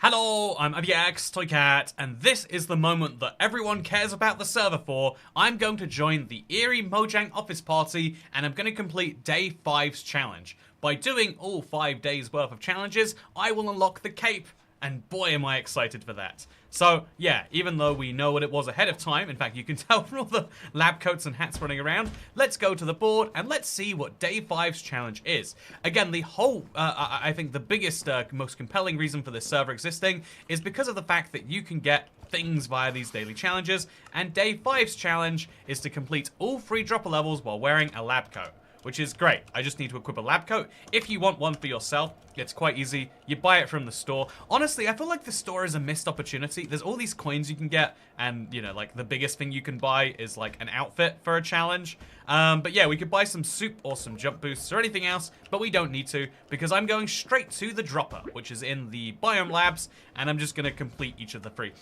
Hello, I'm Abyax, Toycat, and this is the moment that everyone cares about the server for. I'm going to join the Eerie Mojang office party, and I'm going to complete Day 5's challenge. By doing all 5 days worth of challenges, I will unlock the cape, and boy am I excited for that. So, yeah, even though we know what it was ahead of time, in fact you can tell from all the lab coats and hats running around, let's go to the board and let's see what Day 5's challenge is. Again, the whole, I think the biggest, most compelling reason for this server existing is because of the fact that you can get things via these daily challenges, and Day 5's challenge is to complete all 3 dropper levels while wearing a lab coat. Which is great. I just need to equip a lab coat. If you want one for yourself, it's quite easy. You buy it from the store. Honestly, I feel like the store is a missed opportunity. There's all these coins you can get, and, you know, like, the biggest thing you can buy is, like, an outfit for a challenge. But yeah, we could buy some soup or some jump boosts or anything else, but we don't need to, because I'm going straight to the dropper, which is in the biome labs, and I'm just gonna complete each of the 3.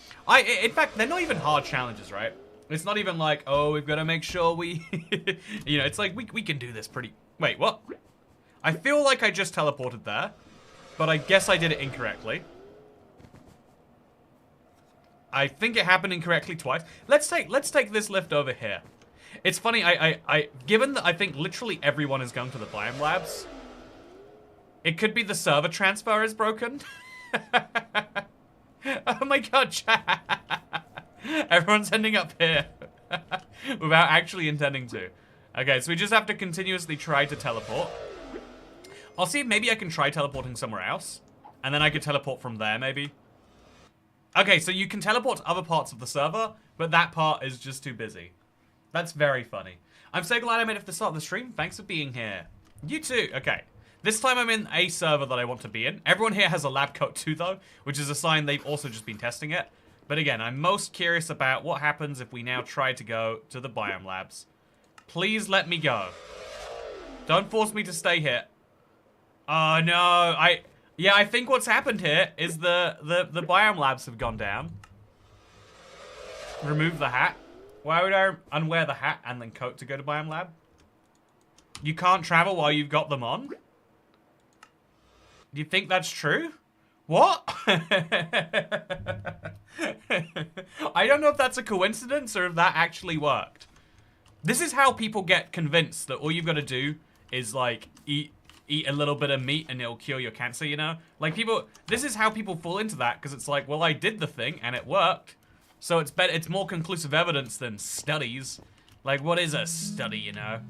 In fact, they're not even hard challenges, right? It's not even like, oh, we've got to make sure we... you know, it's like, we can do this pretty... Wait, what? I feel like I just teleported there, but I guess I did it incorrectly. I think it happened incorrectly twice. Let's take this lift over here. It's funny, given that I think literally everyone is going to the biome labs, it could be the server transfer is broken. Oh my god, chat. Everyone's ending up here without actually intending to. Okay, so we just have to continuously try to teleport. I'll see if maybe I can try teleporting somewhere else, and then I could teleport from there, maybe. Okay, so you can teleport to other parts of the server, but that part is just too busy. That's very funny. I'm so glad I made it to the start of the stream. Thanks for being here. You too. Okay. This time I'm in a server that I want to be in. Everyone here has a lab coat too, though, which is a sign they've also just been testing it. But again, I'm most curious about what happens if we now try to go to the biome labs. Please let me go. Don't force me to stay here. Oh no, yeah, I think what's happened here is the biome labs have gone down. Remove the hat. Why would I unwear the hat and then coat to go to biome lab? You can't travel while you've got them on? Do you think that's true? What? I don't know if that's a coincidence or if that actually worked. This is how people get convinced that all you've got to do is, like, eat a little bit of meat and it'll cure your cancer, you know? Like, this is how people fall into that, because it's like, well, I did the thing and it worked. So it's more conclusive evidence than studies. Like, what is a study, you know?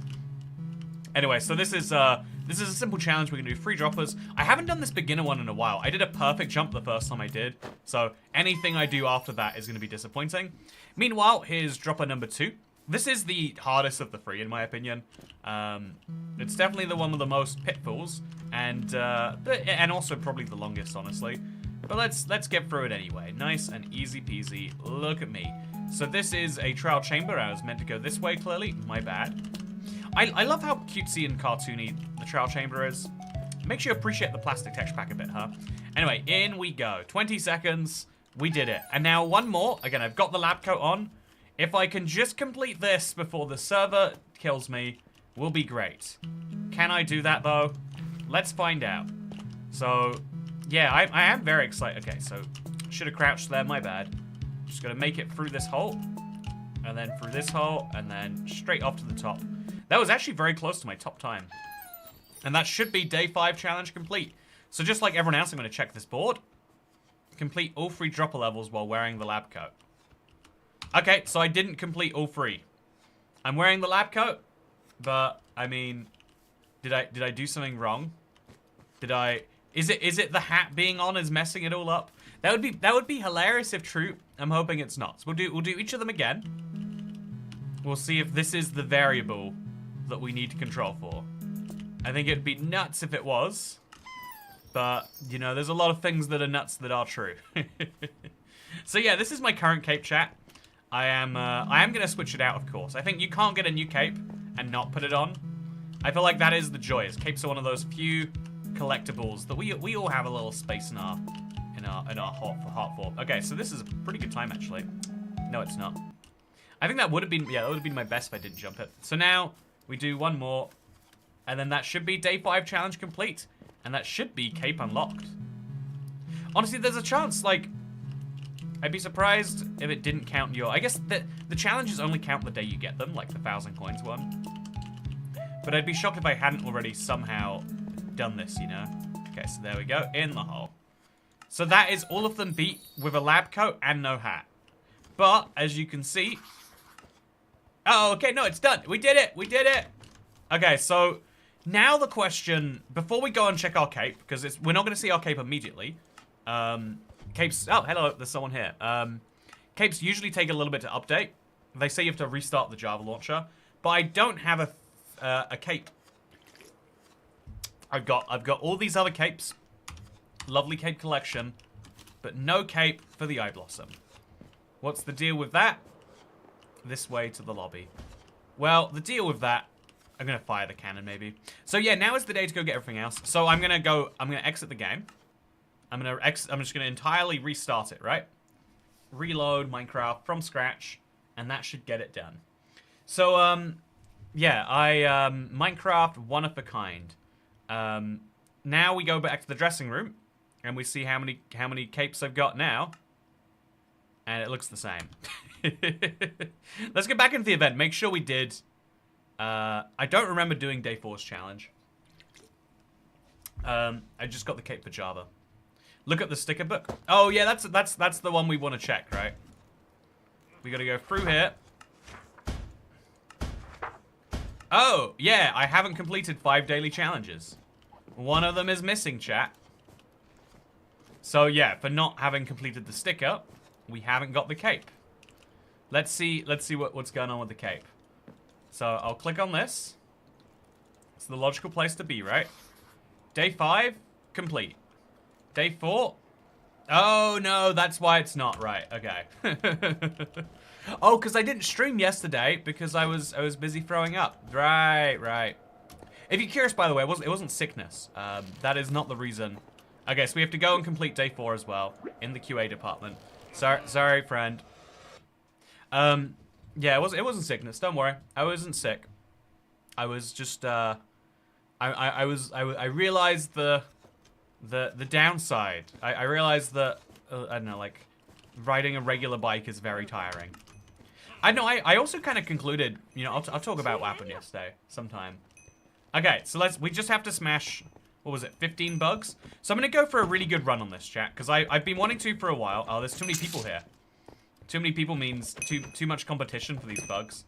Anyway, so this is a simple challenge. We can do 3 droppers. I haven't done this beginner one in a while. I did a perfect jump the first time I did, so anything I do after that is going to be disappointing. Meanwhile, here's dropper number 2. This is the hardest of the 3, in my opinion. It's definitely the one with the most pitfalls, and also probably the longest, honestly. But let's get through it anyway. Nice and easy peasy. Look at me. So this is a trial chamber. I was meant to go this way, clearly. My bad. I love how cutesy and cartoony the trial chamber is. Makes you appreciate the plastic texture pack a bit, huh? Anyway, in we go. 20 seconds. We did it. And now one more. Again, I've got the lab coat on. If I can just complete this before the server kills me, will be great. Can I do that, though? Let's find out. So, yeah, I am very excited. Okay, so, should have crouched there. My bad. Just gotta make it through this hole. And then through this hole. And then straight off to the top. That was actually very close to my top time. And that should be Day 5 challenge complete. So just like everyone else, I'm going to check this board. Complete all 3 dropper levels while wearing the lab coat. Okay, so I didn't complete all 3. I'm wearing the lab coat, but, I mean, did I do something wrong? Is it the hat being on is messing it all up? That would be hilarious if true. I'm hoping it's not. So we'll do each of them again. We'll see if this is the variable that we need to control for. I think it'd be nuts if it was. But, you know, there's a lot of things that are nuts that are true. So yeah, this is my current cape, chat. I am gonna switch it out, of course. I think you can't get a new cape and not put it on. I feel like that is the joy. Capes are one of those few collectibles that we all have a little space in our heart for. Okay, so this is a pretty good time actually. No, it's not. I think that would have been, yeah, that would have been my best if I didn't jump it. So now we do one more, and then that should be Day 5 challenge complete, and that should be cape unlocked. Honestly, there's a chance, like, I'd be surprised if it didn't count your... I guess the challenges only count the day you get them, like the 1,000 coins one. But I'd be shocked if I hadn't already somehow done this, you know? Okay, so there we go, in the hole. So that is all of them beat with a lab coat and no hat. But, as you can see... Oh, okay, no, it's done. We did it, we did it. Okay, so now the question, before we go and check our cape, because we're not going to see our cape immediately. Capes, oh, hello, there's someone here. Capes usually take a little bit to update. They say you have to restart the Java launcher, but I don't have a cape. I've got all these other capes, lovely cape collection, but no cape for the Eye Blossom. What's the deal with that? This way to the lobby. Well, the deal with that, I'm gonna fire the cannon maybe. So yeah, now is the day to go get everything else. So I'm gonna exit the game. I'm just gonna entirely restart it, right? Reload Minecraft from scratch, and that should get it done. So yeah, Minecraft one of a kind. Now we go back to the dressing room, and we see how many capes I've got now, and it looks the same. Let's get back into the event. Make sure we did. I don't remember doing Day 4's challenge. I just got the cape for Java. Look at the sticker book. Oh yeah, that's the one we want to check, right? We got to go through here. Oh yeah, I haven't completed 5 daily challenges. One of them is missing, chat. So yeah, for not having completed the sticker, we haven't got the cape. Let's see what's going on with the cape. So I'll click on this. It's the logical place to be, right? Day 5, complete. Day 4. Oh no, that's why it's not right. Okay. Oh, because I didn't stream yesterday because I was busy throwing up. Right. If you're curious, by the way, it wasn't sickness. That is not the reason. Okay, so we have to go and complete Day 4 as well in the QA department. Sorry, friend. Yeah, it wasn't sickness. Don't worry, I wasn't sick. I was just I realized the downside. I realized that I don't know, like riding a regular bike is very tiring. I also kind of concluded, you know, I'll talk about what happened yesterday sometime. Okay, so we just have to smash, what was it, 15 bugs? So I'm gonna go for a really good run on this, chat, because I've been wanting to for a while. Oh, there's too many people here. Too many people means too much competition for these bugs.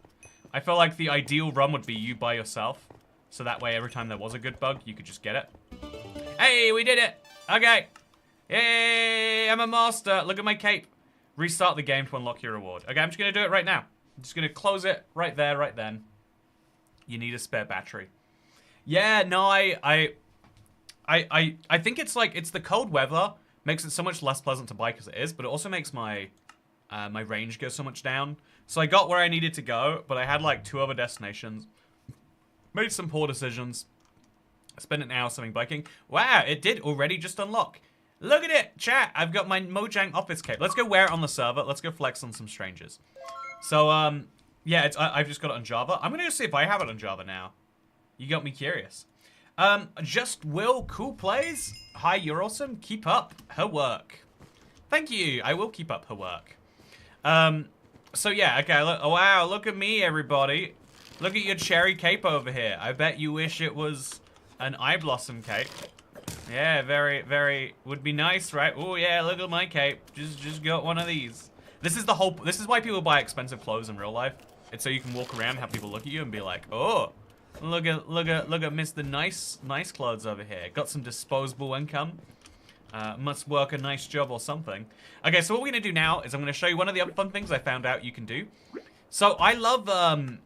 I feel like the ideal run would be you by yourself. So that way every time there was a good bug, you could just get it. Hey, we did it! Okay. Yay, I'm a master. Look at my cape. Restart the game to unlock your reward. Okay, I'm just gonna do it right now. I'm just gonna close it right there, right then. You need a spare battery. Yeah, no, I think it's like, it's the cold weather makes it so much less pleasant to bike as it is, but it also makes my my range go so much down. So I got where I needed to go, but I had like 2 other destinations. Made some poor decisions. Spent an hour something biking. Wow, it did already just unlock. Look at it, chat. I've got my Mojang office cape. Let's go wear it on the server. Let's go flex on some strangers. So, yeah, I've just got it on Java. I'm gonna go see if I have it on Java now. You got me curious. Just Will Cool Plays. Hi, you're awesome. Keep up her work. Thank you. I will keep up her work. So yeah, okay, look, oh, wow, look at me, everybody. Look at your cherry cape over here. I bet you wish it was an Eye Blossom cape. Yeah, very, would be nice, right? Oh yeah, look at my cape. Just got one of these. This is why people buy expensive clothes in real life. It's so you can walk around and have people look at you and be like, oh, look at Mr. Nice clothes over here. Got some disposable income. Must work a nice job or something. Okay, so what we're gonna do now is I'm gonna show you one of the other fun things I found out you can do. So I love,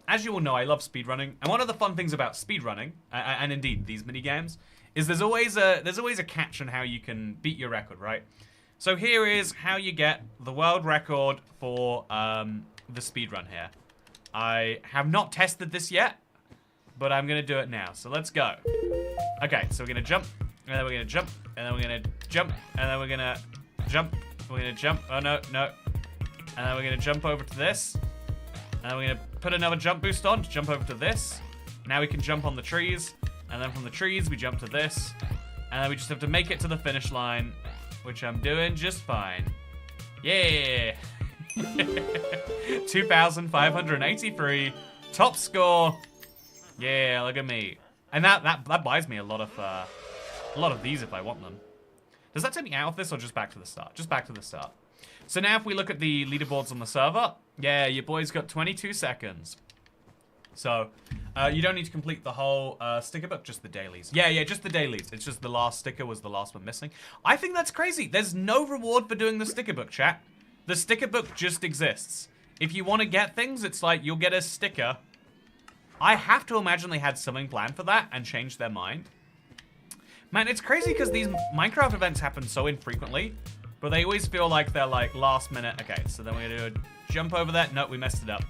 as you all know, I love speedrunning. And one of the fun things about speedrunning, and indeed these mini games, is there's always a catch on how you can beat your record, right? So here is how you get the world record for the speedrun here. I have not tested this yet, but I'm gonna do it now. So let's go. Okay, so we're gonna jump. And then we're gonna jump, and then we're gonna jump, and then we're gonna jump, we're gonna jump, oh no, no. And then we're gonna jump over to this. And then we're gonna put another jump boost on to jump over to this. Now we can jump on the trees, and then from the trees we jump to this. And then we just have to make it to the finish line which I'm doing just fine. Yeah. 2,583. Top score. Yeah, look at me. And that buys me a lot of these if I want them. Does that take me out of this or just back to the start? Just back to the start. So now if we look at the leaderboards on the server, yeah, your boy's got 22 seconds. So, you don't need to complete the whole sticker book, just the dailies. Yeah, just the dailies. It's just the last sticker was the last one missing. I think that's crazy. There's no reward for doing the sticker book, chat. The sticker book just exists. If you want to get things, it's like you'll get a sticker. I have to imagine they had something planned for that and changed their mind. Man, it's crazy because these Minecraft events happen so infrequently, but they always feel like they're like last minute. Okay, so then we're gonna do a jump over that. Nope, we messed it up.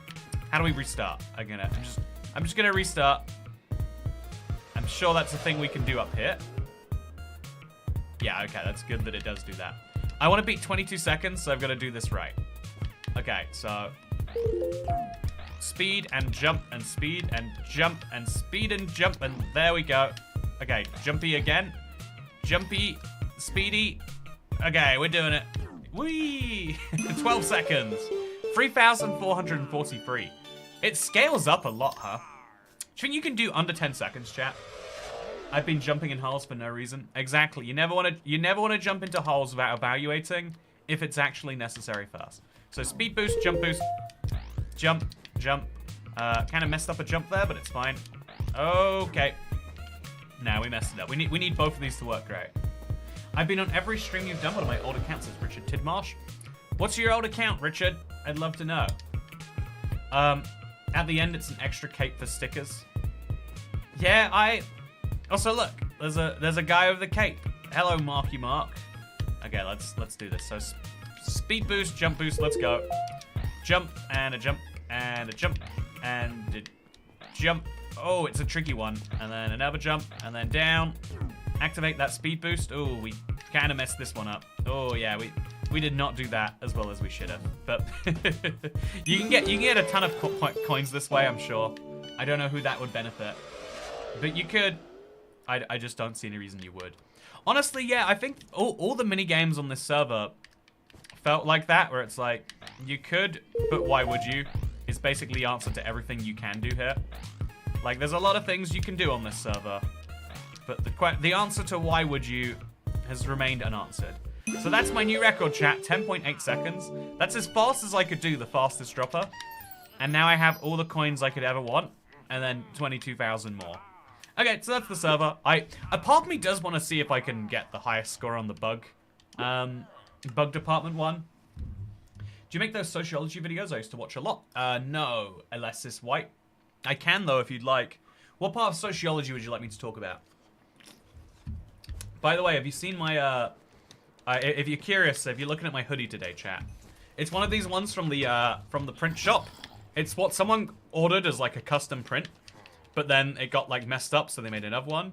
How do we restart? I'm just gonna restart. I'm sure that's a thing we can do up here. Yeah, okay, that's good that it does do that. I want to beat 22 seconds, so I've got to do this right. Okay, so speed and jump and speed and jump and speed and jump, and there we go. Okay, jumpy again. Jumpy, speedy. Okay, we're doing it. Whee! 12 seconds. 3,443. It scales up a lot, huh? Do you think you can do under 10 seconds, chat? I've been jumping in holes for no reason. Exactly. You never want to jump into holes without evaluating if it's actually necessary first. So speed boost, jump, jump. Kind of messed up a jump there, but it's fine. Okay. Now we messed it up. We need both of these to work great. I've been on every stream you've done. One of my old accounts is Richard Tidmarsh. What's your old account, Richard? I'd love to know. At the end, it's an extra cape for stickers. Yeah, also look, there's a guy with a cape. Hello, Marky Mark. Okay, let's do this. So speed boost, jump boost, let's go. Jump and a jump and a jump and a jump. Oh, it's a tricky one. And then another jump and then down. Activate that speed boost. Oh, we kind of messed this one up. Oh yeah, we did not do that as well as we should have. But you can get a ton of coins this way, I'm sure. I don't know who that would benefit, but you could. I just don't see any reason you would. Honestly, yeah, I think all the mini games on this server felt like that, where it's like you could, but why would you? Is basically the answer to everything you can do here. Like, there's a lot of things you can do on this server, but the answer to why would you has remained unanswered. So that's my new record, chat, 10.8 seconds. That's as fast as I could do the fastest dropper. And now I have all the coins I could ever want, and then 22,000 more. Okay, so that's the server. A part of me does want to see if I can get the highest score on the bug department one. Do you make those sociology videos? I used to watch a lot. No, Alessis White. I can, though, if you'd like. What part of sociology would you like me to talk about? By the way, have you seen my, if you're curious, if you're looking at my hoodie today, chat, it's one of these ones from the print shop. It's what someone ordered as, like, a custom print, but then it got, like, messed up, so they made another one.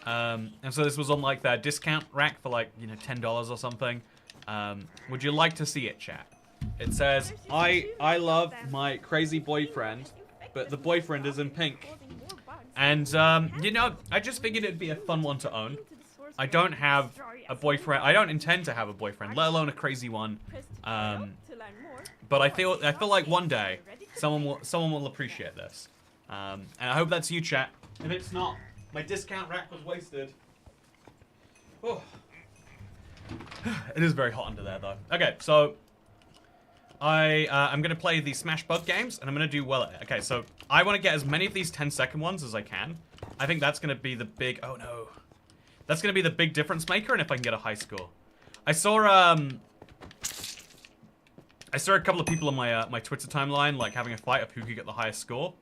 And so this was on, like, their discount rack for, like, you know, $10 or something. Would you like to see it, chat? It says, I love my crazy boyfriend, but the boyfriend is in pink. And, you know, I just figured it'd be a fun one to own. I don't have a boyfriend. I don't intend to have a boyfriend, let alone a crazy one. But I feel like one day someone will appreciate this. And I hope that's you, chat. If it's not, my discount rack was wasted. Oh. It is very hot under there, though. Okay, so I'm gonna play the Smash Bug games, and I'm gonna do well at it. Okay, so I want to get as many of these 10-second ones as I can. I think that's gonna be the big. Oh no, that's gonna be the big difference maker, and if I can get a high score. I saw a couple of people on my my Twitter timeline like having a fight of who could get the highest score,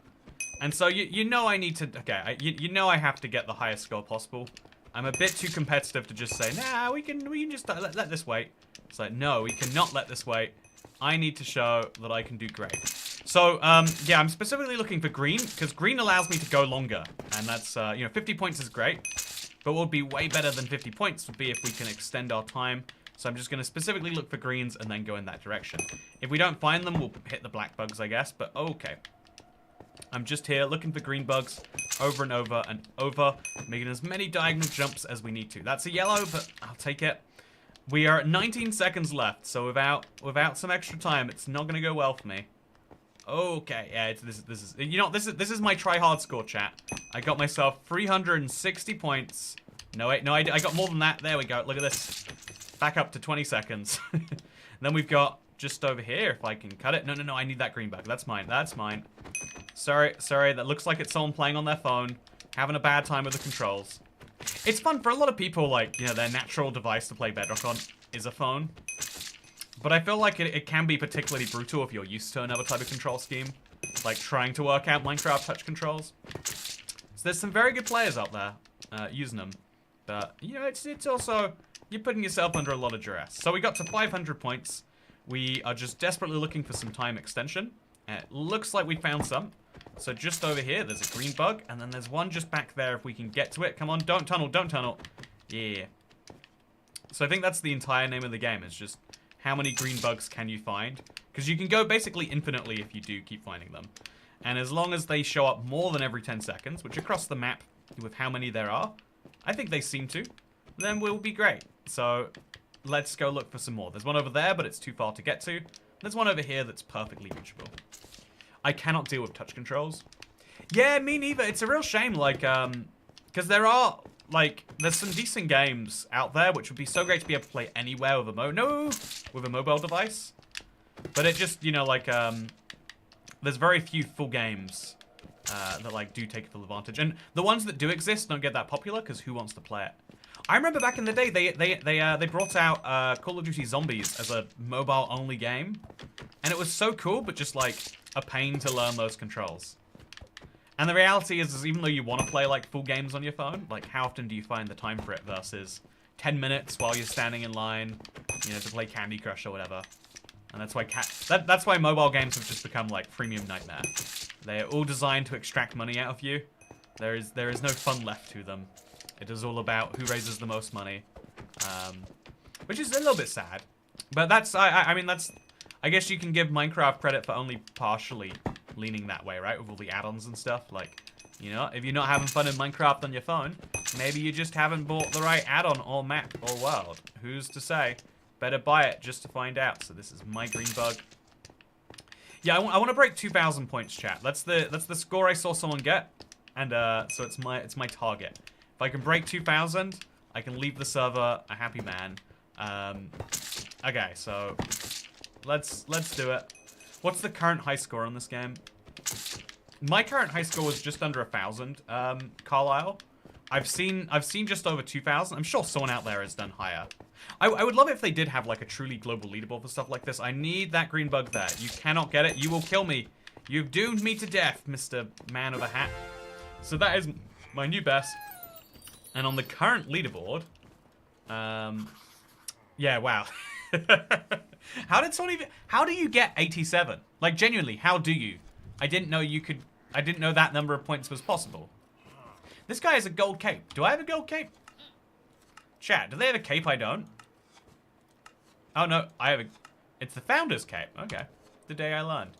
and so you know I need to. Okay, you know I have to get the highest score possible. I'm a bit too competitive to just say, nah, we can just let this wait. It's like, no, we cannot let this wait. I need to show that I can do great. So, yeah, I'm specifically looking for green, because green allows me to go longer. And that's, you know, 50 points is great. But what would be way better than 50 points would be if we can extend our time. So I'm just going to specifically look for greens and then go in that direction. If we don't find them, we'll hit the black bugs, I guess. But, okay. I'm just here looking for green bugs over and over and over, making as many diagonal jumps as we need to. That's a yellow, but I'll take it. We are at 19 seconds left, so without some extra time, it's not gonna go well for me. Okay, yeah, this is you know this is my try hard score, chat. I got myself 360 points. No wait, no, I got more than that. There we go. Look at this. Back up to 20 seconds. Then we've got just over here. If I can cut it. No, I need that green bug. That's mine. That's mine. Sorry. That looks like it's someone playing on their phone, having a bad time with the controls. It's fun for a lot of people. Like, you know, their natural device to play Bedrock on is a phone. But I feel like it can be particularly brutal if you're used to another type of control scheme, like trying to work out Minecraft touch controls. So there's some very good players out there using them, but you know it's also you're putting yourself under a lot of duress. So we got to 500 points. We are just desperately looking for some time extension. It looks like we found some. So just over here, there's a green bug, and then there's one just back there if we can get to it. Come on, don't tunnel, don't tunnel. Yeah. So I think that's the entire name of the game. It's just how many green bugs can you find? Because you can go basically infinitely if you do keep finding them. And as long as they show up more than every 10 seconds, which across the map with how many there are, I think they seem to, then we'll be great. So let's go look for some more. There's one over there, but it's too far to get to. There's one over here that's perfectly reachable. I cannot deal with touch controls. Yeah, me neither. It's a real shame, like, because there are, like, there's some decent games out there which would be so great to be able to play anywhere with a mobile device. But it just, you know, like, there's very few full games that, like, do take full advantage. And the ones that do exist don't get that popular because who wants to play it? I remember back in the day, they brought out Call of Duty Zombies as a mobile-only game. And it was so cool, but just, like, a pain to learn those controls. And the reality is even though you want to play, like, full games on your phone, like, how often do you find the time for it versus 10 minutes while you're standing in line, you know, to play Candy Crush or whatever. And that's why that's why mobile games have just become, like, freemium nightmare. They're all designed to extract money out of you. There is no fun left to them. It is all about who raises the most money, which is a little bit sad. But that's, I mean, that's, I guess you can give Minecraft credit for only partially leaning that way, right? With all the add-ons and stuff. Like, you know, if you're not having fun in Minecraft on your phone, maybe you just haven't bought the right add-on or map or world. Who's to say? Better buy it just to find out. So this is my green bug. Yeah, I want to break 2,000 points, chat. That's the score I saw someone get, and so it's my target. If I can break 2,000, I can leave the server a happy man. Okay, so let's do it. What's the current high score on this game? My current high score was just under 1,000. Carlisle, I've seen just over 2,000. I'm sure someone out there has done higher. I would love it if they did have like a truly global leaderboard for stuff like this. I need that green bug there. You cannot get it. You will kill me. You've doomed me to death, Mr. Man of a Hat. So that is my new best. And on the current leaderboard, yeah, wow. How did someone even, how do you get 87? Like, genuinely, how do you? I didn't know you could, I didn't know that number of points was possible. This guy has a gold cape. Do I have a gold cape? Chat, do they have a cape I don't? Oh, no, I have a, it's the founder's cape. Okay, the day I learned.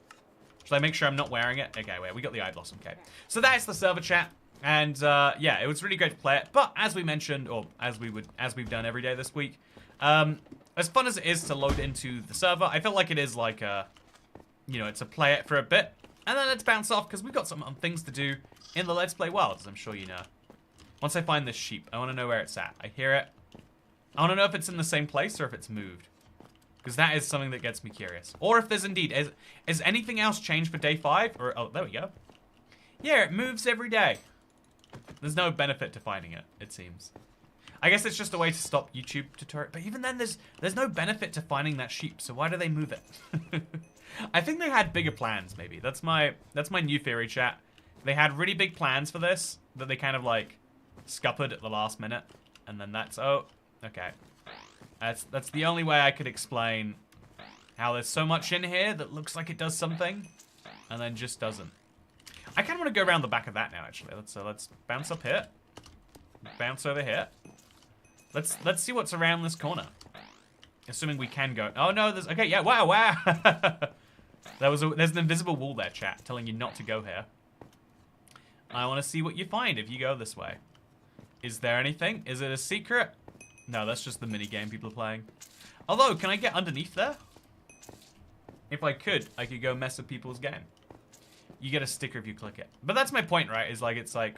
Should I make sure I'm not wearing it? Okay, wait, we got the Eye Blossom cape. So that's the server, chat. And yeah, it was really great to play it. But as we mentioned, or as we've done every day this week, as fun as it is to load into the server, I feel like it is like a, you know, it's a play it for a bit, and then let's bounce off because we've got some things to do in the Let's Play world, as I'm sure you know. Once I find this sheep, I want to know where it's at. I hear it. I want to know if it's in the same place or if it's moved, because that is something that gets me curious. Or if there's indeed, is anything else changed for day 5? Or, oh, there we go. Yeah, it moves every day. There's no benefit to finding it, it seems. I guess it's just a way to stop YouTube tutorial. But even then, there's no benefit to finding that sheep. So why do they move it? I think they had bigger plans. Maybe that's my new theory, chat. They had really big plans for this that they kind of like scuppered at the last minute, and then that's okay. That's the only way I could explain how there's so much in here that looks like it does something, and then just doesn't. I kind of want to go around the back of that now, actually. Let's bounce up here. Bounce over here. Let's see what's around this corner. Assuming we can go. Oh no, there's okay, yeah, wow. There's an invisible wall there, chat, telling you not to go here. I want to see what you find if you go this way. Is there anything? Is it a secret? No, that's just the minigame people are playing. Although, can I get underneath there? If I could go mess with people's game. You get a sticker if you click it. But that's my point, right? Is like, it's like...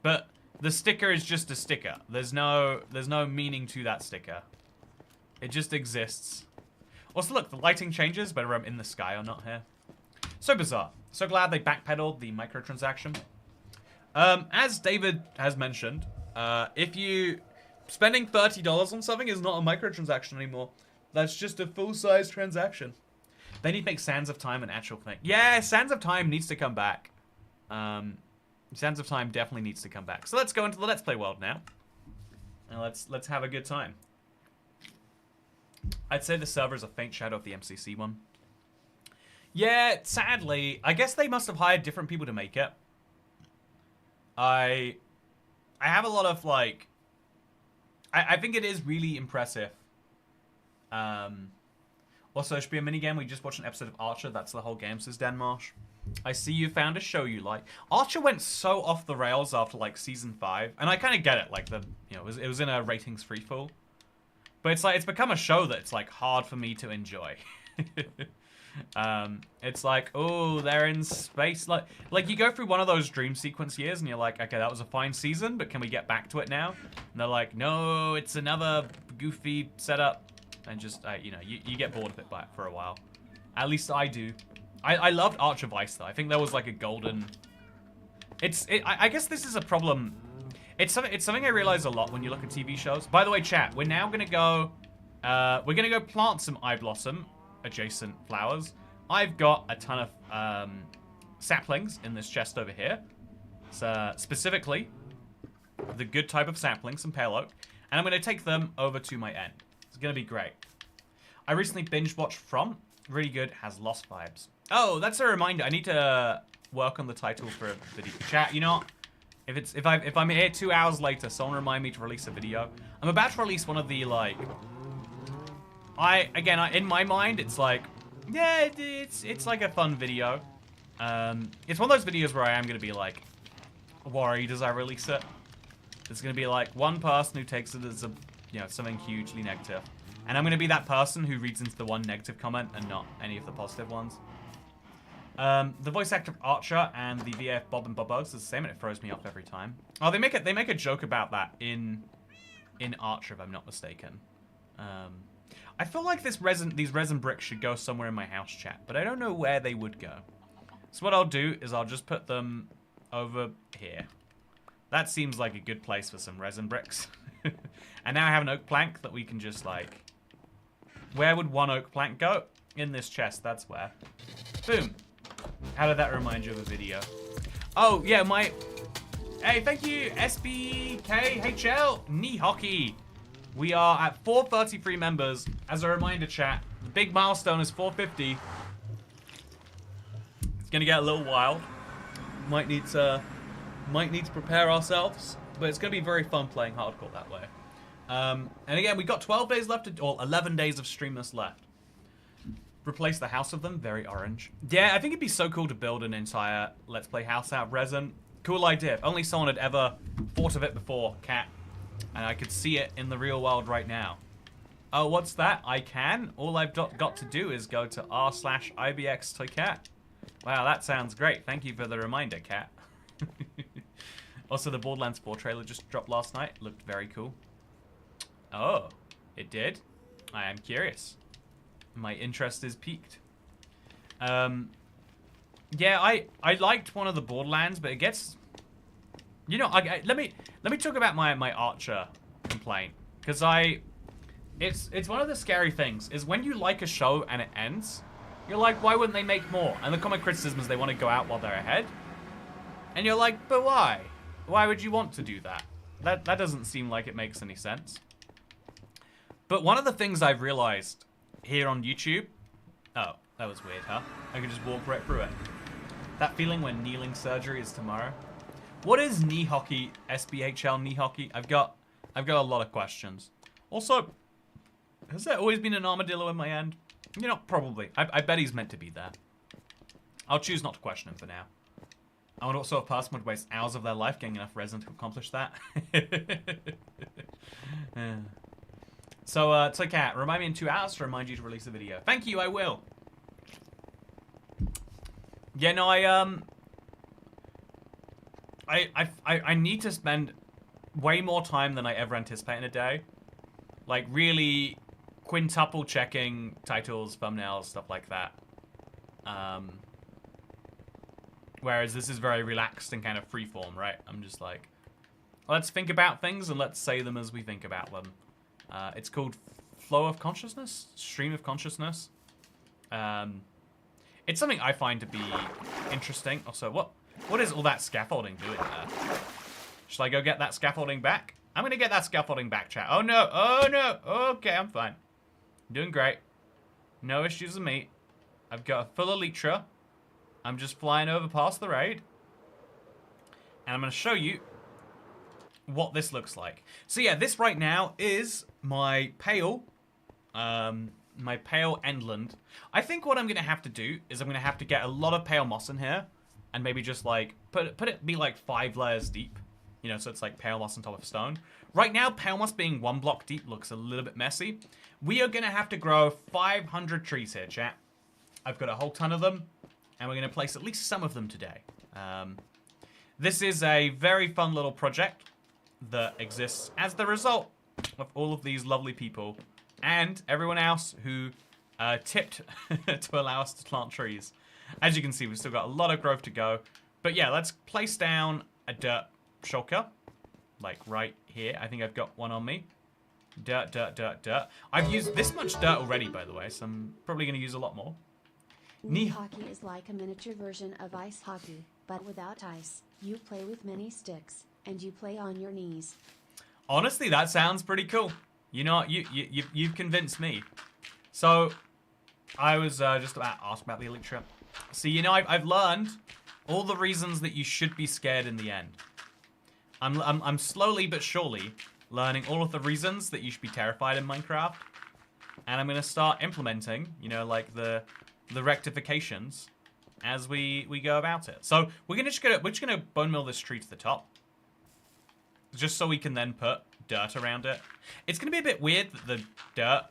But the sticker is just a sticker. There's no meaning to that sticker. It just exists. Also, look, the lighting changes whether I'm in the sky or not here. So bizarre. So glad they backpedaled the microtransaction. As David has mentioned, if you... Spending $30 on something is not a microtransaction anymore. That's just a full-size transaction. They need to make Sands of Time an actual thing. Yeah, Sands of Time needs to come back. Sands of Time definitely needs to come back. So let's go into the Let's Play world now. And let's have a good time. I'd say the server is a faint shadow of the MCC one. Yeah, sadly, I guess they must have hired different people to make it. I have a lot of, like... I think it is really impressive. Also, it should be a minigame. We just watched an episode of Archer. That's the whole game, says Dan Marsh. I see you found a show you like. Archer went so off the rails after, like, season 5. And I kind of get it. Like, it was in a ratings freefall. But it's like, it's become a show that it's, like, hard for me to enjoy. It's like, oh, they're in space. Like you go through one of those dream sequence years and you're like, okay, that was a fine season, but can we get back to it now? And they're like, no, it's another goofy setup. And just, you know, you get bored of it for a while. At least I do. I loved Archer Vice, though. I think that was like a golden... I guess this is a problem. It's something I realize a lot when you look at TV shows. By the way, chat, we're now going to go... we're going to go plant some eye blossom adjacent flowers. I've got a ton of saplings in this chest over here. So, specifically, the good type of sapling, some pale oak. And I'm going to take them over to my end. It's going to be great. I recently binge watched From. Really good, has Lost vibes. Oh, that's a reminder. I need to work on the title for a video. Chat, you know what? If I'm here 2 hours later, someone remind me to release a video. I'm about to release one of the, like... in my mind, it's like... Yeah, it's like a fun video. It's one of those videos where I am going to be, like, worried as I release it. There's going to be, like, one person who takes it as, something hugely negative. And I'm going to be that person who reads into the one negative comment and not any of the positive ones. The voice actor of Archer and the VF Bob and Bob Bugs is the same, and it throws me off every time. Oh, they make a joke about that in Archer, if I'm not mistaken. I feel like these resin bricks should go somewhere in my house, chat, but I don't know where they would go. So what I'll do is I'll just put them over here. That seems like a good place for some resin bricks. And now I have an oak plank that we can just, like... Where would one oak plank go? In this chest, that's where. Boom. How did that remind you of a video? Oh, yeah, Hey, thank you, SBKHL, Knee Hockey. We are at 433 members. As a reminder, chat, the big milestone is 450. It's gonna get a little wild. Might need to prepare ourselves, but it's gonna be very fun playing hardcore that way. And again, we got 12 days left, or 11 days of streamless left. Replace the house of them, very orange. Yeah, I think it'd be so cool to build an entire Let's Play house out of resin. Cool idea. If only someone had ever thought of it before, Cat. And I could see it in the real world right now. Oh, what's that? I can? All I've got to do is go to r/IBXToyCat. Wow, that sounds great. Thank you for the reminder, Cat. Also, the Borderlands 4 trailer just dropped last night. Looked very cool. Oh, it did? I am curious. My interest is piqued. Yeah, I liked one of the Borderlands, but it gets... You know, let me talk about my Archer complaint, because it's one of the scary things is when you like a show and it ends, you're like, why wouldn't they make more? And the common criticism is they want to go out while they're ahead, and you're like, but why? Why would you want to do that? That doesn't seem like it makes any sense. But one of the things I've realized here on YouTube, oh, that was weird, huh? I could just walk right through it. That feeling when kneeling surgery is tomorrow. What is knee hockey, SBHL knee hockey? I've got a lot of questions. Also, has there always been an armadillo in my end? You know, probably. I bet he's meant to be there. I'll choose not to question him for now. I wonder what sort of person would waste hours of their life getting enough resin to accomplish that. Yeah. So, Toy Cat, remind me in 2 hours to remind you to release a video. Thank you, I will. Yeah, no, I need to spend way more time than I ever anticipate in a day. Like, really quintuple checking titles, thumbnails, stuff like that. Whereas this is very relaxed and kind of freeform, right? I'm just like, let's think about things and let's say them as we think about them. It's called flow of consciousness, stream of consciousness. It's something I find to be interesting. Also, what is all that scaffolding doing there? Should I go get that scaffolding back? I'm gonna get that scaffolding back, chat. Oh no, oh no, okay, I'm fine. I'm doing great. No issues with me. I've got a full elytra. I'm just flying over past the raid. And I'm gonna show you what this looks like. So yeah, this right now is my pale endland. I think what I'm gonna have to do is I'm gonna have to get a lot of pale moss in here and maybe just like put it be like 5 layers deep. You know, so it's like pale moss on top of stone. Right now, pale moss being 1 block deep looks a little bit messy. We are gonna have to grow 500 trees here, chat. I've got a whole ton of them, and we're gonna place at least some of them today. This is a very fun little project that exists as the result of all of these lovely people and everyone else who tipped to allow us to plant trees. As you can see, we've still got a lot of growth to go. But yeah, let's place down a dirt shulker, like right here. I think I've got one on me. Dirt, dirt, dirt, dirt. I've used this much dirt already, by the way, so I'm probably going to use a lot more. Knee hockey is like a miniature version of ice hockey, but without ice. You play with many sticks, and you play on your knees. Honestly, that sounds pretty cool. You know, you've convinced me. So, I was just about asked about the elytra. So, you know, I've learned all the reasons that you should be scared in the end. I'm slowly but surely learning all of the reasons that you should be terrified in Minecraft, and I'm gonna start implementing, you know, like the rectifications as we go about it. So we're just gonna bone mill this tree to the top, just so we can then put dirt around it. It's gonna be a bit weird that the dirt,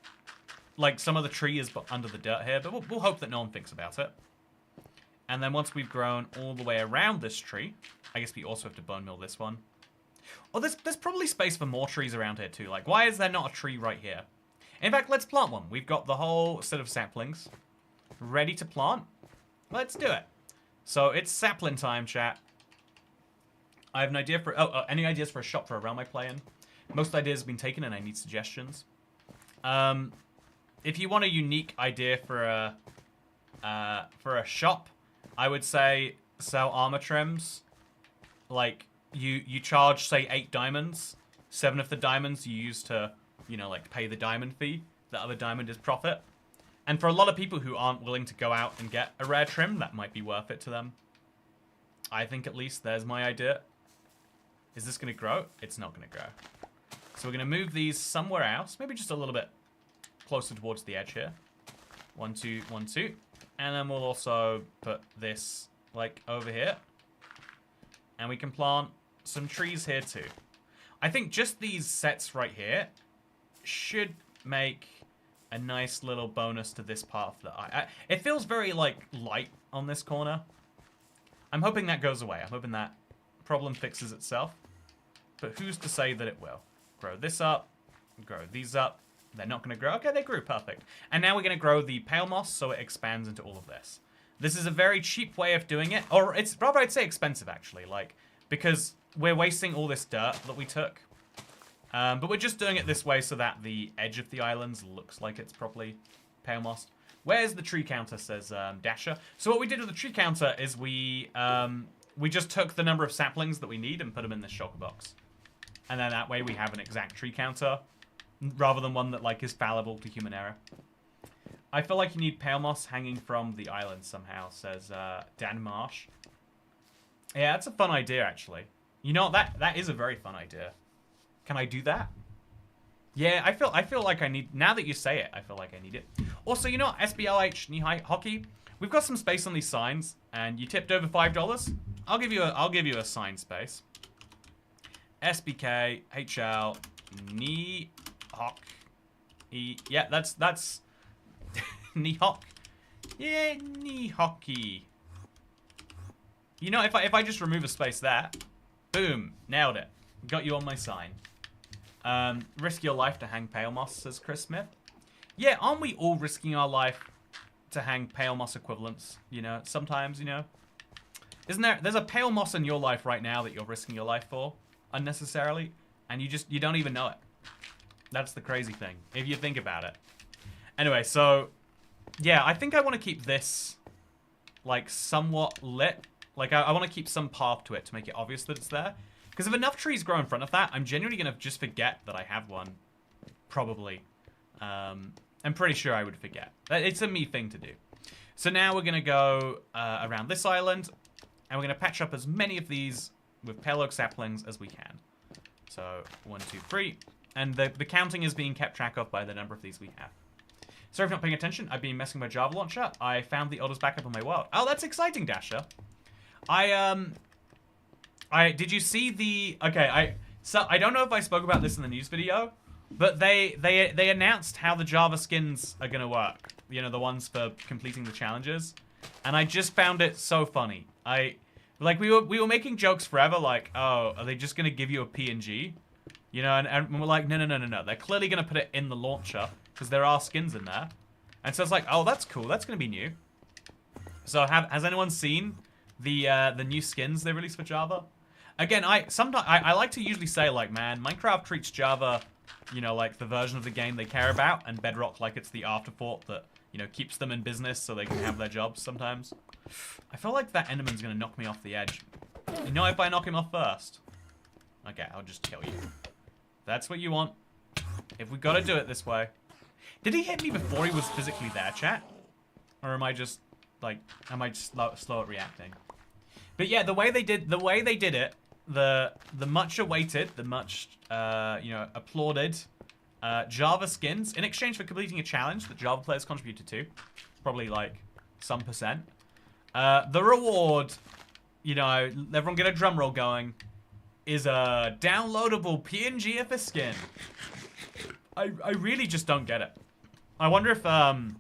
like some of the tree is under the dirt here, but we'll hope that no one thinks about it. And then once we've grown all the way around this tree, I guess we also have to bone mill this one. Oh, there's probably space for more trees around here too. Like, why is there not a tree right here? In fact, let's plant one. We've got the whole set of saplings ready to plant. Let's do it. So it's sapling time, chat. I have an idea for... any ideas for a shop for a realm I play in? Most ideas have been taken and I need suggestions. If you want a unique idea for a shop, I would say sell armor trims. Like, you charge, say, 8 diamonds. 7 of the diamonds you use to, you know, like, pay the diamond fee. The other diamond is profit. And for a lot of people who aren't willing to go out and get a rare trim, that might be worth it to them. I think at least there's my idea. Is this going to grow? It's not going to grow. So we're going to move these somewhere else. Maybe just a little bit closer towards the edge here. 1, 2, 1, 2. And then we'll also put this, like, over here. And we can plant some trees here too. I think just these sets right here should make a nice little bonus to this path that it feels very, like, light on this corner. I'm hoping that goes away. I'm hoping that problem fixes itself. But who's to say that it will? Grow this up. Grow these up. They're not going to grow. Okay, they grew. Perfect. And now we're going to grow the pale moss so it expands into all of this. This is a very cheap way of doing it. Or it's rather, I'd say expensive, actually. Like, because we're wasting all this dirt that we took. But we're just doing it this way so that the edge of the islands looks like it's properly pale mossed. Where's the tree counter, says Dasher. So what we did with the tree counter is we just took the number of saplings that we need and put them in this shulker box. And then that way we have an exact tree counter, rather than one that, like, is fallible to human error. I feel like you need pale moss hanging from the island somehow, says Dan Marsh. Yeah, that's a fun idea, actually. You know, that is a very fun idea. Can I do that? Yeah, I feel like I need... Now that you say it, I feel like I need it. Also, you know, SBLH Knee Hockey, we've got some space on these signs, and you tipped over $5. I'll give you a sign space. SBK HL Nihok. Yeah, that's Nihok. Yeah, Nihoki. You know, if I just remove a space there, boom, nailed it. Got you on my sign. Risk your life to hang Pale Moss, says Chris Smith. Yeah, aren't we all risking our life to hang Pale Moss equivalents? You know, sometimes, you know. Isn't there's a Pale Moss in your life right now that you're risking your life for unnecessarily, and you don't even know it. That's the crazy thing, if you think about it. Anyway, so yeah, I think I want to keep this like somewhat lit. Like I want to keep some path to it to make it obvious that it's there. Because if enough trees grow in front of that, I'm genuinely going to just forget that I have one. Probably. I'm pretty sure I would forget. It's a me thing to do. So now we're going to go around this island, and we're going to patch up as many of these with pale oak saplings as we can. So 1, 2, 3. And the counting is being kept track of by the number of these we have. Sorry if you're not paying attention. I've been messing with my Java launcher. I found the oldest backup on my world. Oh, that's exciting, Dasher. Did you see the... Okay, so I don't know if I spoke about this in the news video, but they announced how the Java skins are going to work. You know, the ones for completing the challenges. And I just found it so funny. Like, we were making jokes forever, like, oh, are they just going to give you a PNG? You know, and we're like, no. They're clearly going to put it in the launcher, because there are skins in there. And so it's like, oh, that's cool. That's going to be new. So has anyone seen the new skins they released for Java? Again, I like to usually say, like, man, Minecraft treats Java, you know, like the version of the game they care about, and Bedrock like it's the afterthought that, you know, keeps them in business so they can have their jobs sometimes. I feel like that Enderman's gonna knock me off the edge. You know, if I knock him off first. Okay, I'll just kill you. That's what you want. If we gotta do it this way. Did he hit me before he was physically there, chat? Or am I just, like, slow at reacting? But yeah, the way they did it, the much awaited, the much you know, applauded Java skins in exchange for completing a challenge that Java players contributed to, probably like some %. The reward, you know, everyone get a drum roll going, is a downloadable PNG of a skin. I really just don't get it. I wonder if someone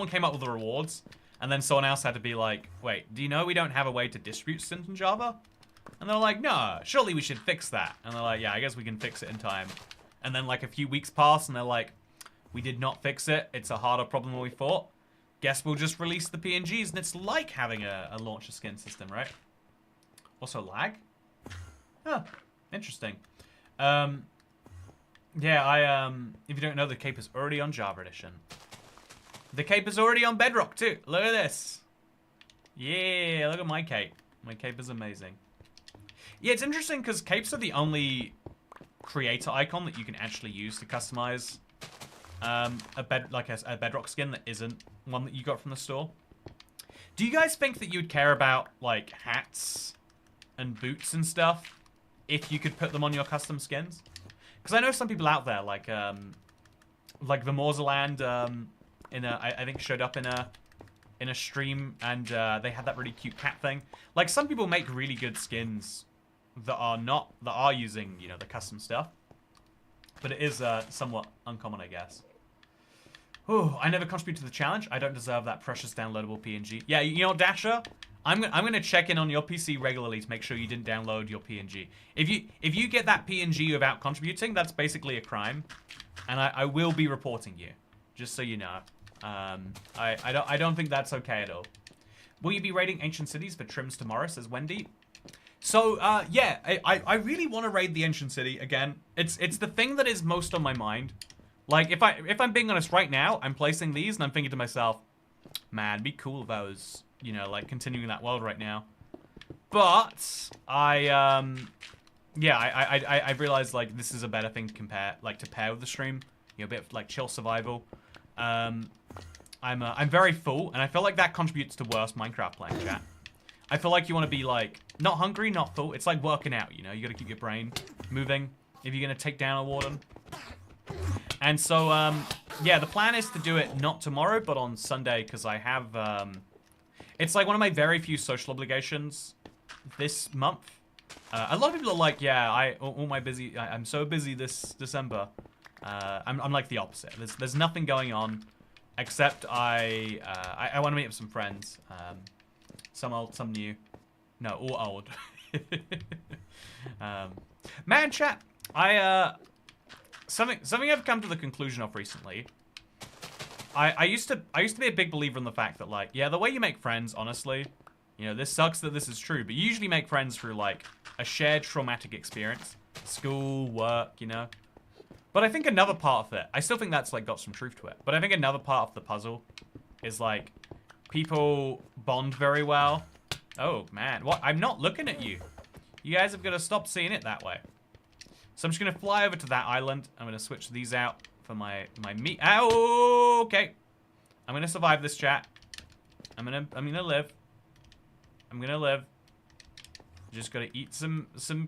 came up with the rewards, and then someone else had to be like, wait, do you know we don't have a way to distribute skins in Java? And they're like, no, surely we should fix that. And they're like, yeah, I guess we can fix it in time. And then like a few weeks pass, and they're like, we did not fix it. It's a harder problem than we thought. Guess we'll just release the PNGs, and it's like having a launcher skin system, right? Also lag? Huh, interesting. Yeah, if you don't know, the cape is already on Java Edition. The cape is already on Bedrock too. Look at this. Yeah, look at my cape. My cape is amazing. Yeah, it's interesting because capes are the only creator icon that you can actually use to customize a Bedrock skin that isn't one that you got from the store. Do you guys think that you'd care about like hats and boots and stuff if you could put them on your custom skins? Because I know some people out there like the Morzaland I think showed up in a stream, and they had that really cute cat thing. Like, some people make really good skins that are using, you know, the custom stuff, but it is somewhat uncommon, I guess. Oh, I never contributed to the challenge. I don't deserve that precious downloadable PNG. Yeah, you know, Dasher, I'm gonna check in on your PC regularly to make sure you didn't download your PNG. If you get that PNG without contributing, that's basically a crime, and I will be reporting you, just so you know. I don't think that's okay at all. Will you be raiding Ancient Cities for trims tomorrow, says Wendy? So, yeah, I really want to raid the Ancient City again. It's the thing that is most on my mind. Like, if I'm being honest right now, I'm placing these and I'm thinking to myself, man, it'd be cool if I was, you know, like, continuing that world right now. But, yeah, I realized, like, this is a better thing to pair with the stream. You know, a bit of, like, chill survival. I'm very full, and I feel like that contributes to worse Minecraft playing, chat. I feel like you want to be, like, not hungry, not full. It's like working out, you know? You got to keep your brain moving if you're going to take down a warden. And so, yeah, the plan is to do it not tomorrow, but on Sunday, because I have, It's like one of my very few social obligations this month. A lot of people are like, yeah, I'm so busy this December. I'm like the opposite. There's nothing going on, except I want to meet up with some friends. Some old, some new. No, all old. Man, chat. Something I've come to the conclusion of recently. I used to be a big believer in the fact that, like, yeah, the way you make friends, honestly, you know, this sucks that this is true, but you usually make friends through, like, a shared traumatic experience. School, work, you know. But I think another part of it, I still think that's, like, got some truth to it, but I think another part of the puzzle is, like, people bond very well. Oh, man. What? I'm not looking at you. You guys have got to stop seeing it that way. So I'm just going to fly over to that island. I'm going to switch these out for my meat. Ow, okay. I'm going to survive this, chat. I'm going to live. I'm going to live. Just got to eat some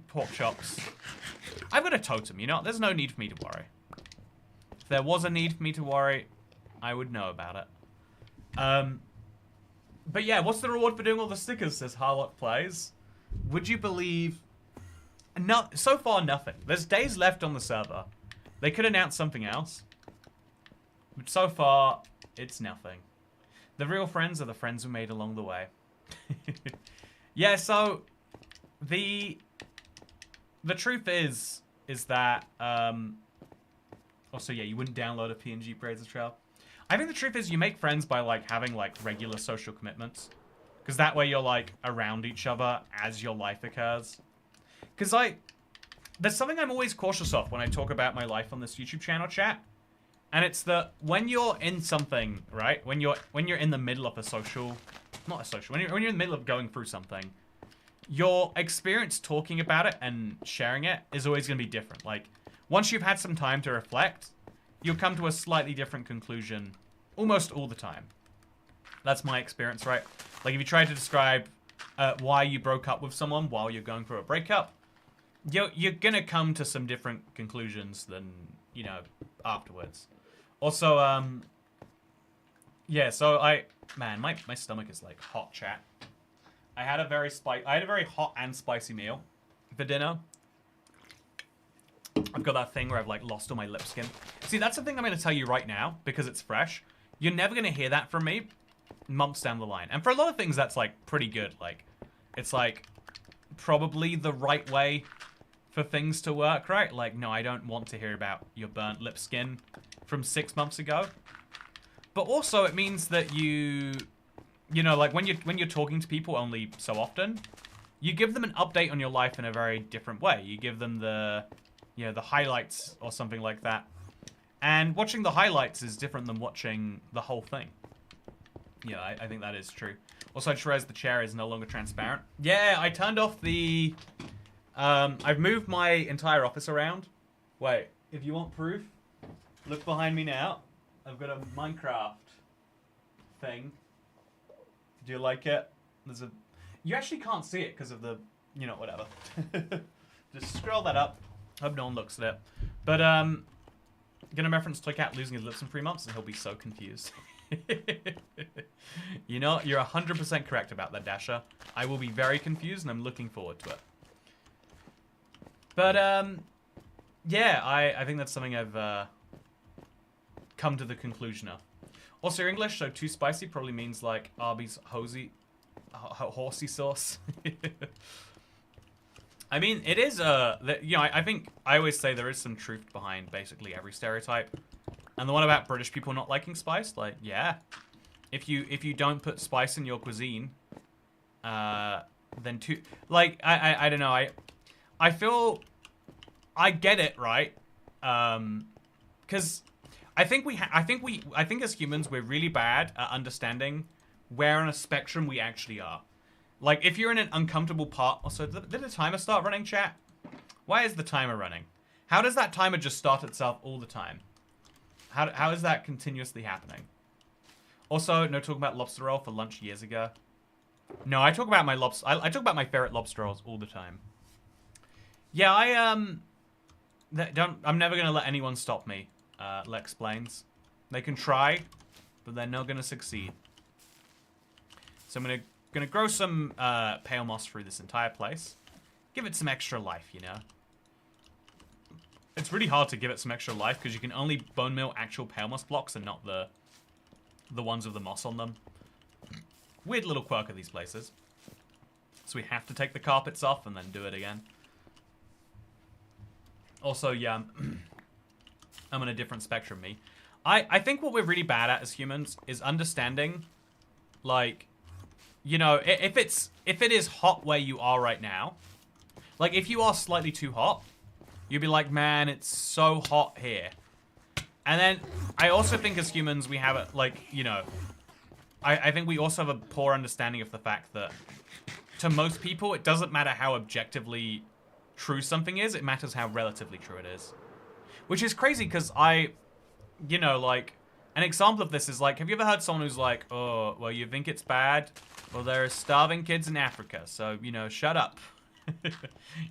pork chops. I've got a totem, you know? There's no need for me to worry. If there was a need for me to worry, I would know about it. But yeah, what's the reward for doing all the stickers, says Harlock Plays. Would you believe... No, so far, nothing. There's days left on the server. They could announce something else. But so far, it's nothing. The real friends are the friends we made along the way. Yeah, so... The truth is that... Also, yeah, you wouldn't download a PNG Razor Trail. I think the truth is you make friends by, like, having, like, regular social commitments. Because that way you're, like, around each other as your life occurs. Because, there's something I'm always cautious of when I talk about my life on this YouTube channel, chat. And it's that when you're in something, right? When you're in the middle of a social... Not a social. When you're in the middle of going through something, your experience talking about it and sharing it is always going to be different. Like, once you've had some time to reflect, you'll come to a slightly different conclusion almost all the time. That's my experience, right? Like, if you try to describe why you broke up with someone while you're going through a breakup, you're going to come to some different conclusions than, you know, afterwards. Also, yeah, so man, my stomach is, like, hot, chat. I had a very hot and spicy meal for dinner. I've got that thing where I've, like, lost all my lip skin. See, that's the thing I'm going to tell you right now, because it's fresh. You're never going to hear that from me months down the line. And for a lot of things, that's, like, pretty good. Like, it's, like, probably the right way for things to work, right? Like, no, I don't want to hear about your burnt lip skin from 6 months ago. But also, it means that you know, like, when you're talking to people only so often, you give them an update on your life in a very different way. You give them the, you know, the highlights or something like that. And watching the highlights is different than watching the whole thing. Yeah, I think that is true. Also, I just realized the chair is no longer transparent. Yeah, I turned off the... I've moved my entire office around. Wait, if you want proof, look behind me now. I've got a Minecraft thing. Do you like it? There's a... You actually can't see it because of the... You know, whatever. Just scroll that up. Hope no one looks at it. But, gonna reference Toycat losing his lips in 3 months and he'll be so confused. You know, you're 100% correct about that, Dasher. I will be very confused and I'm looking forward to it. But, yeah, I think that's something I've, come to the conclusion of. Also, English, so too spicy probably means, like, Arby's horsey sauce. I mean, it is, you know, I think, I always say there is some truth behind basically every stereotype. And the one about British people not liking spice, like, yeah. If you don't put spice in your cuisine, then like, I don't know, I feel, I get it, right? 'Cause I think as humans, we're really bad at understanding where on a spectrum we actually are. Like, if you're in an uncomfortable part... Also, did the timer start running, chat? Why is the timer running? How does that timer just start itself all the time? How is that continuously happening? Also, no talking about lobster roll for lunch years ago. No, I talk about my lobster... I talk about my favorite lobster rolls all the time. Yeah, I'm never going to let anyone stop me. Lex explains. They can try, but they're not going to succeed. So I'm gonna grow some pale moss through this entire place. Give it some extra life, you know. It's really hard to give it some extra life because you can only bone meal actual pale moss blocks and not the ones with the moss on them. Weird little quirk of these places. So we have to take the carpets off and then do it again. Also, yeah, I'm on a different spectrum, me. I think what we're really bad at as humans is understanding, like, you know, if it is hot where you are right now, like if you are slightly too hot, you'd be like, man, it's so hot here. And then I also think as humans we have it, like, you know, I think we also have a poor understanding of the fact that to most people it doesn't matter how objectively true something is, it matters how relatively true it is. Which is crazy because you know, like, an example of this is like, have you ever heard someone who's like, oh, well, you think it's bad? Well, there are starving kids in Africa, so, you know, shut up.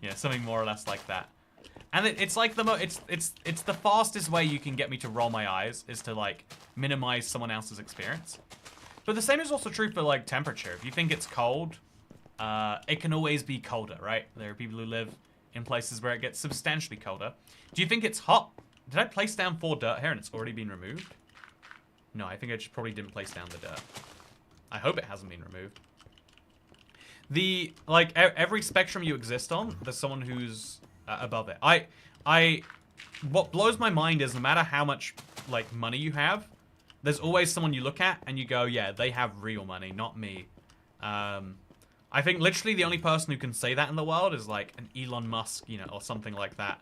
Yeah, something more or less like that. And it's like it's the fastest way you can get me to roll my eyes is to, like, minimize someone else's experience. But the same is also true for, like, temperature. If you think it's cold, it can always be colder, right? There are people who live in places where it gets substantially colder. Do you think it's hot? Did I place down 4 dirt here and it's already been removed? No, I think I just probably didn't place down the dirt. I hope it hasn't been removed. Like, every spectrum you exist on, there's someone who's above it. What blows my mind is no matter how much, like, money you have, there's always someone you look at and you go, yeah, they have real money, not me. I think literally the only person who can say that in the world is, like, an Elon Musk, you know, or something like that.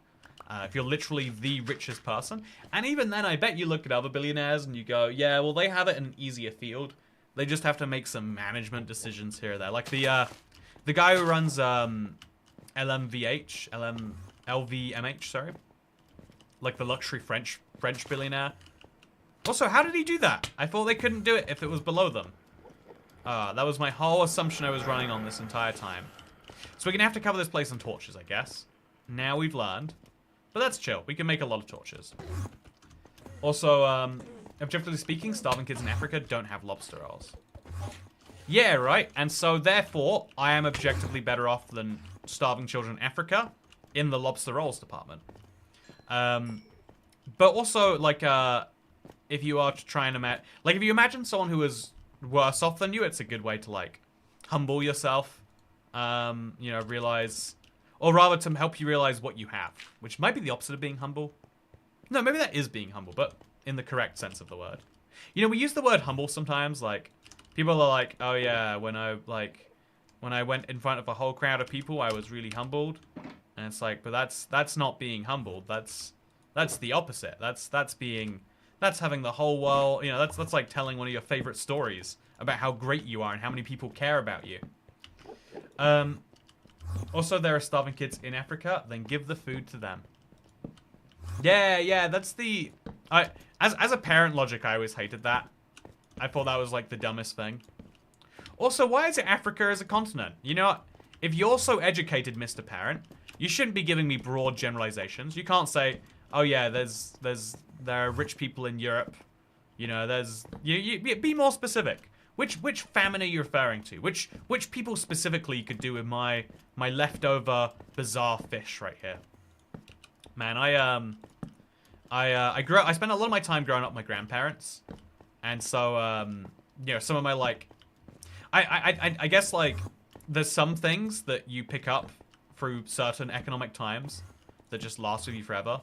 If you're literally the richest person. And even then, I bet you look at other billionaires and you go, yeah, well, they have it in an easier field. They just have to make some management decisions here or there. Like the guy who runs LVMH, sorry. Like the luxury French billionaire. Also, how did he do that? I thought they couldn't do it if it was below them. That was my whole assumption I was running on this entire time. So we're going to have to cover this place in torches, I guess. Now we've learned. But that's chill. We can make a lot of torches. Also, objectively speaking, starving kids in Africa don't have lobster rolls. Yeah, right. And so, therefore, I am objectively better off than starving children in Africa in the lobster rolls department. But also, like, if you are to try and imagine... Like, if you imagine someone who is worse off than you, it's a good way to, like, humble yourself. You know, realize... Or rather, to help you realize what you have. Which might be the opposite of being humble. No, maybe that is being humble, but in the correct sense of the word. You know, we use the word humble sometimes. Like, people are like, oh yeah, when I went in front of a whole crowd of people, I was really humbled. And it's like, but that's not being humbled. That's the opposite. That's having the whole world, you know, that's like telling one of your favorite stories about how great you are and how many people care about you. Also, there are starving kids in Africa, then give the food to them. Yeah, that's the... As a parent logic, I always hated that. I thought that was, like, the dumbest thing. Also, why is it Africa as a continent? You know what? If you're so educated, Mr. Parent, you shouldn't be giving me broad generalizations. You can't say, oh yeah, there are rich people in Europe. You know, you be more specific. Which famine are you referring to? Which people specifically could do with my leftover bizarre fish right here? Man, I spent a lot of my time growing up with my grandparents, and so you know, some of my, like, I guess, like, there's some things that you pick up through certain economic times that just last with you forever.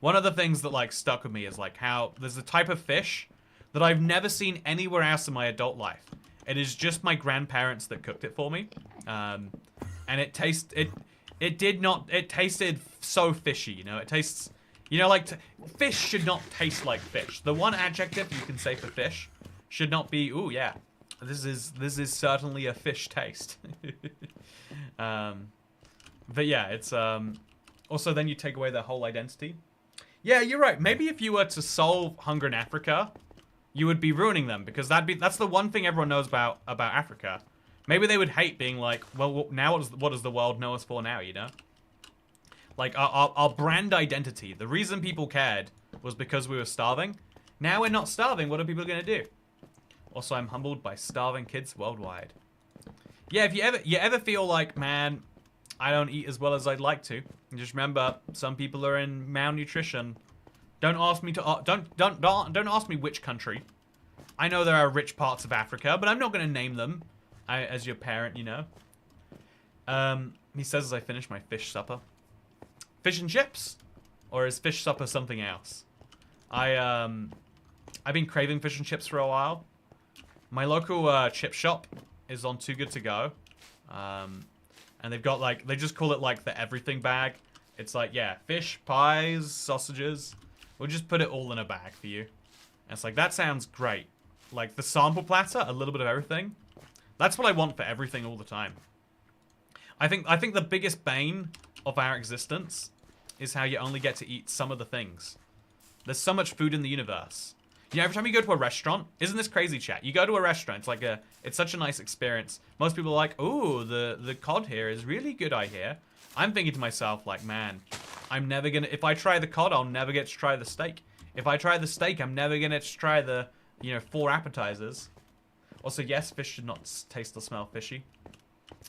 One of the things that, like, stuck with me is, like, how there's a type of fish that I've never seen anywhere else in my adult life. It is just my grandparents that cooked it for me. And it tasted so fishy, you know? It tastes, you know, like, fish should not taste like fish. The one adjective you can say for fish should not be, ooh, yeah, this is certainly a fish taste. But yeah, it's, also then you take away their whole identity. Yeah, you're right. Maybe if you were to solve hunger in Africa, you would be ruining them, because that's the one thing everyone knows about Africa. Maybe they would hate being like, well, now what does the world know us for now, you know? Like, our brand identity, the reason people cared was because we were starving. Now we're not starving, what are people going to do? Also, I'm humbled by starving kids worldwide. Yeah, if you ever feel like, man, I don't eat as well as I'd like to, just remember, some people are in malnutrition. Don't ask me to don't ask me which country. I know there are rich parts of Africa, but I'm not going to name them. As your parent, you know. He says as I finish my fish supper. Fish and chips, or is fish supper something else? I've been craving fish and chips for a while. My local chip shop is on Too Good To Go. And they've got like, they just call it like the everything bag. It's like, yeah, fish, pies, sausages. We'll just put it all in a bag for you. And it's like, that sounds great. Like the sample platter, a little bit of everything. That's what I want for everything all the time. I think the biggest bane of our existence is how you only get to eat some of the things. There's so much food in the universe. You know, every time you go to a restaurant, isn't this crazy, chat? You go to a restaurant, it's like it's such a nice experience. Most people are like, ooh, the cod here is really good, I hear. I'm thinking to myself, like, man, I'm never gonna, if I try the cod, I'll never get to try the steak. If I try the steak, I'm never gonna try the, 4 appetizers. Also, yes, fish should not taste or smell fishy.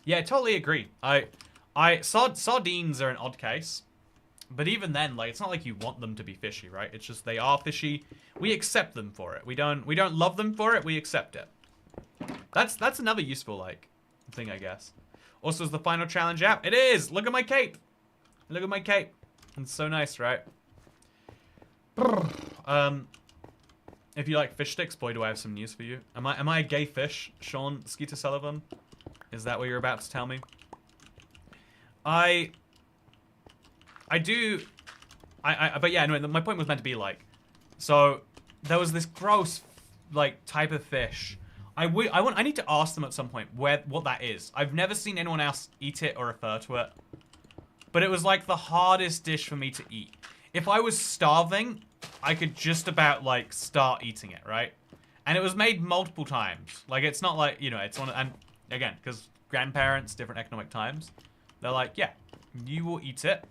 Yeah, I totally agree. Sardines are an odd case. But even then, like, it's not like you want them to be fishy, right? It's just they are fishy. We accept them for it. We don't love them for it. We accept it. That's another useful, like, thing, I guess. Also, is the final challenge out? It is! Look at my cape! Look at my cape. It's so nice, right? If you like fish sticks, boy, do I have some news for you. Am I a gay fish, Sean Skeeter Sullivan? Is that what you're about to tell me? But yeah, anyway, my point was meant to be like, so there was this gross, like, type of fish. I need to ask them at some point what that is. I've never seen anyone else eat it or refer to it. But it was like the hardest dish for me to eat. If I was starving, I could just about, like, start eating it, right? And it was made multiple times. Like, it's not like, it's on, and again, because grandparents, different economic times, they're like, yeah, you will eat it.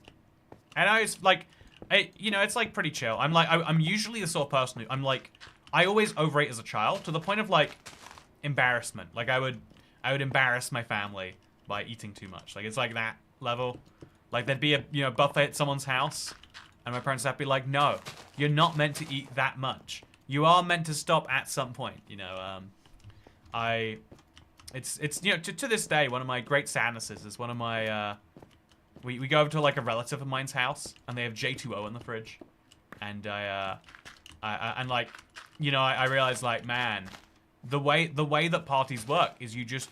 And I was like, it's like pretty chill. I'm usually the sort of person who, I always overate as a child to the point of like embarrassment. Like I would embarrass my family by eating too much. Like it's like that level. Like there'd be a buffet at someone's house and my parents would be like, no, you're not meant to eat that much. You are meant to stop at some point, it's to this day, one of my great sadnesses is one of my, we go over to like a relative of mine's house and they have J2O in the fridge. And I realized like, man, the way that parties work is you just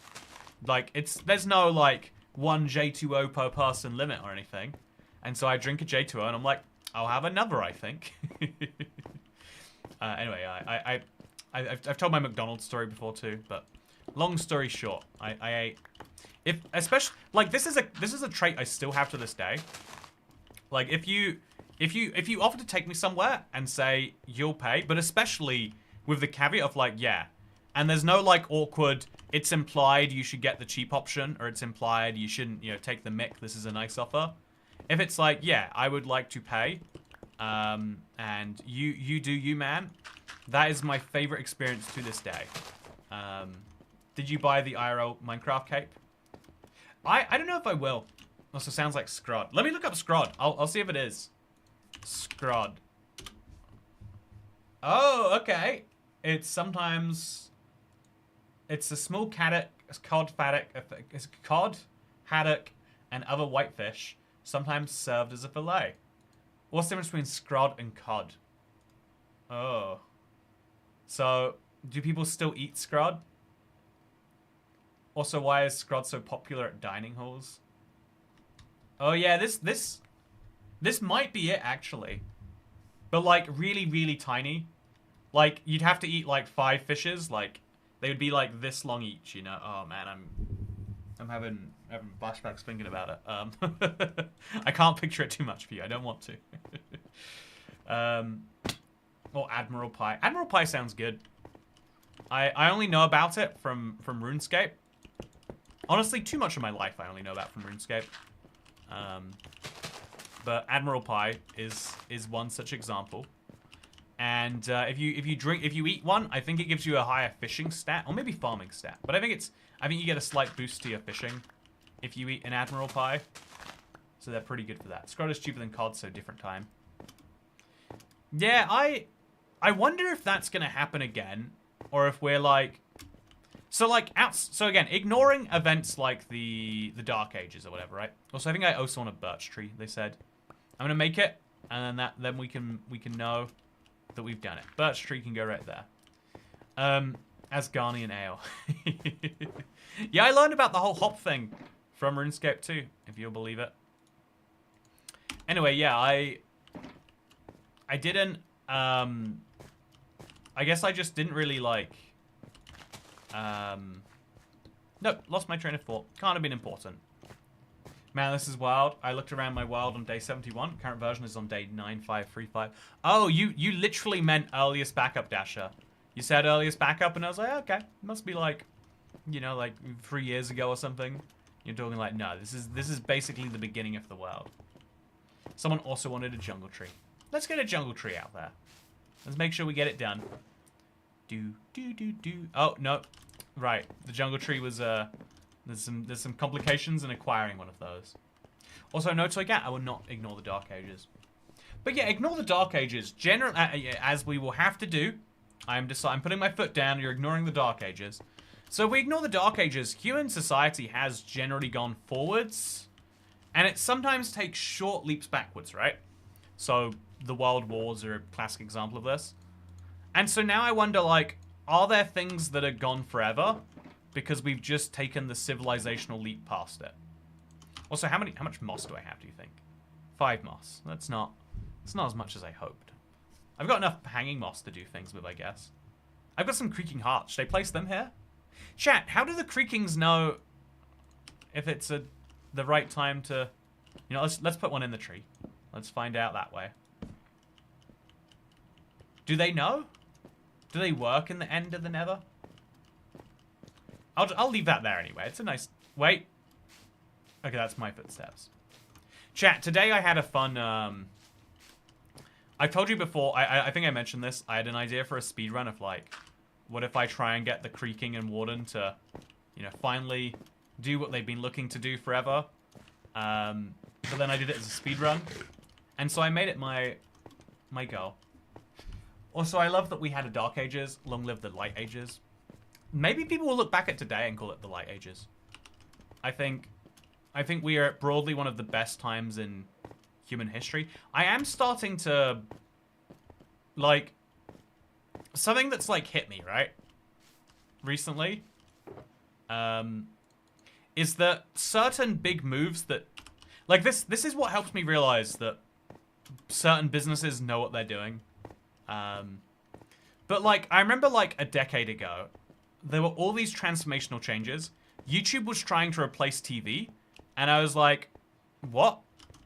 like, there's no like one J2O per person limit or anything. And so I drink a J2O and I'm like, I'll have another, I think. Anyway, I've told my McDonald's story before too, but long story short, I ate, especially like this is a trait I still have to this day. Like if you offer to take me somewhere and say you'll pay, but especially with the caveat of like, yeah, and there's no like awkward, it's implied you should get the cheap option, or it's implied you shouldn't, take the mick, this is a nice offer. If it's like, yeah, I would like to pay, and you do you, man, that is my favorite experience to this day. Did you buy the IRL Minecraft cape? I don't know if I will. Also sounds like Scrod. Let me look up Scrod. I'll see if it is. Scrod. Oh, okay. It's sometimes, it's a small cod, haddock, and other whitefish, sometimes served as a fillet. What's the difference between Scrod and cod? Oh. So, do people still eat Scrod? Also, why is Scrod so popular at dining halls? Oh yeah, this might be it actually. But like really, really tiny. Like you'd have to eat like 5 fishes. Like they would be like this long each, Oh man, I'm having flashbacks thinking about it. I can't picture it too much for you. I don't want to. Or Admiral Pie. Admiral Pie sounds good. I only know about it from RuneScape. Honestly, too much of my life I only know about from RuneScape. But Admiral Pie is one such example. And if you eat one, I think it gives you a higher fishing stat, or maybe farming stat. But I think you get a slight boost to your fishing if you eat an Admiral Pie. So they're pretty good for that. Scrod is cheaper than cod, so different time. Yeah, I wonder if that's gonna happen again, or if we're like, so again, ignoring events like the Dark Ages or whatever, right? Also, I think I also want a birch tree. They said I'm gonna make it, and then we can know that we've done it. Birch tree can go right there. Asgardian ale. Yeah, I learned about the whole hop thing from RuneScape 2, if you'll believe it. Anyway, yeah, I didn't, I guess I just didn't really like, nope, lost my train of thought. Can't have been important. Man, this is wild. I looked around my wild on day 71. Current version is on day 9535. Oh, you literally meant earliest backup, Dasher. You said earliest backup, and I was like, okay, must be like, you know, like 3 years ago or something. You're talking like, no, this is basically the beginning of the world. Someone also wanted a jungle tree. Let's get a jungle tree out there. Let's make sure we get it done. Do. Oh, no. Right. The jungle tree was, there's some complications in acquiring one of those. Also, no toy cat, I will not ignore the Dark Ages. But yeah, ignore the Dark Ages. As we will have to do. I'm putting my foot down, you're ignoring the Dark Ages. So if we ignore the Dark Ages, human society has generally gone forwards. And it sometimes takes short leaps backwards, right? So the World Wars are a classic example of this. And so now I wonder, like, are there things that are gone forever because we've just taken the civilizational leap past it? Also, how much moss do I have, do you think? 5 moss. It's not as much as I hoped. I've got enough hanging moss to do things with, I guess. I've got some creaking hearts. Should I place them here? Chat, how do the creakings know if it's the right time to... You know, let's put one in the tree. Let's find out that way. Do they know? Do they work in the end of the nether? I'll leave that there anyway. It's a nice... Wait. Okay, that's my footsteps. Chat, today I had a fun... I've told you before, I think I mentioned this. I had an idea for a speedrun of, like, what if I try and get the Creaking and Warden to, you know, finally do what they've been looking to do forever. But then I did it as a speedrun. And so I made it my goal. Also, I love that we had a Dark Ages. Long live the Light Ages. Maybe people will look back at today and call it the Light Ages. I think we are at broadly one of the best times in human history. I am starting to, like, something that's, like, hit me, right? Recently. Is that certain big moves that, like, this is what helps me realize that certain businesses know what they're doing. But, like, I remember, like, a decade ago, there were all these transformational changes. YouTube was trying to replace TV, and I was like, what?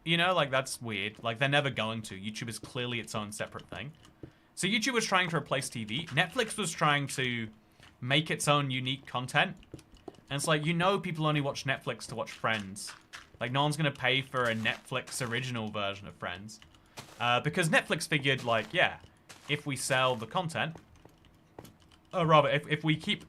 You know, like, that's weird. Like, they're never going to. YouTube is clearly its own separate thing. So YouTube was trying to replace TV. Netflix was trying to make its own unique content. And it's like, you know, people only watch Netflix to watch Friends. Like, no one's going to pay for a Netflix original version of Friends. Because Netflix figured, like, yeah, if we sell the content, or rather, if we keep...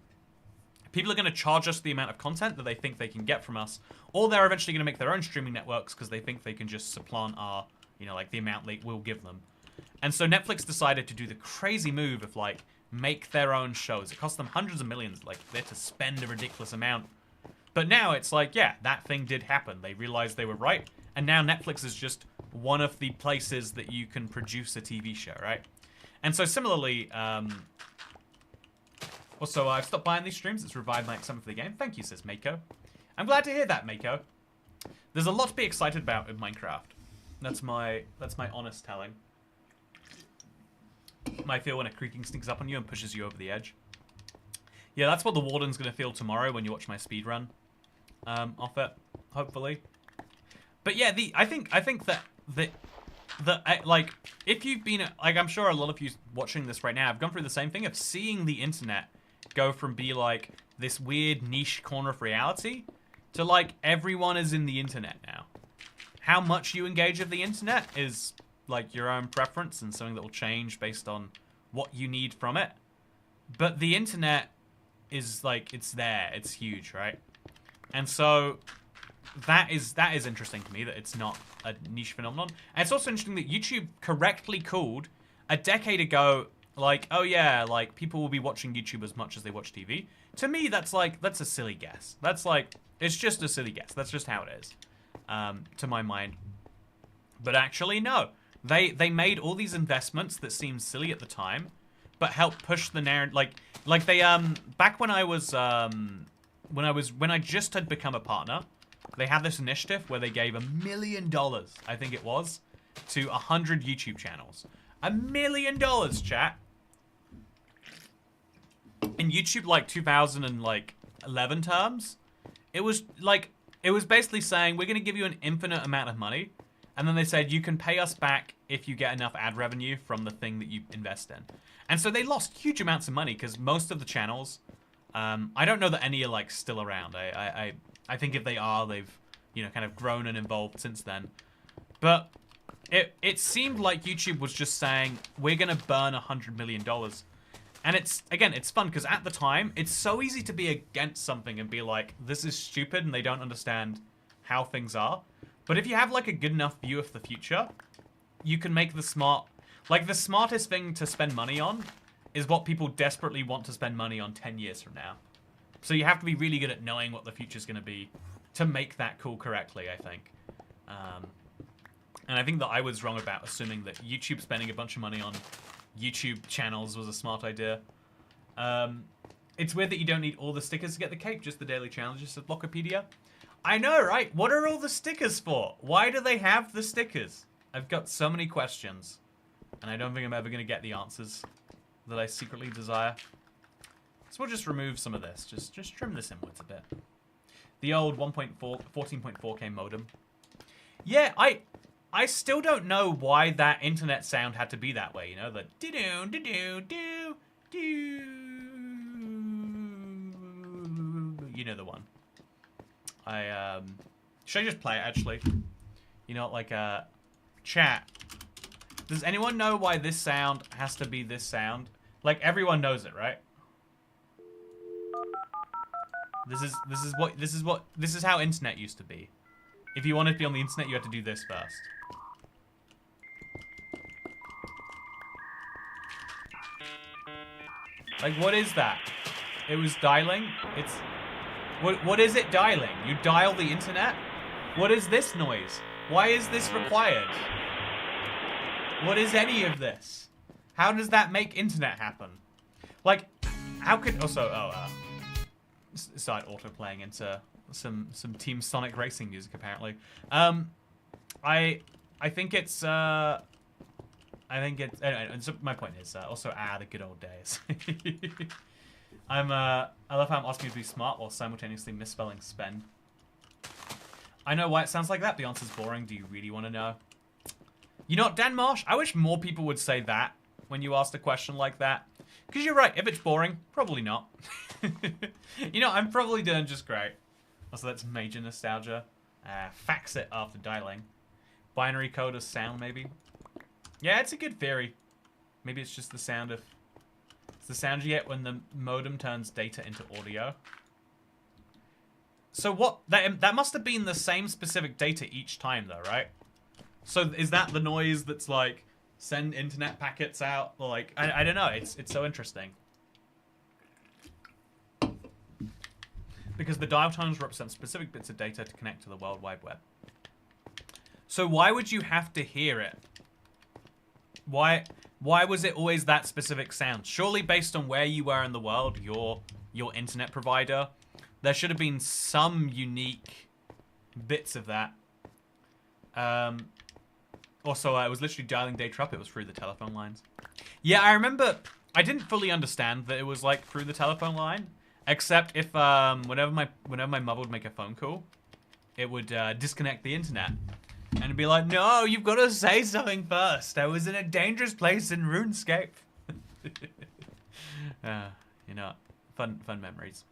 People are going to charge us the amount of content that they think they can get from us, or they're eventually going to make their own streaming networks because they think they can just supplant our, you know, like, the amount they will give them. And so Netflix decided to do the crazy move of, like, make their own shows. It cost them hundreds of millions, like, they had to spend a ridiculous amount. But now it's like, yeah, that thing did happen. They realized they were right, and now Netflix is just one of the places that you can produce a TV show, right? And so similarly, also, I've stopped buying these streams. It's revived my excitement for the game. Thank you, says Mako. I'm glad to hear that, Mako. There's a lot to be excited about in Minecraft. That's my honest telling. I feel when a creaking sneaks up on you and pushes you over the edge. Yeah, that's what the Warden's gonna feel tomorrow when you watch my speedrun off it, hopefully. But yeah, I think that like, if you've been, like, I'm sure a lot of you watching this right now have gone through the same thing of seeing the internet go from be like this weird niche corner of reality to, like, everyone is in the internet now. How much you engage with the internet is like your own preference and something that will change based on what you need from it. But the internet is like, it's there, it's huge, right? And so that is interesting to me, that it's not a niche phenomenon. And it's also interesting that YouTube correctly called a decade ago, like, oh yeah, like people will be watching YouTube as much as they watch TV. To me, that's a silly guess. That's like, it's just a silly guess. That's just how it is, to my mind. But actually, no. They made all these investments that seemed silly at the time, but helped push the narrative. Like they back when I just had become a partner, they had this initiative where they gave $1 million, I think it was, to 100 YouTube channels. $1 million, chat. In YouTube, like 2011 terms, it was basically saying, we're gonna give you an infinite amount of money, and then they said you can pay us back if you get enough ad revenue from the thing that you invest in. And so they lost huge amounts of money because most of the channels, I don't know that any are like still around. I think if they are, they've, you know, kind of grown and evolved since then. But it seemed like YouTube was just saying, we're gonna burn $100 million. And it's fun because at the time, it's so easy to be against something and be like, this is stupid and they don't understand how things are. But if you have like a good enough view of the future, you can make the smartest thing to spend money on is what people desperately want to spend money on 10 years from now. So you have to be really good at knowing what the future's going to be to make that call correctly, I think. And I think that I was wrong about assuming that YouTube spending a bunch of money on YouTube channels was a smart idea. It's weird that you don't need all the stickers to get the cape, just the daily challenges of Blockopedia. I know, right? What are all the stickers for? Why do they have the stickers? I've got so many questions, and I don't think I'm ever going to get the answers that I secretly desire. So we'll just remove some of this. Just trim this inwards a bit. The old 14.4K modem. Yeah, I still don't know why that internet sound had to be that way, you know? The do-do-do-do-do-do. You know the one. Should I just play it, actually? You know, like, chat. Does anyone know why this sound has to be this sound? Like, everyone knows it, right? This is how internet used to be. If you wanted to be on the internet, you had to do this first. Like, what is that? It was dialing? It's... What is it dialing? You dial the internet? What is this noise? Why is this required? What is any of this? How does that make internet happen? Like, how could... Also, start auto-playing into some Team Sonic Racing music, apparently. I think it's... Anyway, and so my point is, also, the good old days. I love how I'm asking you to be smart while simultaneously misspelling spend. I know why it sounds like that. The answer's boring. Do you really want to know? You know what, Dan Marsh? I wish more people would say that when you asked a question like that. Because you're right. If it's boring, probably not. You know, I'm probably doing just great. Also, that's major nostalgia. Fax it after dialing. Binary code as sound, maybe. Yeah, it's a good theory. Maybe it's just the sound of... It's the sound you get when the modem turns data into audio. So what... That must have been the same specific data each time, though, right? So is that the noise that's like... Send internet packets out? Or like... I don't know. It's so interesting. Because the dial tones represent specific bits of data to connect to the World Wide Web. So why would you have to hear it? Why was it always that specific sound? Surely based on where you were in the world, your internet provider, there should have been some unique bits of that. Also, I was literally dialing data up. It was through the telephone lines. Yeah, I remember. I didn't fully understand that it was like through the telephone line, except if whenever my mother would make a phone call, it would disconnect the internet. And it'd be like, no, you've got to say something first. I was in a dangerous place in RuneScape. You know, fun memories.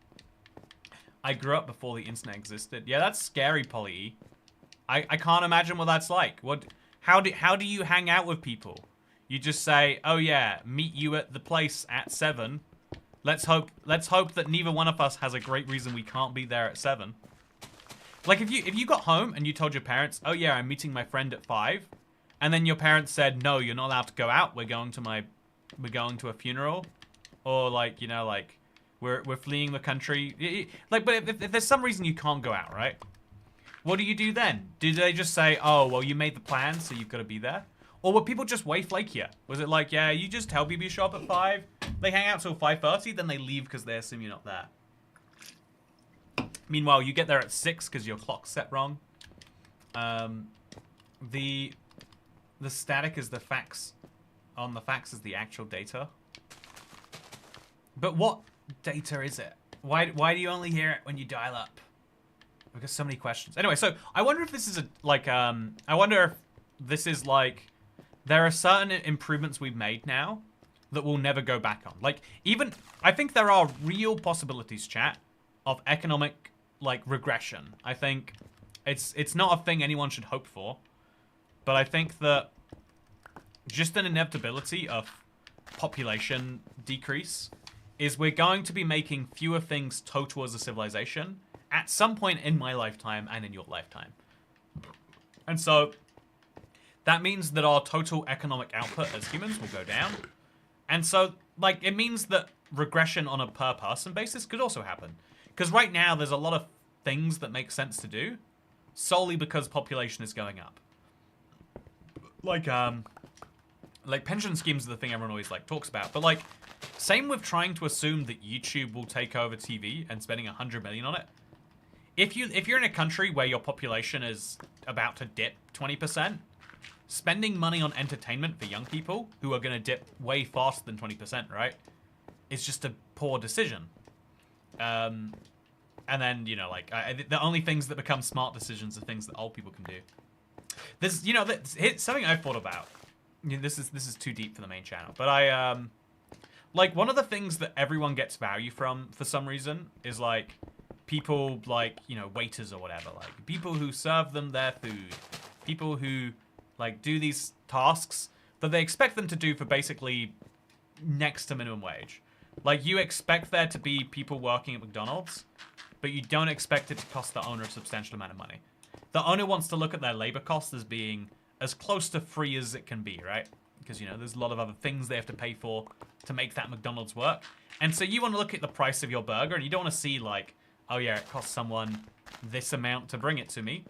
I grew up before the internet existed. Yeah, that's scary, Polly E. I can't imagine what that's like. How do you hang out with people? You just say, oh yeah, meet you at the place at 7. Let's hope that neither one of us has a great reason we can't be there at 7. Like if you got home and you told your parents, oh yeah, I'm meeting my friend at 5, and then your parents said, no, you're not allowed to go out. We're going to a funeral, or like, you know, like we're fleeing the country. Like, but if there's some reason you can't go out, right? What do you do then? Do they just say, oh, well, you made the plan, so you've got to be there? Or were people just way flakier? Was it like, yeah, you just tell people you show up at 5, they hang out till 5:30, then they leave because they assume you're not there? Meanwhile, you get there at 6 because your clock's set wrong. The static is the fax. On the fax is the actual data. But what data is it? Why do you only hear it when you dial up? Because so many questions. Anyway, so I wonder if this is I wonder if this is like, there are certain improvements we've made now that we'll never go back on. Like, even, I think there are real possibilities, chat, of economic, like, regression. I think it's not a thing anyone should hope for, but I think that just an inevitability of population decrease is we're going to be making fewer things total as a civilization at some point in my lifetime and in your lifetime. And so that means that our total economic output as humans will go down. And so, like, it means that regression on a per person basis could also happen. Because right now there's a lot of things that make sense to do solely because population is going up. Like pension schemes are the thing everyone always like talks about, but like same with trying to assume that YouTube will take over TV and spending 100 million on it. If you're in a country where your population is about to dip 20%, spending money on entertainment for young people who are going to dip way faster than 20%, right, is just a poor decision. And then, you know, like the only things that become smart decisions are things that old people can do. There's, you know, it's something I've thought about. You know, this is too deep for the main channel, but I like one of the things that everyone gets value from for some reason is like people like, you know, waiters or whatever, like people who serve them their food, people who like do these tasks that they expect them to do for basically next to minimum wage. Like you expect there to be people working at McDonald's, but you don't expect it to cost the owner a substantial amount of money. The owner wants to look at their labor costs as being as close to free as it can be, right? Because, you know, there's a lot of other things they have to pay for to make that McDonald's work. And so you want to look at the price of your burger, and you don't want to see like, oh yeah, it costs someone this amount to bring it to me.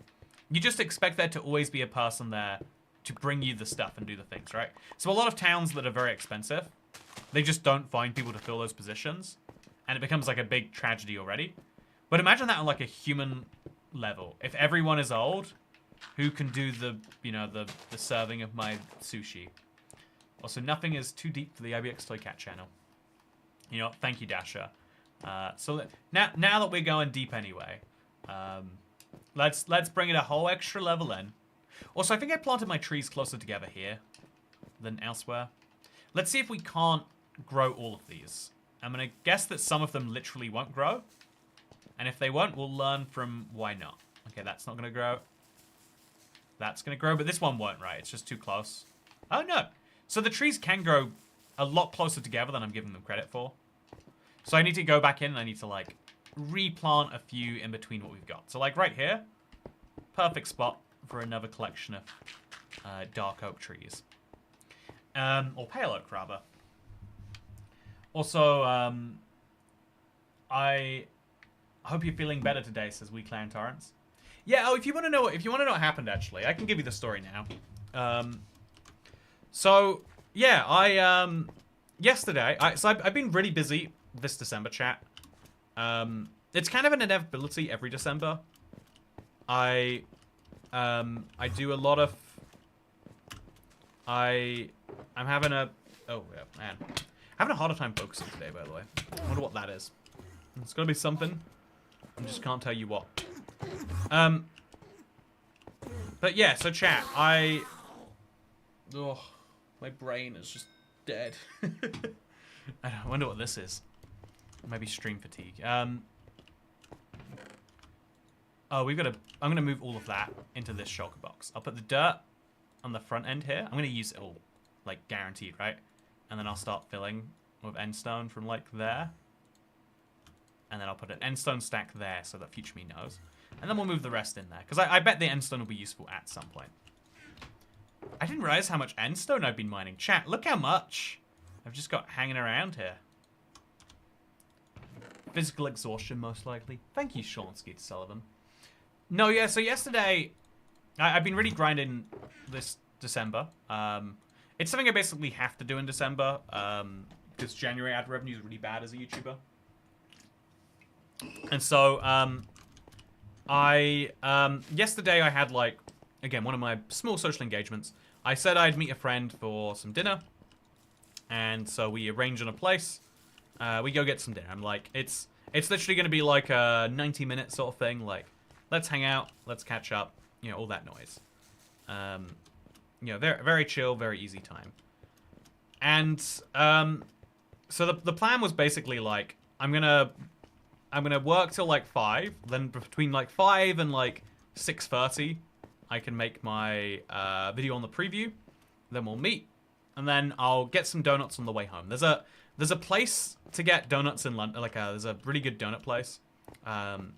You just expect there to always be a person there to bring you the stuff and do the things, right? So a lot of towns that are very expensive, they just don't find people to fill those positions, and it becomes like a big tragedy already. But imagine that on like a human level. If everyone is old, who can do the, you know, the serving of my sushi? Also, nothing is too deep for the IBX Toy Cat channel. You know, thank you, Dasha. So now that we're going deep anyway, let's bring it a whole extra level in. Also, I think I planted my trees closer together here than elsewhere. Let's see if we can't grow all of these. I'm gonna guess that some of them literally won't grow, and if they won't, we'll learn from why not. Okay, that's not gonna grow. That's gonna grow, but this one won't, right? It's just too close. Oh no! So the trees can grow a lot closer together than I'm giving them credit for. So I need to go back in and I need to like replant a few in between what we've got. So like right here, perfect spot for another collection of dark oak trees. Or pale oak rather. Also, I hope you're feeling better today, says WeClan Torrance. Yeah, oh, if you want to know what happened, actually, I can give you the story now. So yeah, yesterday, I've been really busy this December, chat. It's kind of an inevitability every December. I do a lot of, I'm having a, oh yeah, man. I'm having a harder time focusing today, by the way. I wonder what that is. It's gotta be something. I just can't tell you what. But yeah, so chat, oh, my brain is just dead. I wonder what this is. Maybe stream fatigue. Oh, I'm gonna move all of that into this shulker box. I'll put the dirt on the front end here. I'm going to use it all, like, guaranteed, right? And then I'll start filling with end stone from, like, there. And then I'll put an end stone stack there so that future me knows. And then we'll move the rest in there. Because I bet the end stone will be useful at some point. I didn't realize how much end stone I've been mining. Chat, look how much I've just got hanging around here. Physical exhaustion, most likely. Thank you, Sean Skeet Sullivan. No, yeah, so yesterday, I've been really grinding this December. It's something I basically have to do in December, because January ad revenue is really bad as a YouTuber. And so, yesterday I had, like, again, one of my small social engagements. I said I'd meet a friend for some dinner. And so we arrange on a place. We go get some dinner. I'm like, it's literally going to be like a 90-minute sort of thing. Like, let's hang out, let's catch up, you know, all that noise. You know, very, very chill, very easy time. And so the plan was basically like, I'm gonna work till like 5. Then between like 5 and like 6:30, I can make my video on the preview. Then we'll meet, and then I'll get some donuts on the way home. There's a place to get donuts in London. Like there's a really good donut place.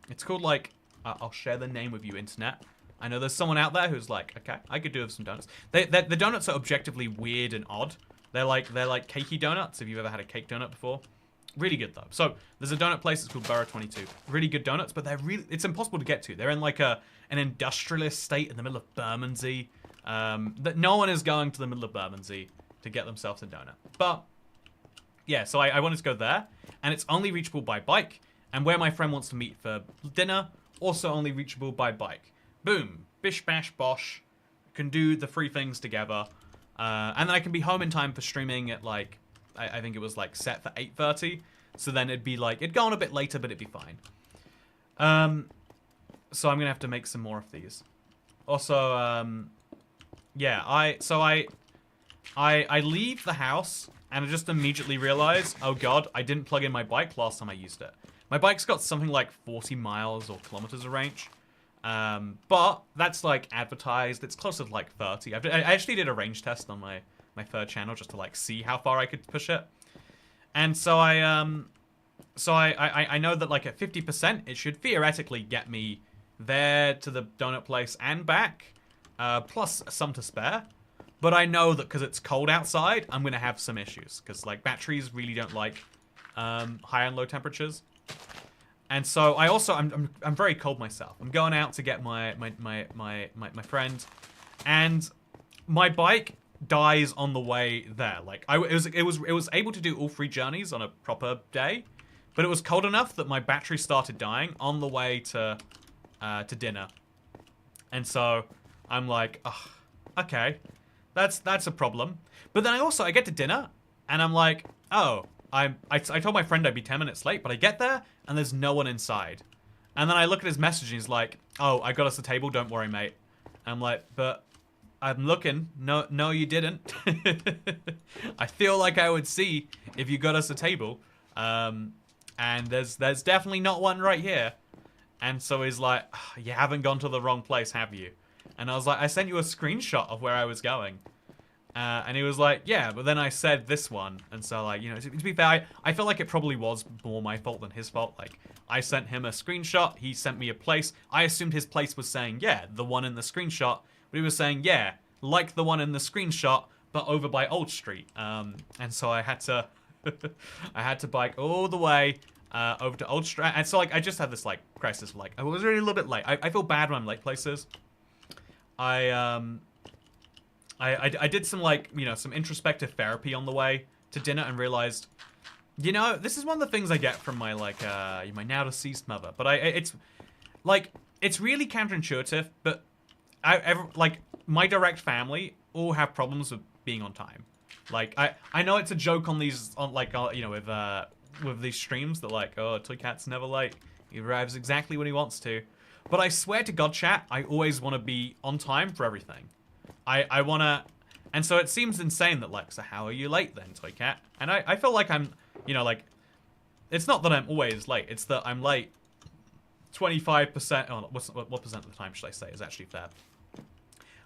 It's called like I'll share the name with you, internet. I know there's someone out there who's like, okay, I could do with some donuts. The donuts are objectively weird and odd. They're like cakey donuts. If you've ever had a cake donut before, really good though. So there's a donut place. It's called Borough 22. Really good donuts, but it's impossible to get to. They're in like an industrialist state in the middle of Bermondsey. That no one is going to the middle of Bermondsey to get themselves a donut. But yeah, so I wanted to go there, and it's only reachable by bike. And where my friend wants to meet for dinner, also only reachable by bike. Boom, bish bash bosh, can do the 3 things together, and then I can be home in time for streaming at like, I think it was like set for 8:30. So then it'd be like, it'd go on a bit later, but it'd be fine. So I'm gonna have to make some more of these. Also, yeah, I leave the house and I just immediately realize, oh god, I didn't plug in my bike last time I used it. My bike's got something like 40 miles or kilometers of range. But that's like advertised. It's closer to like 30. I actually did a range test on my third channel just to like see how far I could push it. And so I know that like at 50%, it should theoretically get me there to the donut place and back, plus some to spare. But I know that because it's cold outside, I'm gonna have some issues because like batteries really don't like high and low temperatures. And so I'm very cold myself. I'm going out to get my friend, and my bike dies on the way there. Like it was able to do all 3 journeys on a proper day, but it was cold enough that my battery started dying on the way to dinner. And so I'm like, oh, okay, that's a problem. But then I get to dinner and I'm like, oh, I told my friend I'd be 10 minutes late, but I get there and there's no one inside. And then I look at his message and he's like, oh, I got us a table, don't worry, mate. And I'm like, but I'm looking. No, you didn't. I feel like I would see if you got us a table. And there's definitely not one right here. And so he's like, oh, you haven't gone to the wrong place, have you? And I was like, I sent you a screenshot of where I was going. And he was like, yeah, but then I said this one. And so, like, you know, to be fair, I feel like it probably was more my fault than his fault. Like, I sent him a screenshot. He sent me a place. I assumed his place was saying, yeah, the one in the screenshot. But he was saying, yeah, like the one in the screenshot, but over by Old Street. And so I had to, I had to bike all the way over to Old Street. And so, like, I just had this, like, crisis. Like, I was really a little bit late. I feel bad when I'm late places. I did some, like, you know, some introspective therapy on the way to dinner and realized, you know, this is one of the things I get from my, like, my now deceased mother. But it's, like, it's really counterintuitive, but like, my direct family all have problems with being on time. Like, I know it's a joke on these, you know, with these streams that, like, oh, Toy Cat's never late. He arrives exactly when he wants to. But I swear to God, chat, I always want to be on time for everything. I want to... And so it seems insane that, like, so how are you late then, Toy Cat? And I feel like I'm, you know, like... It's not that I'm always late. It's that I'm late 25%... Oh, what percent of the time should I say is actually fair?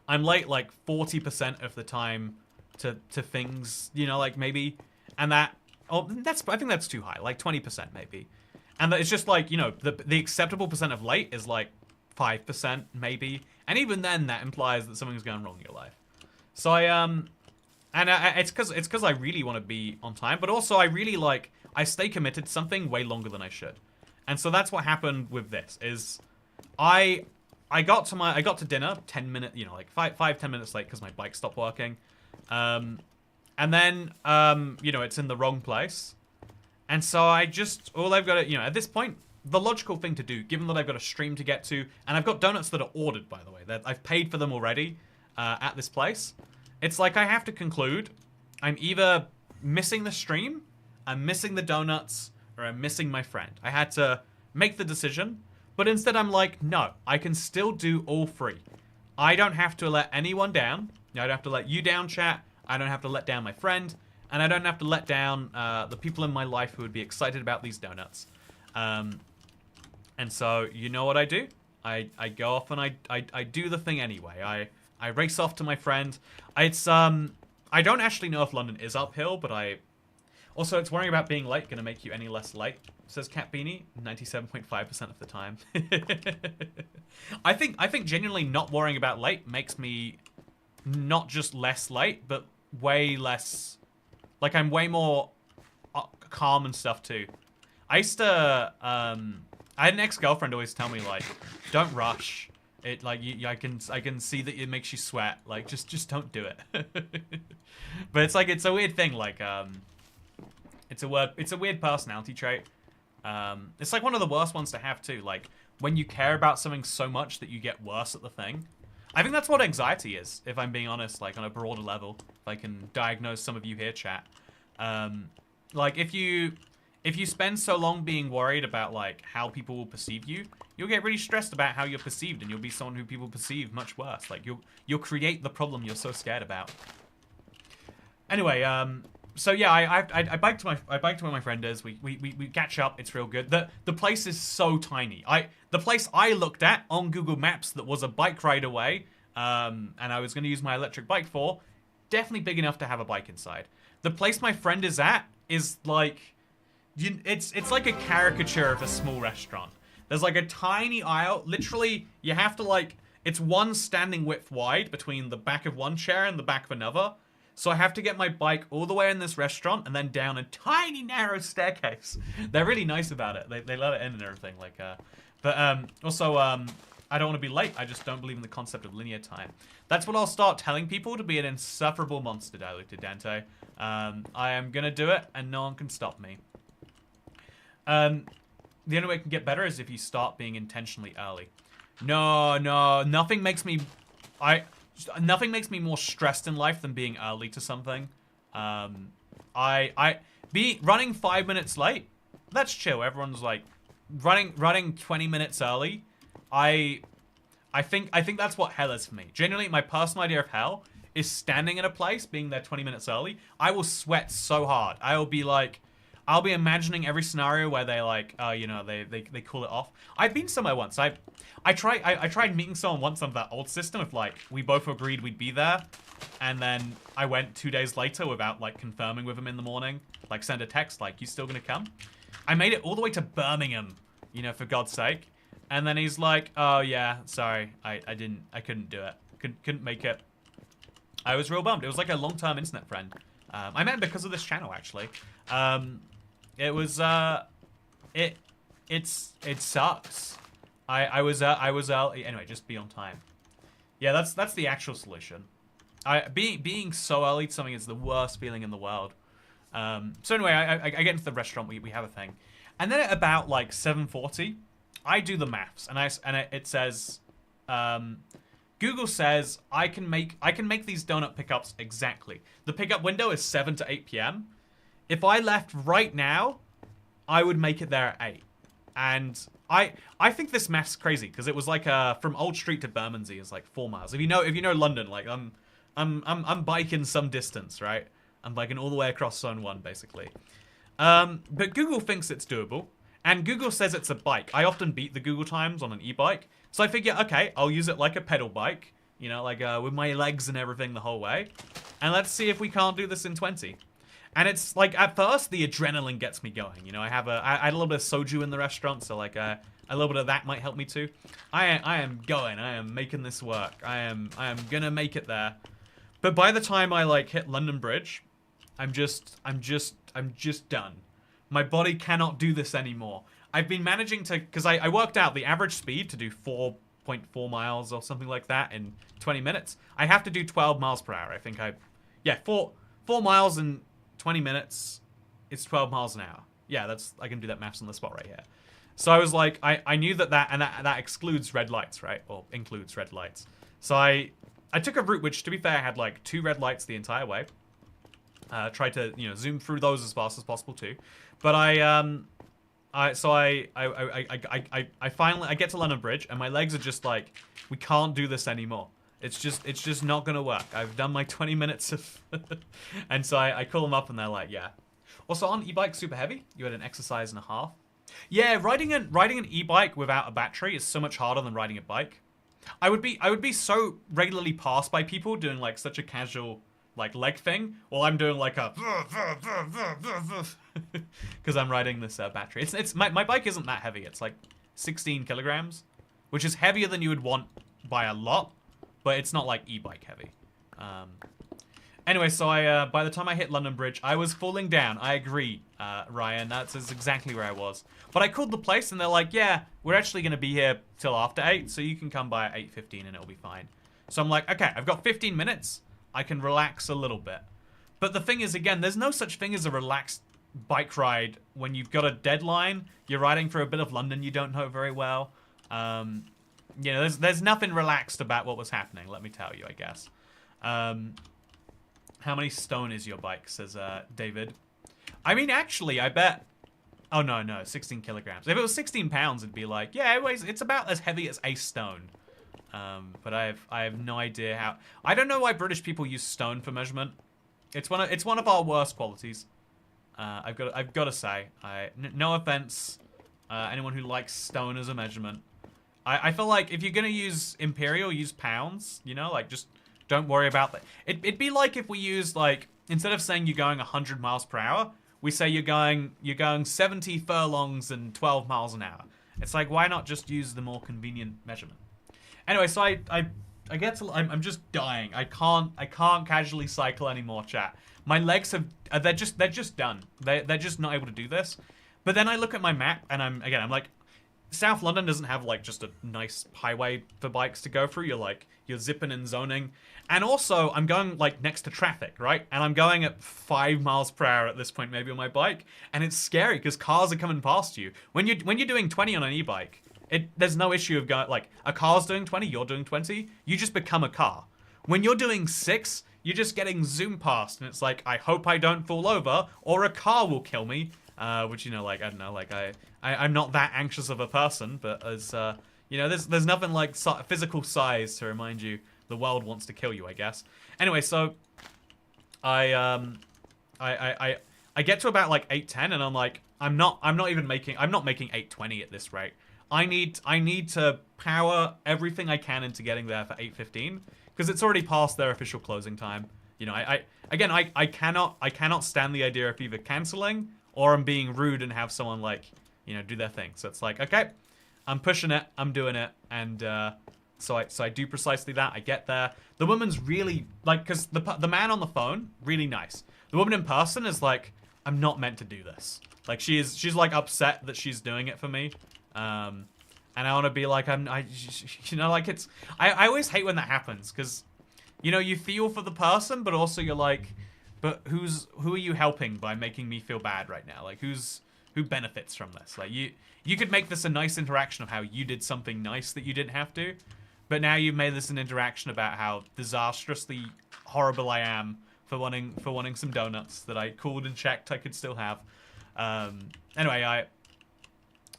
I'm late like 40% of the time to things, you know, like maybe, and that, oh, I think that's too high, like 20% maybe. And that it's just like, you know, the acceptable percent of late is like 5% maybe. And even then that implies that something's going wrong in your life. So it's because I really want to be on time, but also I really like, I stay committed to something way longer than I should. And so that's what happened with this, is I got to dinner 10 minutes, you know, like 5-10 minutes late because my bike stopped working. And then, you know, it's in the wrong place. And so all I've got to, you know, at this point, the logical thing to do, given that I've got a stream to get to, and I've got donuts that are ordered, by the way, that I've paid for them already at this place. It's like I have to conclude I'm either missing the stream, I'm missing the donuts, or I'm missing my friend. I had to make the decision, but instead I'm like, no, I can still do all three. I don't have to let anyone down. I don't have to let you down, chat. I don't have to let down my friend. And I don't have to let down the people in my life who would be excited about these donuts. And so, you know what I do? I go off and I do the thing anyway. I race off to my friend. I don't actually know if London is uphill, but also, it's worrying about being late going to make you any less late, says Cat Beanie, 97.5% of the time. I think genuinely not worrying about late makes me not just less late, but way less, like I'm way more calm and stuff too. I used to, I had an ex-girlfriend always tell me like, don't rush. It like I can see that it makes you sweat. Like just don't do it. But it's like it's a weird thing. Like it's a weird personality trait. It's like one of the worst ones to have too. Like when you care about something so much that you get worse at the thing. I think that's what anxiety is, if I'm being honest, like on a broader level. If I can diagnose some of you here, chat. Like if you spend so long being worried about like how people will perceive you, you'll get really stressed about how you're perceived, and you'll be someone who people perceive much worse. Like you'll create the problem you're so scared about. Anyway, so yeah, I bike to where my friend is. We catch up. It's real good. The place is so tiny. The place I looked at on Google Maps that was a bike ride away, and I was going to use my electric bike for, definitely big enough to have a bike inside. The place my friend is at is like, it's like a caricature of a small restaurant. There's like a tiny aisle. Literally, you have to like, it's one standing width wide between the back of one chair and the back of another. So I have to get my bike all the way in this restaurant and then down a tiny narrow staircase. They're really nice about it. They let it in and everything. Like, also, I don't want to be late. I just don't believe in the concept of linear time. That's what I'll start telling people to be an insufferable monster, Diluted Dante. I am gonna do it, and no one can stop me. The only way it can get better is if you start being intentionally early. No, nothing makes me more stressed in life than being early to something. Running 5 minutes late, that's chill. Everyone's like running 20 minutes early. I think that's what hell is for me. Genuinely, my personal idea of hell is standing in a place, being there 20 minutes early. I will sweat so hard. I'll be imagining every scenario where they like, you know, they call it off. I've been somewhere once. I tried meeting someone once on that old system of like, we both agreed we'd be there. And then I went 2 days later without like confirming with him in the morning. Like send a text like, you still gonna come? I made it all the way to Birmingham, you know, for God's sake. And then he's like, oh yeah, sorry, I couldn't do it. Couldn't make it. I was real bummed. It was like a long-term internet friend. I met him because of this channel actually. It was it sucks. I was anyway, just be on time. Yeah, that's the actual solution. Being so early to something is the worst feeling in the world. So anyway, I get into the restaurant, we have a thing. And then at about like 7:40, I do the maths and it says Google says I can make these donut pickups exactly. The pickup window is 7 to 8 p.m. If I left right now, I would make it there at 8. And I think this math's crazy because it was like from Old Street to Bermondsey is like 4 miles. If you know London, like I'm biking some distance, right? I'm biking all the way across Zone 1 basically. But Google thinks it's doable, and Google says it's a bike. I often beat the Google times on an e-bike, so I figure, okay, I'll use it like a pedal bike. you know, like with my legs and everything the whole way. And let's see if we can't do this in 20. And it's like, at first, the adrenaline gets me going. You know, I had a little bit of soju in the restaurant, so like a little bit of that might help me too. I am going. I am making this work. I am gonna make it there. But by the time I like hit London Bridge, I'm just done. My body cannot do this anymore. I've been managing to, because I worked out the average speed to do 4.4 miles or something like that in 20 minutes. I have to do 12 miles per hour. I think yeah, 4 miles in 20 minutes, it's 12 miles an hour. Yeah, I can do that maths on the spot right here. So I was like, I knew that excludes red lights, right? Or includes red lights. So I took a route which, to be fair, had like 2 red lights the entire way. Tried to, you know, zoom through those as fast as possible too. But I finally get to London Bridge and my legs are just like, we can't do this anymore. It's just not gonna work. I've done my 20 minutes of, and so I call them up and they're like, yeah. Also, on e-bike super heavy, you had an exercise and a half. Yeah, riding an e-bike without a battery is so much harder than riding a bike. I would be so regularly passed by people doing like such a casual like leg thing while I'm doing like a because I'm riding this battery. It's my bike isn't that heavy. It's like 16 kilograms, which is heavier than you would want by a lot, but it's not like e-bike heavy. Anyway, so by the time I hit London Bridge, I was falling down. I agree, Ryan. That's exactly where I was. But I called the place and they're like, yeah, we're actually going to be here till after 8, so you can come by at 8:15 and it'll be fine. So I'm like, okay, I've got 15 minutes. I can relax a little bit. But the thing is, again, there's no such thing as a relaxed bike ride when you've got a deadline. You're riding through a bit of London you don't know very well. You know, there's nothing relaxed about what was happening, let me tell you, I guess. How many stone is your bike, says David. I mean, actually, I bet... Oh, no, 16 kilograms. If it was 16 pounds, it'd be like, yeah, it's about as heavy as a stone. But I have no idea how... I don't know why British people use stone for measurement. It's one of our worst qualities. I've got to say. No offense, anyone who likes stone as a measurement. I feel like if you're going to use imperial, use pounds, you know, like just don't worry about that. It'd be like if we used like, instead of saying you're going 100 miles per hour, we say you're going 70 furlongs and 12 miles an hour. It's like, why not just use the more convenient measurement? Anyway, so I get to, I'm just dying. I can't casually cycle anymore, chat. My legs have, they're just done. They're just not able to do this. But then I look at my map and I'm like, South London doesn't have like just a nice highway for bikes to go through. You're zipping and zoning. And also I'm going like next to traffic, right? And I'm going at 5 miles per hour at this point maybe on my bike. And it's scary because cars are coming past you. When you're doing 20 on an e-bike, there's no issue of going, like a car's doing 20, you're doing 20. You just become a car. When you're doing 6, you're just getting zoomed past. And it's like, I hope I don't fall over or a car will kill me. Which, you know, like, I don't know, like, I'm not that anxious of a person, but as, you know, there's nothing like physical size to remind you the world wants to kill you, I guess. Anyway, so, I get to about, like, 8:10, and I'm like, I'm not making 8:20 at this rate. I need to power everything I can into getting there for 8:15, because it's already past their official closing time. You know, I cannot stand the idea of either canceling or I'm being rude and have someone, like, you know, do their thing. So it's like, okay, I'm pushing it, I'm doing it, and so I do precisely that. I get there. The woman's really, like, because the man on the phone, really nice. The woman in person is like, I'm not meant to do this. Like, she's like upset that she's doing it for me. And I want to be like, you know, like it's, I always hate when that happens, because, you know, you feel for the person, but also you're like, but who are you helping by making me feel bad right now? Like, who benefits from this? Like, you could make this a nice interaction of how you did something nice that you didn't have to, but now you've made this an interaction about how disastrously horrible I am for wanting some donuts that I called and checked I could still have. Anyway,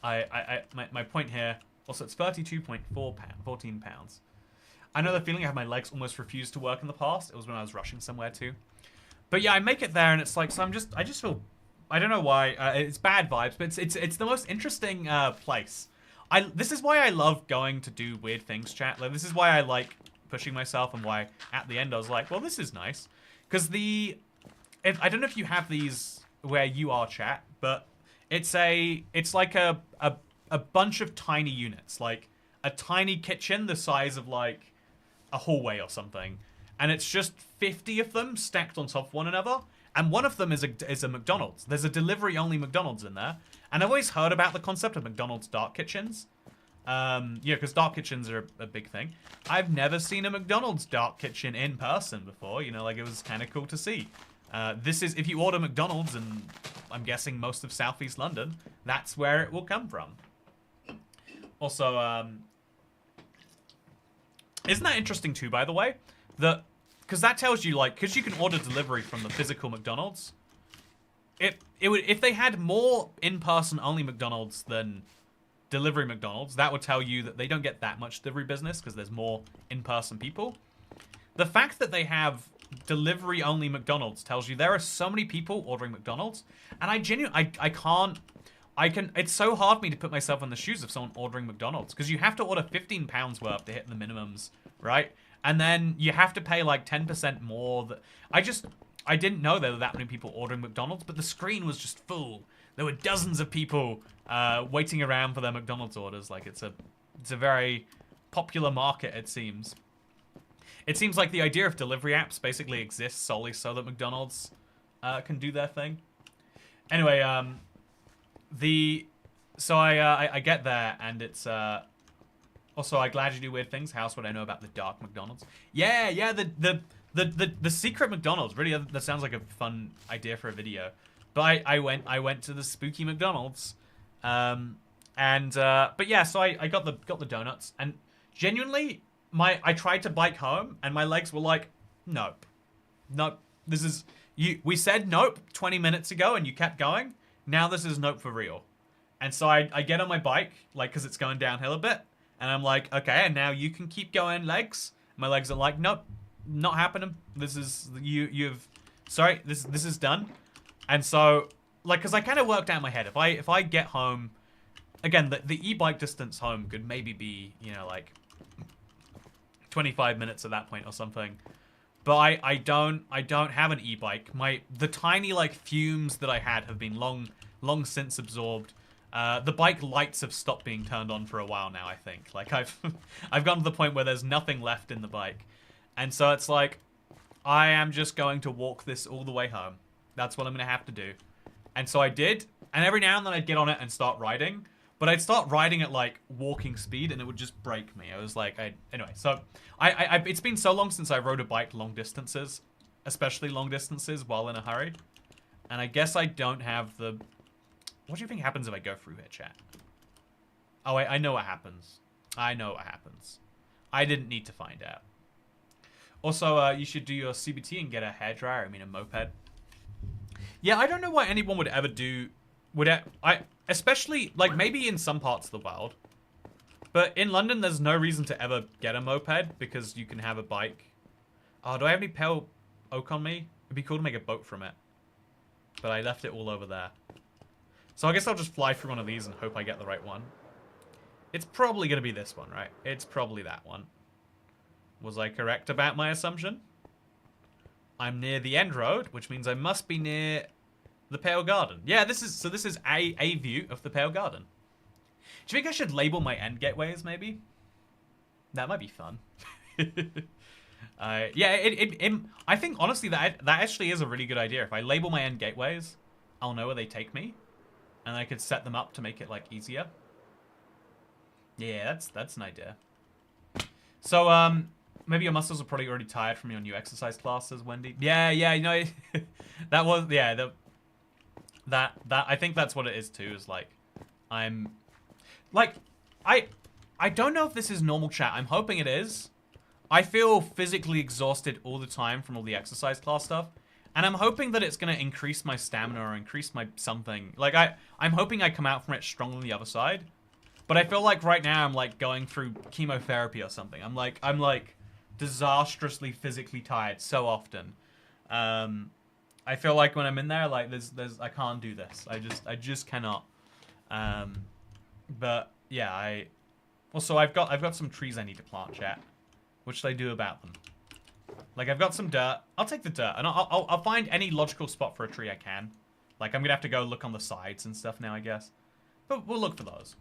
my point here. Also, it's 14 pounds. I know the feeling I have my legs almost refused to work in the past. It was when I was rushing somewhere too. But yeah, I make it there, and it's like, so I just feel, I don't know why, it's bad vibes, but it's the most interesting this is why I love going to do weird things, chat. Like, this is why I like pushing myself and why at the end I was like, well, this is nice. Because I don't know if you have these where you are, chat, but it's like a bunch of tiny units, like a tiny kitchen the size of like a hallway or something, and it's just 50 of them stacked on top of one another, and one of them is a McDonald's. There's a delivery only McDonald's in there, and I've always heard about the concept of McDonald's dark kitchens. Because dark kitchens are a big thing. I've never seen a McDonald's dark kitchen in person before. Like, it was kind of cool to see. This is, if you order McDonald's, and I'm guessing most of Southeast London, that's where it will come from. Also, isn't that interesting too, by the way? Because that tells you, like, because you can order delivery from the physical McDonald's. It would, if they had more in-person only McDonald's than delivery McDonald's, that would tell you that they don't get that much delivery business because there's more in-person people. The fact that they have delivery only McDonald's tells you there are so many people ordering McDonald's, and it's so hard for me to put myself in the shoes of someone ordering McDonald's, because you have to order £15 worth to hit the minimums, right? And then you have to pay like 10% more. I didn't know there were that many people ordering McDonald's, but the screen was just full. There were dozens of people waiting around for their McDonald's orders. Like, it's a very popular market, it seems. It seems like the idea of delivery apps basically exists solely so that McDonald's can do their thing. Anyway, so I get there, and it's also, I'm glad you do weird things. How else would I know about the dark McDonald's? Yeah, the secret McDonald's. Really, that sounds like a fun idea for a video. But I went to the spooky McDonald's, but yeah, so I got the donuts, and genuinely, I tried to bike home, and my legs were like, nope, this is we said nope 20 minutes ago, and you kept going. Now this is nope for real. And so I get on my bike, like, because it's going downhill a bit, and I'm like, okay, and now you can keep going, legs. My legs are like, nope, not happening. This is sorry, this is done. And so, like, because I kind of worked out in my head, if I get home, again, the e-bike distance home could maybe be, like 25 minutes at that point or something. But I don't have an e-bike. The tiny, like, fumes that I had have been long since absorbed. The bike lights have stopped being turned on for a while now, I think. Like, I've gotten to the point where there's nothing left in the bike. And so it's like, I am just going to walk this all the way home. That's what I'm going to have to do. And so I did. And every now and then I'd get on it and start riding. But I'd start riding at, like, walking speed, and it would just break me. I was like, anyway, so it's been so long since I rode a bike long distances, especially long distances while in a hurry. And I guess I don't have the... What do you think happens if I go through here, chat? Oh, I know what happens. I know what happens. I didn't need to find out. Also, you should do your CBT and get a hairdryer. I mean, a moped. Yeah, I don't know why anyone would ever do... Especially, like, maybe in some parts of the world. But in London, there's no reason to ever get a moped, because you can have a bike. Oh, do I have any pale oak on me? It'd be cool to make a boat from it. But I left it all over there. So I guess I'll just fly through one of these and hope I get the right one. It's probably going to be this one, right? It's probably that one. Was I correct about my assumption? I'm near the end road, which means I must be near the Pale Garden. Yeah, this is a view of the Pale Garden. Do you think I should label my end gateways, maybe? That might be fun. Yeah, I think, honestly, that actually is a really good idea. If I label my end gateways, I'll know where they take me. And I could set them up to make it, like, easier. Yeah, that's an idea. So, maybe your muscles are probably already tired from your new exercise classes, Wendy. Yeah, you know, that was, yeah, that I think that's what it is too, is like, I'm, like, I don't know if this is normal, chat. I'm hoping it is. I feel physically exhausted all the time from all the exercise class stuff. And I'm hoping that it's going to increase my stamina or increase my something. Like, I'm hoping I come out from it stronger on the other side. But I feel like right now I'm, like, going through chemotherapy or something. I'm like disastrously physically tired so often. I feel like when I'm in there, like, I can't do this. I just cannot. But yeah, also I've got some trees I need to plant, chat. What should I do about them? Like, I've got some dirt. I'll take the dirt, and I'll find any logical spot for a tree I can. Like, I'm gonna have to go look on the sides and stuff now, I guess. But we'll look for those.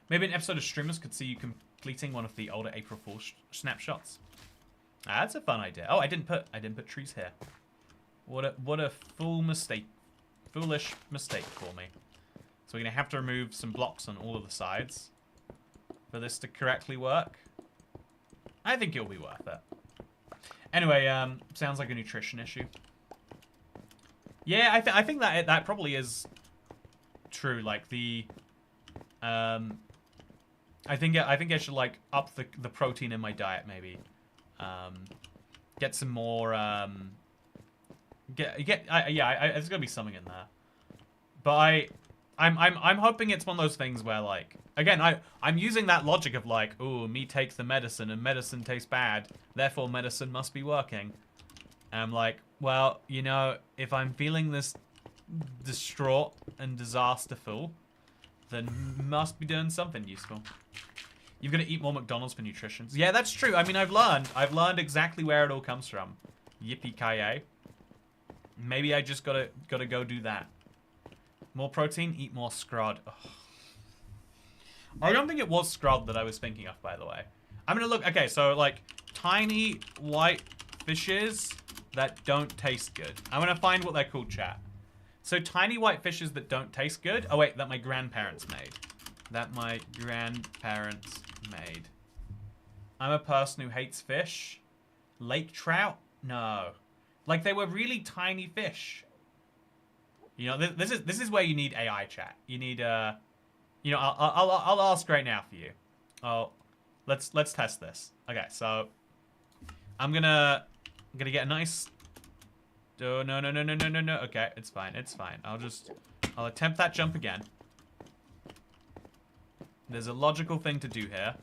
Maybe an episode of Streamers could see you completing one of the older April Fool's snapshots. Ah, that's a fun idea. Oh, I didn't put trees here. What a foolish mistake for me. So we're gonna have to remove some blocks on all of the sides for this to correctly work. I think it'll be worth it. Anyway, sounds like a nutrition issue. Yeah, I think that probably is true. Like the, I think I should like up the protein in my diet maybe. Get some more. There's gonna be something in there. But I'm hoping it's one of those things where like again I'm using that logic of like, oh, me take the medicine and medicine tastes bad, therefore medicine must be working. And I'm like, well, you know, if I'm feeling this distraught and disasterful, then must be doing something useful. You're gonna eat more McDonald's for nutrition. Yeah, that's true. I mean, I've learned exactly where it all comes from. Yippee-ki-yay. Maybe I just gotta go do that. More protein, eat more scrod. Ugh. I don't think it was scrod that I was thinking of, by the way. I'm gonna look. Okay, so like tiny white fishes that don't taste good. I'm gonna find what they're called, chat. So tiny white fishes that don't taste good. Oh wait, that my grandparents made. I'm a person who hates fish. Lake trout? No. Like they were really tiny fish. You know, this is where you need AI chat. You need you know, I'll ask right now for you. Oh, let's test this. Okay, so I'm gonna get a nice. Oh no. Okay, it's fine. I'll attempt that jump again. There's a logical thing to do here.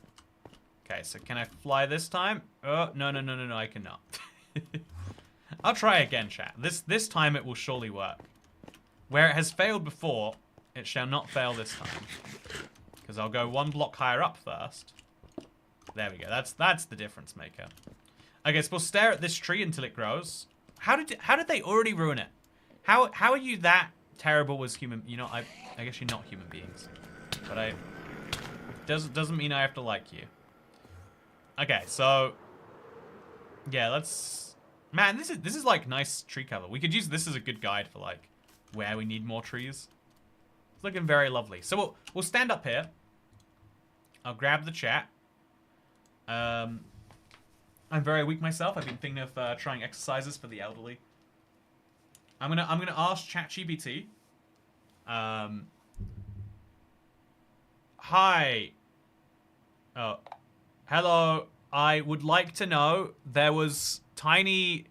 Okay, so can I fly this time? Oh no, I cannot. I'll try again, chat. This time it will surely work. Where it has failed before, it shall not fail this time. Because I'll go one block higher up first. There we go. That's the difference maker. Okay, so we'll stare at this tree until it grows. How did they already ruin it? How are you that terrible as human? You know, I guess you're not human beings, but doesn't mean I have to like you. Okay, so yeah, let's. Man, this is like nice tree cover. We could use this as a good guide for like where we need more trees. It's looking very lovely. So we'll stand up here. I'll grab the chat. I'm very weak myself. I've been thinking of trying exercises for the elderly. I'm gonna ask ChatGPT. Hi. Oh, hello. I would like to know, there was tiny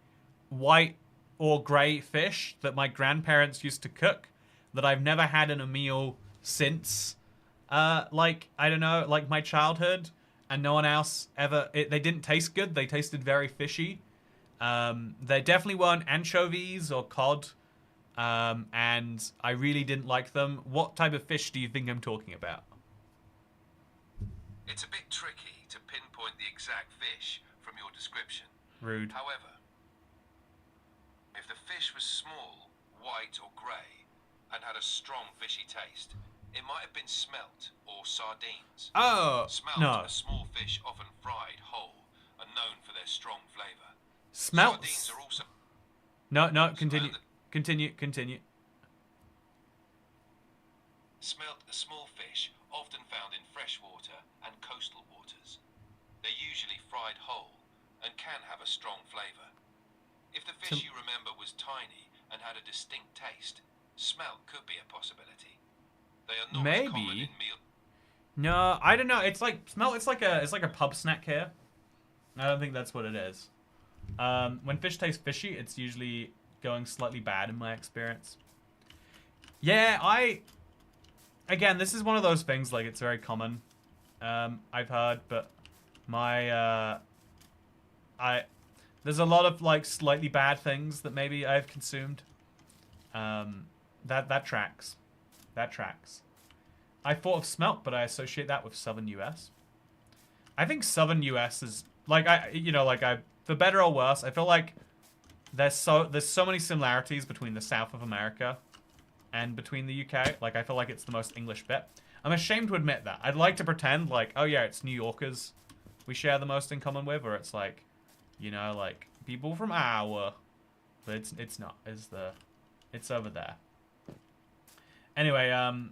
white or grey fish that my grandparents used to cook that I've never had in a meal since, like, I don't know, like my childhood, and no one else ever, they didn't taste good, they tasted very fishy. They definitely weren't anchovies or cod, and I really didn't like them. What type of fish do you think I'm talking about? It's a bit tricky to pinpoint the exact fish from your description. Rude. However, if the fish was small, white or grey, and had a strong fishy taste, it might have been smelt or sardines. Oh, Smelt no. are small fish often fried whole and known for their strong flavour. Smelts. Sardines are also... No, continue. Continue. Smelt are small fish often found in freshwater and coastal waters. They're usually fried whole and can have a strong flavour. If the fish you remember was tiny and had a distinct taste, smelt could be a possibility. They are not as common in meal. No, I don't know. It's like smelt. It's like a pub snack here. I don't think that's what it is. When fish tastes fishy, it's usually going slightly bad in my experience. Yeah, again, this is one of those things, like, it's very common. I've heard, but my there's a lot of like slightly bad things that maybe I've consumed. That tracks. That tracks. I thought of smelt, but I associate that with southern US. I think southern US is like for better or worse, I feel like there's so many similarities between the South of America and between the UK. Like I feel like it's the most English bit. I'm ashamed to admit that. I'd like to pretend like, oh yeah, it's New Yorkers we share the most in common with, or it's like, you know, like people from Iowa. But it's not. It's over there. Anyway,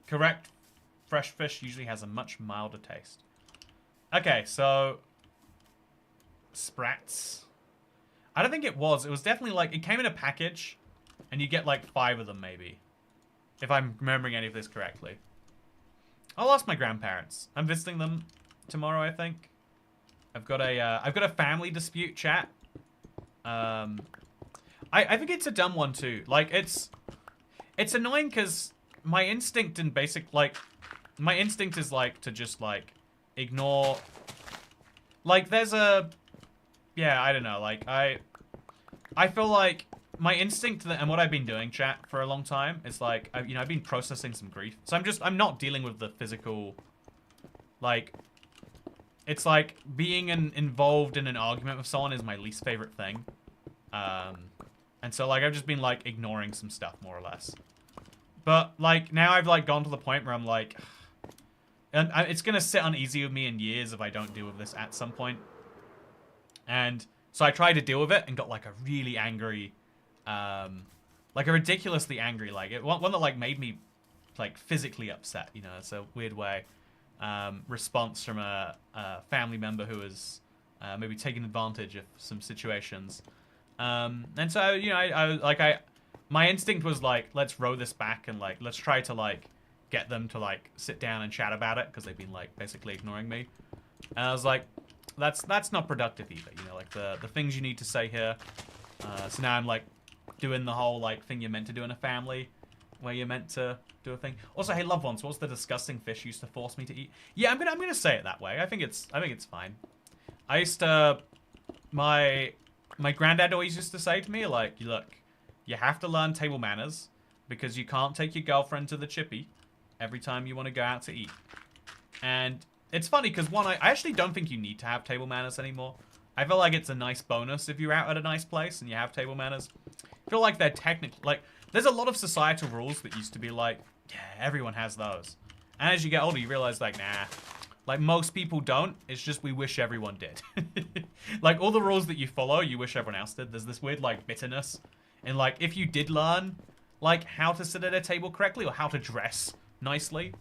correct. Fresh fish usually has a much milder taste. Okay, so sprats. I don't think it was. It was definitely like it came in a package, and you get like 5 of them maybe, if I'm remembering any of this correctly. I'll ask my grandparents. I'm visiting them tomorrow, I think. I've got a family dispute chat. I think it's a dumb one too. Like it's annoying because my instinct in basic my instinct is like to just like ignore. Like there's a, yeah, I don't know. Like I feel like my instinct and what I've been doing, chat, for a long time is like I've been processing some grief. So I'm not dealing with the physical, like. It's like being involved in an argument with someone is my least favorite thing. And so like I've just been like ignoring some stuff more or less. But like now I've like gone to the point where I'm like, and it's gonna sit uneasy with me in years if I don't deal with this at some point. And so I tried to deal with it and got like a really angry, like a ridiculously angry, like one that like made me like physically upset. You know, it's a weird way. Response from a family member who was maybe taking advantage of some situations. And so, you know, my instinct was like, let's row this back and like, let's try to like get them to like sit down and chat about it because they've been like basically ignoring me. And I was like, that's not productive either. You know, like the things you need to say here. So now I'm like doing the whole like thing you're meant to do in a family where you're meant to do a thing. Also, hey, loved ones, what's the disgusting fish you used to force me to eat? Yeah, I'm gonna say it that way. I think it's fine. I used to, my granddad always used to say to me, like, look, you have to learn table manners because you can't take your girlfriend to the chippy every time you want to go out to eat. And it's funny because one, I actually don't think you need to have table manners anymore. I feel like it's a nice bonus if you're out at a nice place and you have table manners. I feel like they're technically, like, there's a lot of societal rules that used to be like, yeah, everyone has those. And as you get older, you realize like, nah, like most people don't. It's just we wish everyone did. Like all the rules that you follow, you wish everyone else did. There's this weird like bitterness. And like if you did learn like how to sit at a table correctly or how to dress nicely,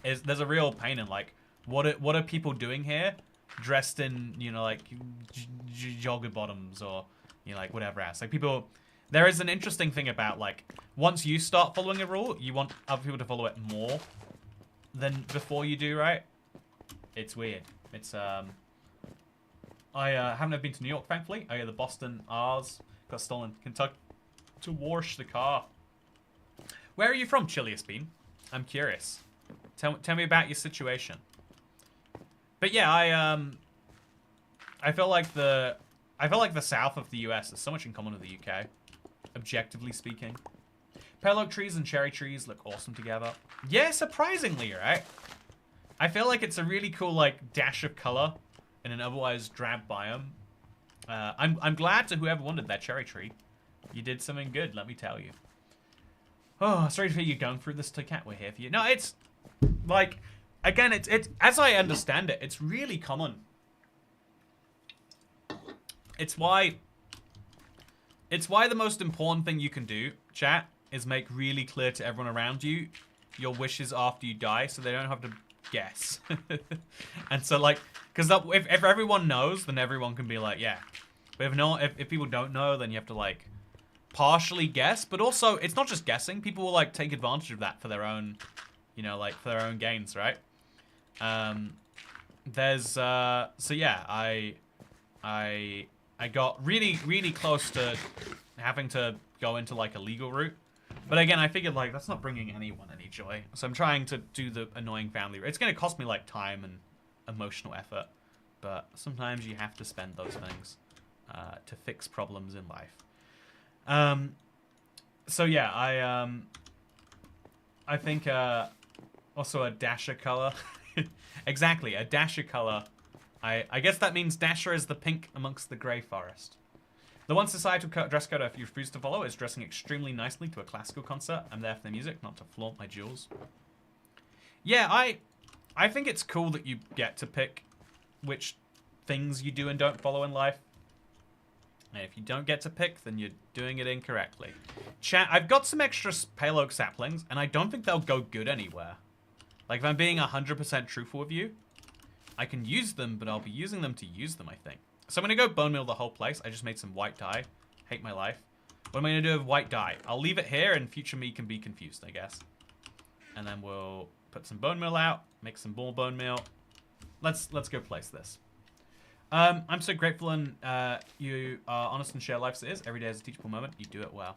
there's a real pain in like, what are people doing here? Dressed in, you know, like jogger bottoms or, you know, like whatever else. Like people... There is an interesting thing about, like, once you start following a rule, you want other people to follow it more than before you do, right? It's weird. It's, I haven't been to New York, thankfully. Oh, yeah, the Boston R's got stolen in Kentucky to wash the car. Where are you from, Chiliest Bean? I'm curious. Tell me about your situation. But yeah, I feel like the south of the US has so much in common with the UK. Objectively speaking. Pear oak trees and cherry trees look awesome together. Yeah, surprisingly, right? I feel like it's a really cool, like, dash of color in an otherwise drab biome. I'm glad to whoever wanted that cherry tree. You did something good, let me tell you. Oh, sorry to hear you going through this, Cat. We're here for you. No, it's, like, again, it's as I understand it, it's really common. It's why the most important thing you can do, chat, is make really clear to everyone around you your wishes after you die so they don't have to guess. And so, like, because if everyone knows, then everyone can be like, yeah. But if people don't know, then you have to, like, partially guess. But also, it's not just guessing. People will, like, take advantage of that for their own, you know, like, for their own gains, right? So yeah, I got really, really close to having to go into, like, a legal route. But again, I figured, like, that's not bringing anyone any joy. So I'm trying to do the annoying family route. It's going to cost me, like, time and emotional effort. But sometimes you have to spend those things to fix problems in life. So yeah, I think also a dash of color Exactly, a Dasher color. I guess that means Dasher is the pink amongst the grey forest. The one societal dress code I refuse to follow is dressing extremely nicely to a classical concert. I'm there for the music, not to flaunt my jewels. Yeah, I think it's cool that you get to pick which things you do and don't follow in life. And if you don't get to pick, then you're doing it incorrectly. Chat, I've got some extra pale oak saplings, and I don't think they'll go good anywhere. Like, if I'm being 100% truthful with you, I can use them, but I'll be using them to use them, I think. So I'm going to go bone meal the whole place. I just made some white dye. Hate my life. What am I going to do with white dye? I'll leave it here, and future me can be confused, I guess. And then we'll put some bone meal out, make some more bone meal. Let's go place this. I'm so grateful and you are honest and share life as it is. Every day is a teachable moment. You do it well.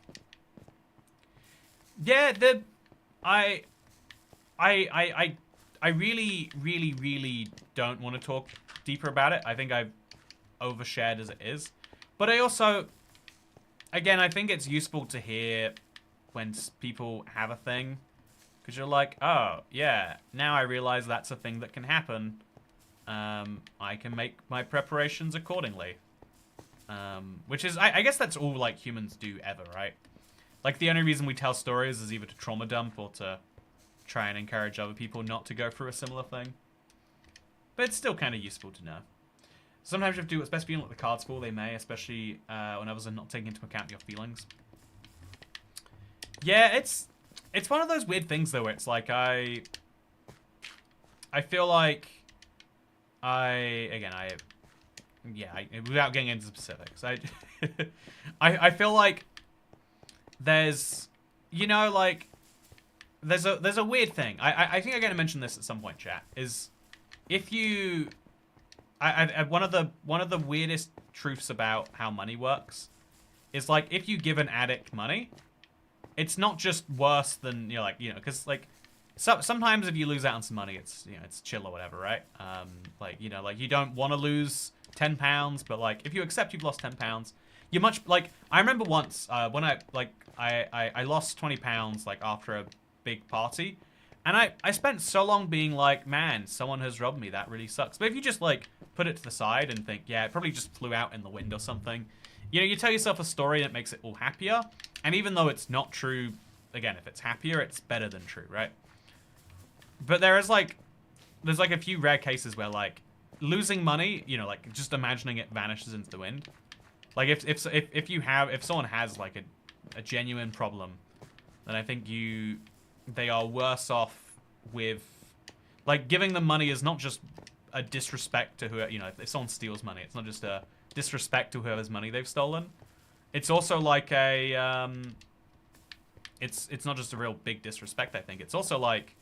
Yeah, I really, really, really don't want to talk deeper about it. I think I've overshared as it is. But I also, again, I think it's useful to hear when people have a thing. Because you're like, oh, yeah, now I realize that's a thing that can happen. I can make my preparations accordingly. Which is, I guess that's all, like, humans do ever, right? Like, the only reason we tell stories is either to trauma dump or to try and encourage other people not to go through a similar thing. But it's still kind of useful to know. Sometimes you have to do what's best for you and let the cards fall. They may, especially when others are not taking into account your feelings. Yeah, it's one of those weird things, though, where it's like I feel like without getting into specifics, I feel like there's, you know, like, there's a weird thing. I think I'm going to mention this at some point, chat, is if you, one of the weirdest truths about how money works is, like, if you give an addict money, it's not just worse than, because, like, sometimes if you lose out on some money, it's, it's chill or whatever, right? Like, you don't want to lose £10, but, like, if you accept you've lost £10, you're much, like, I remember once, when I lost £20, like, after a big party, and I spent so long being like, man, someone has robbed me, that really sucks. But if you just, like, put it to the side and think, yeah, it probably just flew out in the wind or something, you tell yourself a story that makes it all happier, and even though it's not true, again, if it's happier, it's better than true, right? But there's like a few rare cases where, like, losing money, like, just imagining it vanishes into the wind. Like, if someone has, like, a genuine problem, then I think they are worse off with, like, giving them money is not just a disrespect to whoever, if someone steals money, it's not just a disrespect to whoever's money they've stolen. It's also like a, it's not just a real big disrespect, I think. It's also like,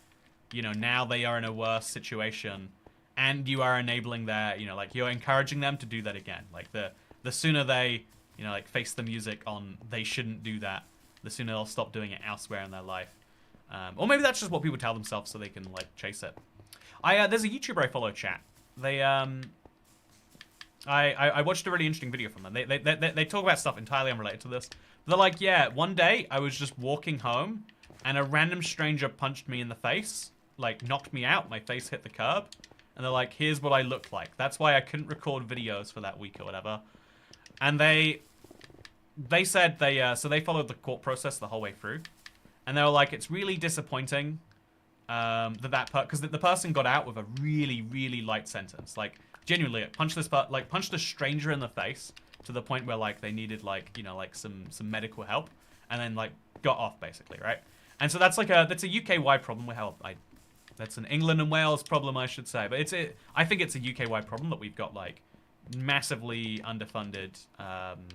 now they are in a worse situation, and you are enabling their, like, you're encouraging them to do that again. Like, the sooner they, like, face the music on they shouldn't do that, the sooner they'll stop doing it elsewhere in their life. Or maybe that's just what people tell themselves so they can, like, chase it. There's a YouTuber I follow, chat. They, I watched a really interesting video from them. They talk about stuff entirely unrelated to this. They're like, yeah, one day I was just walking home, and a random stranger punched me in the face, like, knocked me out, my face hit the curb, and they're like, here's what I looked like. That's why I couldn't record videos for that week or whatever. And they said so they followed the court process the whole way through, and they were like, it's really disappointing because the person got out with a really, really light sentence. Like, genuinely, it punched a stranger in the face to the point where, like, they needed, like, like some medical help, and then, like, got off, basically, right? And so that's a UK-wide problem. That's an England and Wales problem, I should say. But I think it's a UK-wide problem that we've got, like, massively underfunded,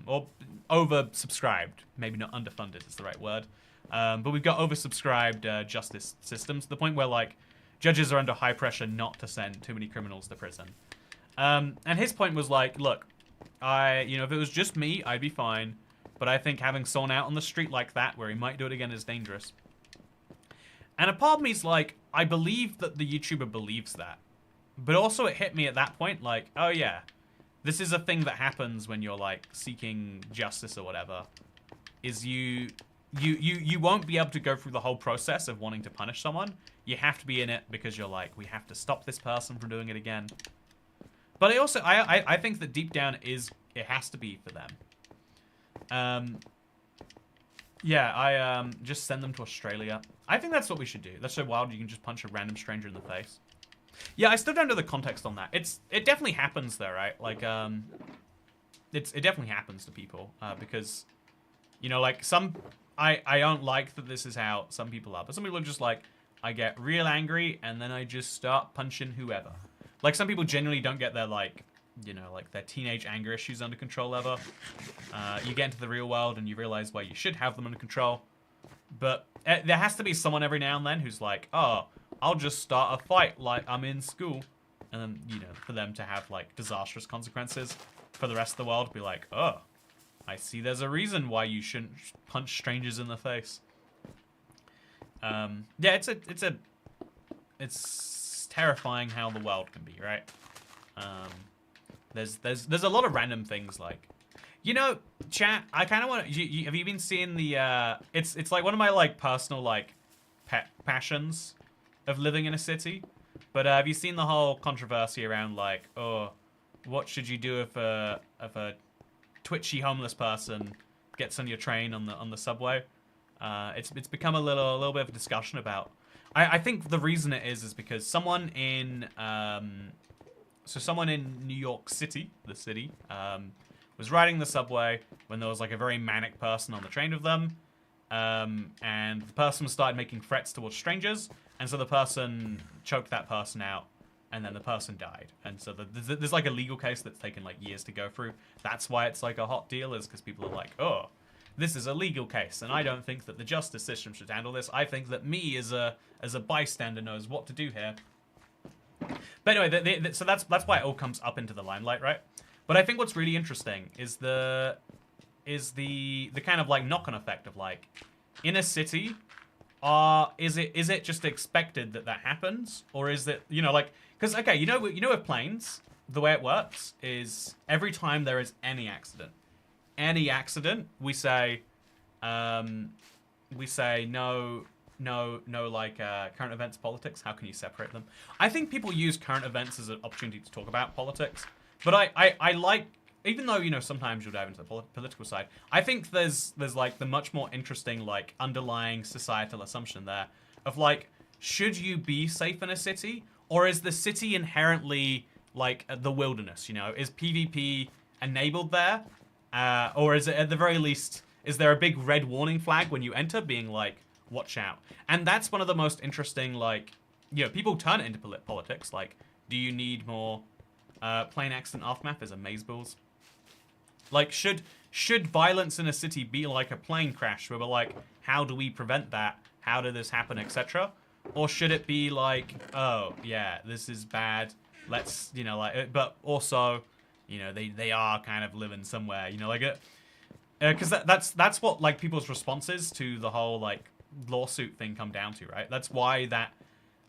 or oversubscribed. Maybe not underfunded is the right word. But we've got oversubscribed justice systems to the point where, like, judges are under high pressure not to send too many criminals to prison. And his point was like, look, if it was just me, I'd be fine. But I think having someone out on the street like that, where he might do it again, is dangerous. And a part of me's like, I believe that the YouTuber believes that. But also it hit me at that point, like, oh yeah, this is a thing that happens when you're, like, seeking justice or whatever. Is you you won't be able to go through the whole process of wanting to punish someone. You have to be in it because you're like, we have to stop this person from doing it again. But I think that deep down it has to be for them. Yeah, just send them to Australia. I think that's what we should do. That's so wild you can just punch a random stranger in the face. Yeah, I still don't know the context on that. It definitely happens though, right? Like, it definitely happens to people because, you know, like I don't like that this is how some people are, but some people are just like, I get real angry and then I just start punching whoever. Like some people genuinely don't get their like, you know, like their teenage anger issues under control ever. You get into the real world and you realize why you should have them under control. But there has to be someone every now and then who's like, oh, I'll just start a fight like I'm in school. And then, you know, for them to have like disastrous consequences for the rest of the world, be like, oh, I see there's a reason why you shouldn't punch strangers in the face. Yeah, it's terrifying how the world can be, right? There's a lot of random things like, you know, chat. I kind of want. Have you been seeing the? It's like one of my like personal like pet passions of living in a city. But have you seen the whole controversy around like, oh, what should you do if a twitchy homeless person gets on your train on the subway? It's become a little bit of a discussion about. I think the reason it is because someone in New York City, the city, was riding the subway when there was like a very manic person on the train with them, and the person started making threats towards strangers, and so the person choked that person out, and then the person died. And so there's like a legal case that's taken like years to go through. That's why it's like a hot deal, is because people are like, oh, this is a legal case, and I don't think that the justice system should handle this. I think that me as a bystander knows what to do here. But anyway, so that's why it all comes up into the limelight, right? But I think what's really interesting is the kind of like knock-on effect of like, in a city, is it just expected that happens, or is it, you know, like, because okay, you know with planes, the way it works is every time there is any accident, we say no, like current events politics. How can you separate them? I think people use current events as an opportunity to talk about politics, but I like, even though, you know, sometimes you'll dive into the political side, I think there's like the much more interesting like underlying societal assumption there of like, should you be safe in a city, or is the city inherently like the wilderness? You know, is PvP enabled there, or is it at the very least, is there a big red warning flag when you enter, being like, watch out? And that's one of the most interesting, like, you know, people turn it into politics. Like, do you need more plane accident aftermath? Is amazeballs? Like, should violence in a city be like a plane crash where we're like, how do we prevent that? How did this happen, etc.? Or should it be like, oh yeah, this is bad. Let's, you know, like, but also, you know, they are kind of living somewhere, you know, like it, because that's what like people's responses to the whole like lawsuit thing come down to, right? That's why that,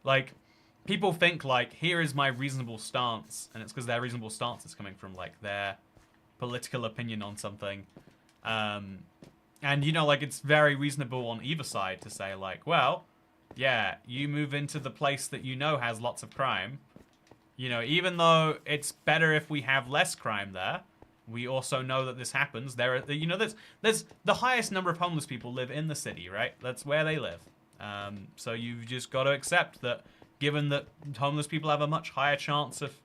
like, people think like, here is my reasonable stance, and it's because their reasonable stance is coming from like their political opinion on something, and you know, like, it's very reasonable on either side to say like, well, yeah, you move into the place that you know has lots of crime, you know, even though it's better if we have less crime there, we also know that this happens. There are, you know, there's the highest number of homeless people live in the city, right? That's where they live. So you've just got to accept that, given that homeless people have a much higher chance of,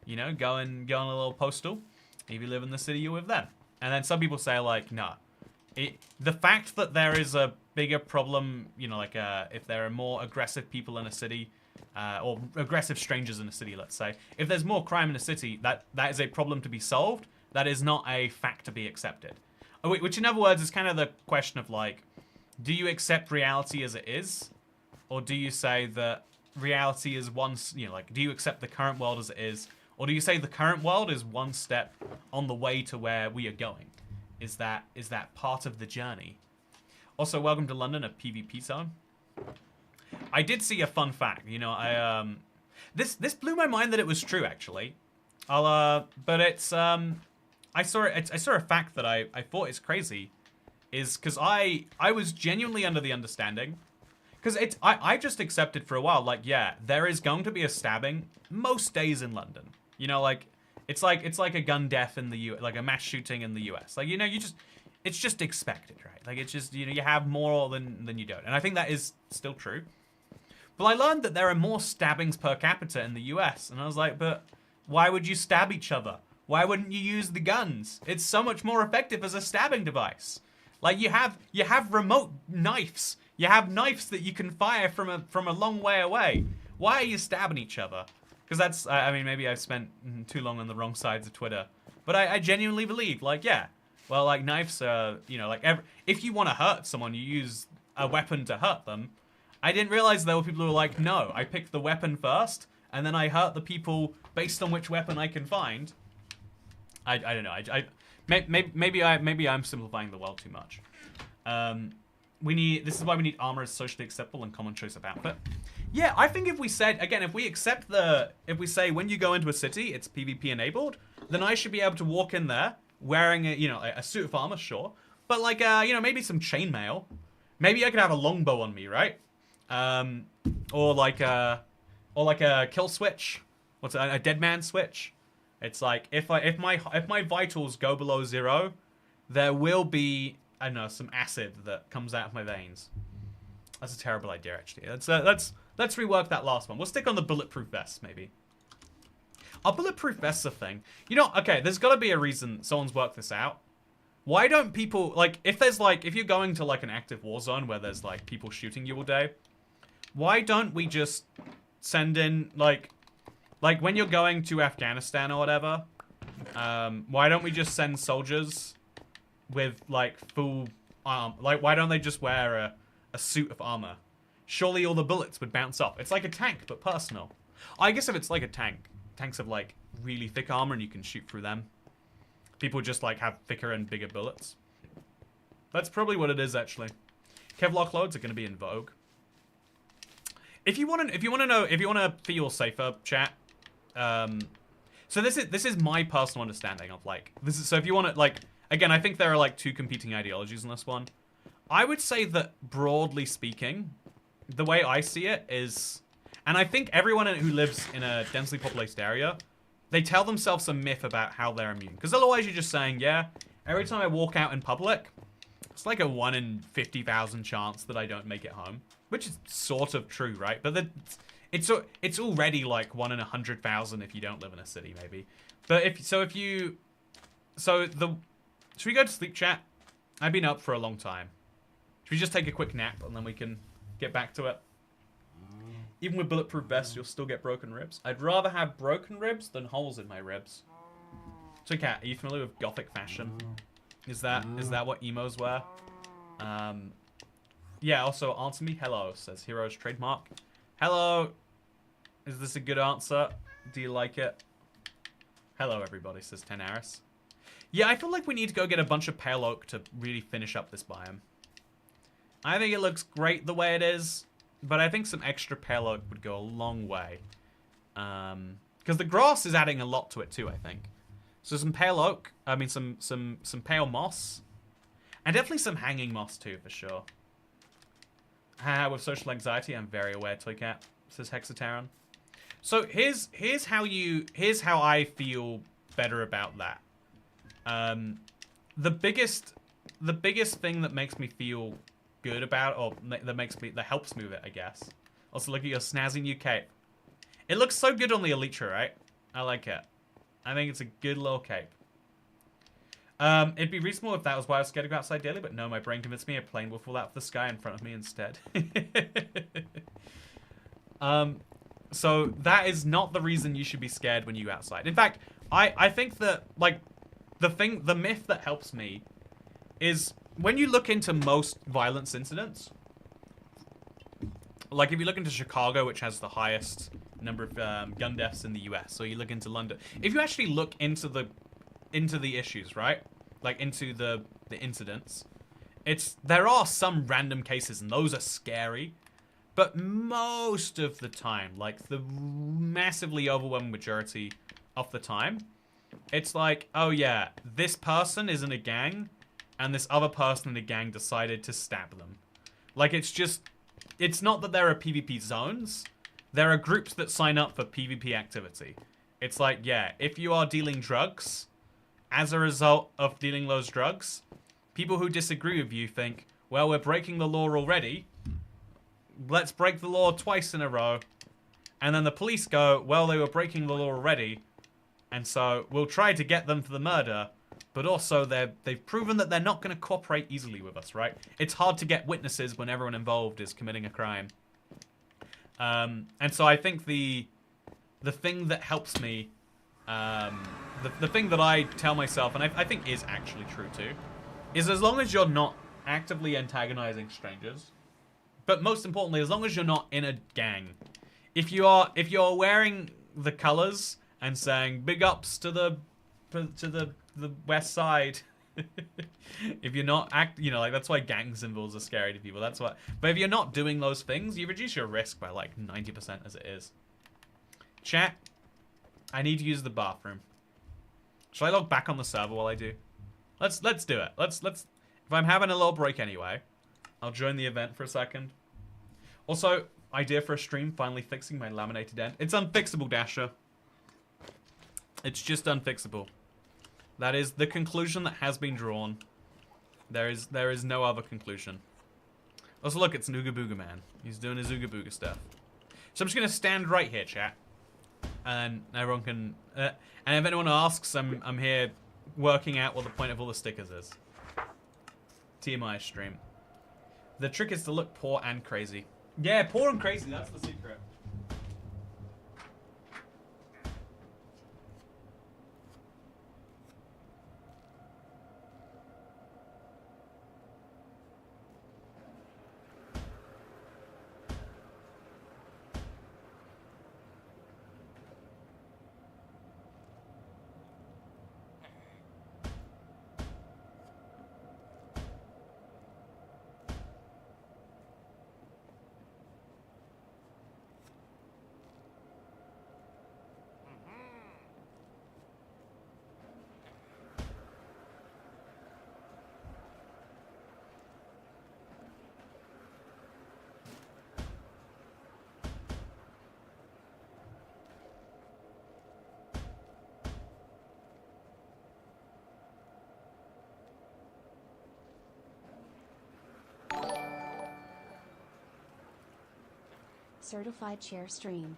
you know, going a little postal, if you live in the city, you're with them. And then some people say like, no, the fact that there is a bigger problem, you know, like if there are more aggressive people in a city, or aggressive strangers in a city, let's say, if there's more crime in a city, that is a problem to be solved. That is not a fact to be accepted. Which, in other words, is kind of the question of like, do you accept reality as it is, or do you say that reality is you know, like, do you accept the current world as it is, or do you say the current world is one step on the way to where we are going? Is that part of the journey? Also, welcome to London, a PvP zone. I did see a fun fact. You know, this blew my mind that it was true, actually. but it's I saw a fact that I thought is crazy. is because I was genuinely under the understanding, because I just accepted for a while, like, yeah, there is going to be a stabbing most days in London. You know, like it's like a gun death in the like a mass shooting in the US. Like, you know, it's just expected, right? Like, it's just, you know, you have more than you don't. And I think that is still true. But I learned that there are more stabbings per capita in the US. And I was like, but why would you stab each other? Why wouldn't you use the guns? It's so much more effective as a stabbing device. Like, you have remote knives. You have knives that you can fire from a long way away. Why are you stabbing each other? Because that's, I mean, maybe I've spent too long on the wrong sides of Twitter. But I genuinely believe, like, yeah. Well, like, knives are, you know, like, if you want to hurt someone, you use a weapon to hurt them. I didn't realize there were people who were like, no, I pick the weapon first, and then I hurt the people based on which weapon I can find. I don't know. Maybe I'm simplifying the world too much. This is why we need armor as socially acceptable and common choice of outfit. Yeah, I think if we said, again, if we say when you go into a city, it's PvP enabled, then I should be able to walk in there wearing a suit of armor, sure. But like, maybe some chainmail. Maybe I could have a longbow on me, right? Or like a kill switch. What's it, a dead man switch? It's like, if my vitals go below 0, there will be, I don't know, some acid that comes out of my veins. That's a terrible idea, actually. Let's rework that last one. We'll stick on the bulletproof vest, maybe. Are bulletproof vests a thing? You know, okay, there's got to be a reason someone's worked this out. Why don't people, like, if you're going to, like, an active war zone where there's, like, people shooting you all day, why don't we just send in, like when you're going to Afghanistan or whatever, why don't we just send soldiers with, like, full arm? Like, why don't they just wear a suit of armor? Surely all the bullets would bounce off. It's like a tank, but personal. I guess if it's like a tank, tanks have, like, really thick armor and you can shoot through them. People just, like, have thicker and bigger bullets. That's probably what it is, actually. Kevlar clothes are going to be in vogue. If you want to feel safer, chat. So this is my personal understanding of, like, so if you want to, like, again, I think there are, like, 2 competing ideologies in this one. I would say that, broadly speaking, the way I see it is, and I think everyone who lives in a densely populated area, they tell themselves a myth about how they're immune. Because otherwise you're just saying, yeah, every time I walk out in public, it's like a 1 in 50,000 chance that I don't make it home. Which is sort of true, right? But it's already like 1 in 100,000 if you don't live in a city, maybe. But should we go to sleep, chat? I've been up for a long time. Should we just take a quick nap and then we can get back to it? Even with bulletproof vests, you'll still get broken ribs. I'd rather have broken ribs than holes in my ribs. So, Kat, are you familiar with gothic fashion? Is that what emos wear? Yeah, also, answer me hello, says Hero's trademark. Hello. Is this a good answer? Do you like it? Hello, everybody, says Tenaris. Yeah, I feel like we need to go get a bunch of pale oak to really finish up this biome. I think it looks great the way it is, but I think some extra pale oak would go a long way. Because the grass is adding a lot to it too, I think. So some pale oak, I mean some pale moss. And definitely some hanging moss too, for sure. With social anxiety, I'm very aware, Toycat, says Hexataron. So here's how I feel better about that. The biggest thing that makes me feel good about, or that helps me with it, I guess. Also, look at your snazzy new cape. It looks so good on the Elytra, right? I like it. I think it's a good little cape. It'd be reasonable if that was why I was scared to go outside daily, but no, my brain convinced me a plane will fall out of the sky in front of me instead. So that is not the reason you should be scared when you go outside. In fact, I think that, like, the myth that helps me is when you look into most violence incidents, like if you look into Chicago, which has the highest number of gun deaths in the US, or you look into London, if you actually look into the issues, right? Like into the incidents, there are some random cases and those are scary, but most of the time, like the massively overwhelming majority of the time, it's like, oh yeah, this person is in a gang and this other person in the gang decided to stab them. Like, it's not that there are PvP zones. There are groups that sign up for PvP activity. It's like, yeah, if you are dealing drugs, as a result of dealing those drugs, people who disagree with you think, well, we're breaking the law already. Let's break the law twice in a row. And then the police go, well, they were breaking the law already. And so we'll try to get them for the murder. But also, they've proven that they're not going to cooperate easily with us, right? It's hard to get witnesses when everyone involved is committing a crime. And so I think the thing that helps me, the thing that I tell myself, and I think is actually true too, is as long as you're not actively antagonizing strangers, but most importantly, as long as you're not in a gang, if you're wearing the colors and saying big ups to the West Side. If you're not like, that's why gang symbols are scary to people. That's what. But if you're not doing those things, you reduce your risk by like 90% as it is. Chat, I need to use the bathroom. Should I log back on the server while I do? Let's do it. Let's. If I'm having a little break anyway, I'll join the event for a second. Also, idea for a stream: finally fixing my laminated end. It's unfixable, Dasher. It's just unfixable. That is the conclusion that has been drawn. There is no other conclusion. Also, look, it's Nooga Booga Man. He's doing his Ooga Booga stuff. So I'm just gonna stand right here, chat, and everyone can. And if anyone asks, I'm here working out what the point of all the stickers is. TMI stream. The trick is to look poor and crazy. Yeah, poor and crazy. That's the secret. Certified Chair Stream.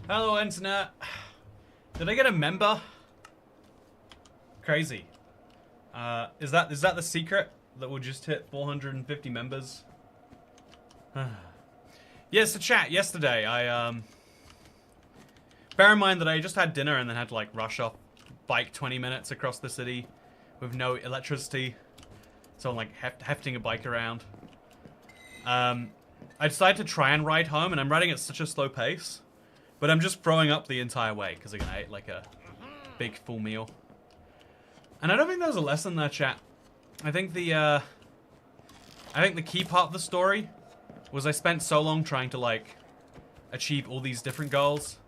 Hello, internet. Did I get a member? Crazy. Is that the secret? That we'll just hit 450 members? Yes, the chat yesterday. Bear in mind that I just had dinner and then had to like rush off, bike 20 minutes across the city with no electricity. So I'm like hefting a bike around. I decided to try and ride home, and I'm riding at such a slow pace. But I'm just throwing up the entire way because again, I ate like a big full meal. And I don't think there was a lesson there, chat. I think the key part of the story was I spent so long trying to like achieve all these different goals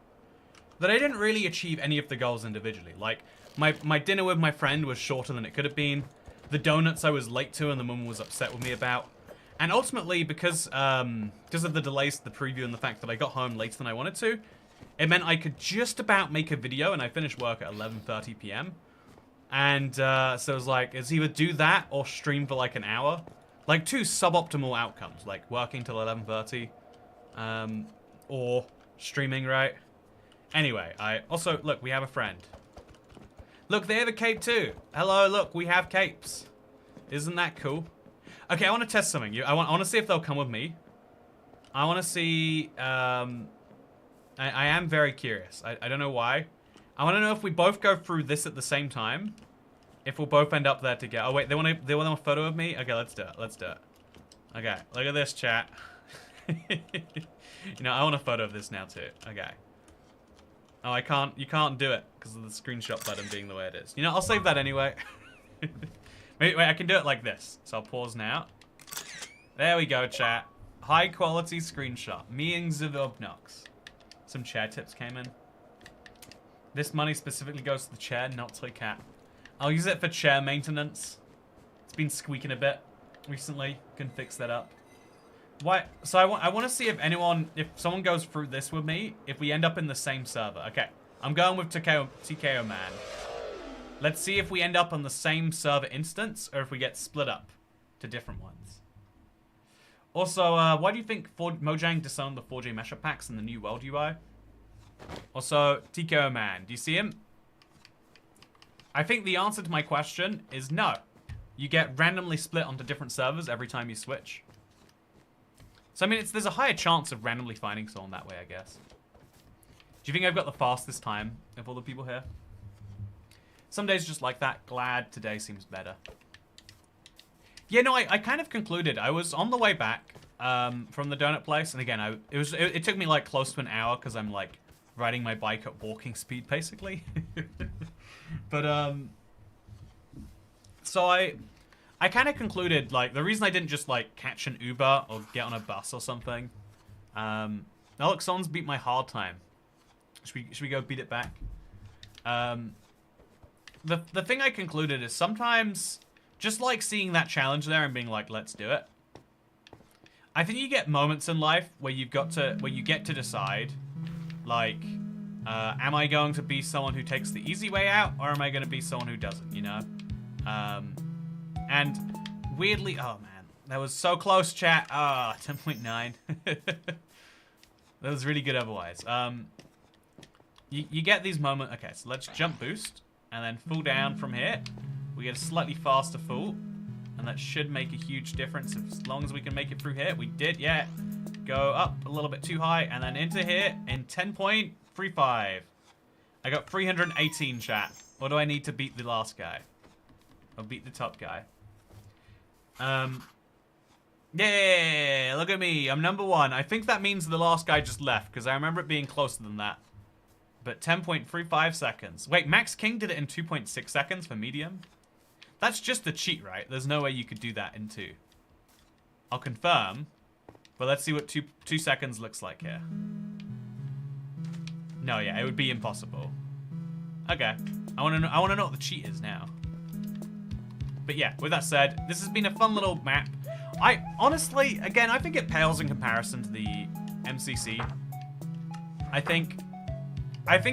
that I didn't really achieve any of the goals individually. Like my dinner with my friend was shorter than it could have been. The donuts I was late to and the mum was upset with me about. And ultimately, because of the delays to the preview and the fact that I got home later than I wanted to, it meant I could just about make a video, and I finished work at 11:30 p.m. And so it was like, it's either do that or stream for like an hour. Like two suboptimal outcomes, like working till 11:30 or streaming, right? Anyway, also, look, we have a friend. Look, they have a cape too. Hello, look, we have capes. Isn't that cool? Okay, I want to test something. I want to see if they'll come with me. I want to see... I am very curious. I don't know why. I want to know if we both go through this at the same time. If we'll both end up there together. Oh, wait, they want a photo of me? Okay, let's do it. Let's do it. Okay, look at this, chat. You know, I want a photo of this now, too. Okay. Oh, you can't do it because of the screenshot button being the way it is. You know, I'll save that anyway. Wait, I can do it like this. So I'll pause now. There we go, chat. High quality screenshot. Meings of Obnox. Some chair tips came in. This money specifically goes to the chair, not to the cat. I'll use it for chair maintenance. It's been squeaking a bit recently. Can fix that up. Why? So I want to see if someone goes through this with me, if we end up in the same server. Okay, I'm going with TKO Man. Let's see if we end up on the same server instance or if we get split up to different ones. Also, why do you think Mojang disowned the 4G mashup packs in the new world UI? Also, TKO Man, do you see him? I think the answer to my question is no. You get randomly split onto different servers every time you switch. So, I mean, there's a higher chance of randomly finding someone that way, I guess. Do you think I've got the fastest time of all the people here? Some days just like that. Glad today seems better. Yeah, no, I kind of concluded. I was on the way back from the donut place, and again, it took me like close to an hour because I'm like riding my bike at walking speed, basically. But so I kind of concluded like the reason I didn't just like catch an Uber or get on a bus or something. Now look, someone's beat my hard time. Should we go beat it back? The thing I concluded is sometimes just like seeing that challenge there and being like, let's do it. I think you get moments in life where you get to decide, like, am I going to be someone who takes the easy way out, or am I going to be someone who doesn't, you know? And weirdly, oh man, that was so close, chat. Ah, 10.9. That was really good otherwise. You get these moments. Okay, so let's jump boost and then fall down from here. We get a slightly faster fall, and that should make a huge difference as long as we can make it through here. We did, yeah. Go up a little bit too high and then into here in 10.35. I got 318, chat. What do I need to beat the last guy? Or beat the top guy? Yeah, look at me. I'm number 1. I think that means the last guy just left, because I remember it being closer than that. But 10.35 seconds. Wait, Max King did it in 2.6 seconds for medium? That's just a cheat, right? There's no way you could do that in 2. I'll confirm. But let's see what 2 seconds looks like here. No, yeah, it would be impossible. Okay. I want to know what the cheat is now. But yeah, with that said, this has been a fun little map. I honestly, again, I think it pales in comparison to the MCC. I think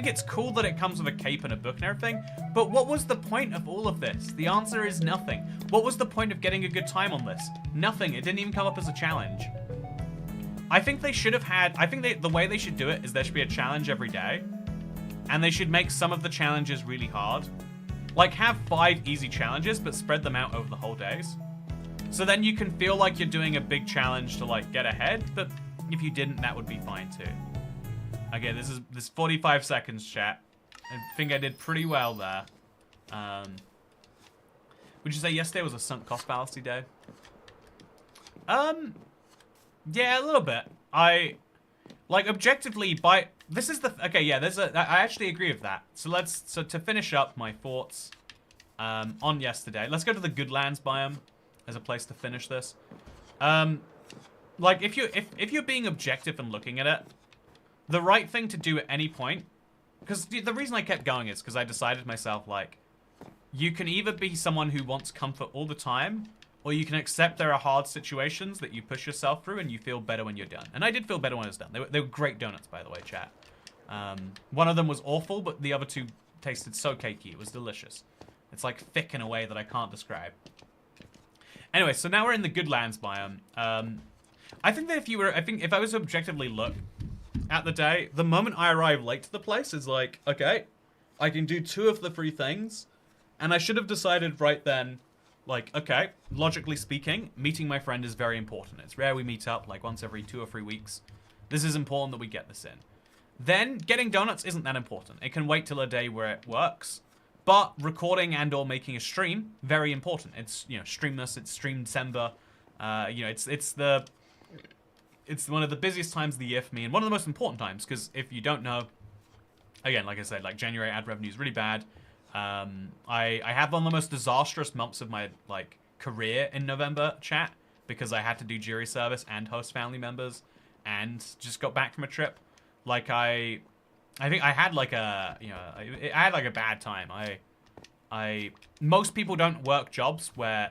it's cool that it comes with a cape and a book and everything, but what was the point of all of this? The answer is nothing. What was the point of getting a good time on this? Nothing. It didn't even come up as a challenge. I think they should have had, the way they should do it is there should be a challenge every day, and they should make some of the challenges really hard. Like, have 5 easy challenges, but spread them out over the whole days. So then you can feel like you're doing a big challenge to, like, get ahead, but if you didn't, that would be fine too. Okay, this 45 seconds, chat. I think I did pretty well there. Would you say yesterday was a sunk cost fallacy day? Yeah, a little bit. Like, objectively, this is the, okay, yeah, I actually agree with that. So to finish up my thoughts, on yesterday, let's go to the Goodlands biome as a place to finish this. Like, if you're being objective and looking at it, the right thing to do at any point, because the reason I kept going is because I decided to myself, like, you can either be someone who wants comfort all the time, or you can accept there are hard situations that you push yourself through and you feel better when you're done. And I did feel better when I was done. They were great donuts, by the way, chat. One of them was awful, but the other 2 tasted so cakey. It was delicious. It's like thick in a way that I can't describe. Anyway, so now we're in the Goodlands biome. I think that if I was to objectively look at the day, the moment I arrive late to the place is like, okay, I can do 2 of the 3 things, and I should have decided right then, like, okay, logically speaking, meeting my friend is very important. It's rare we meet up, like, once every 2 or 3 weeks. This is important that we get this in. Then, getting donuts isn't that important. It can wait till a day where it works. But recording and or making a stream, very important. It's, you know, Streamless, it's Stream December. You know, it's one of the busiest times of the year for me, and one of the most important times, because if you don't know, again, like I said, like, January ad revenue is really bad. I have one of the most disastrous months of my, like, career in November, chat, because I had to do jury service and host family members, and just got back from a trip. Like, I think I had, like, I had, like, a bad time. Most people don't work jobs where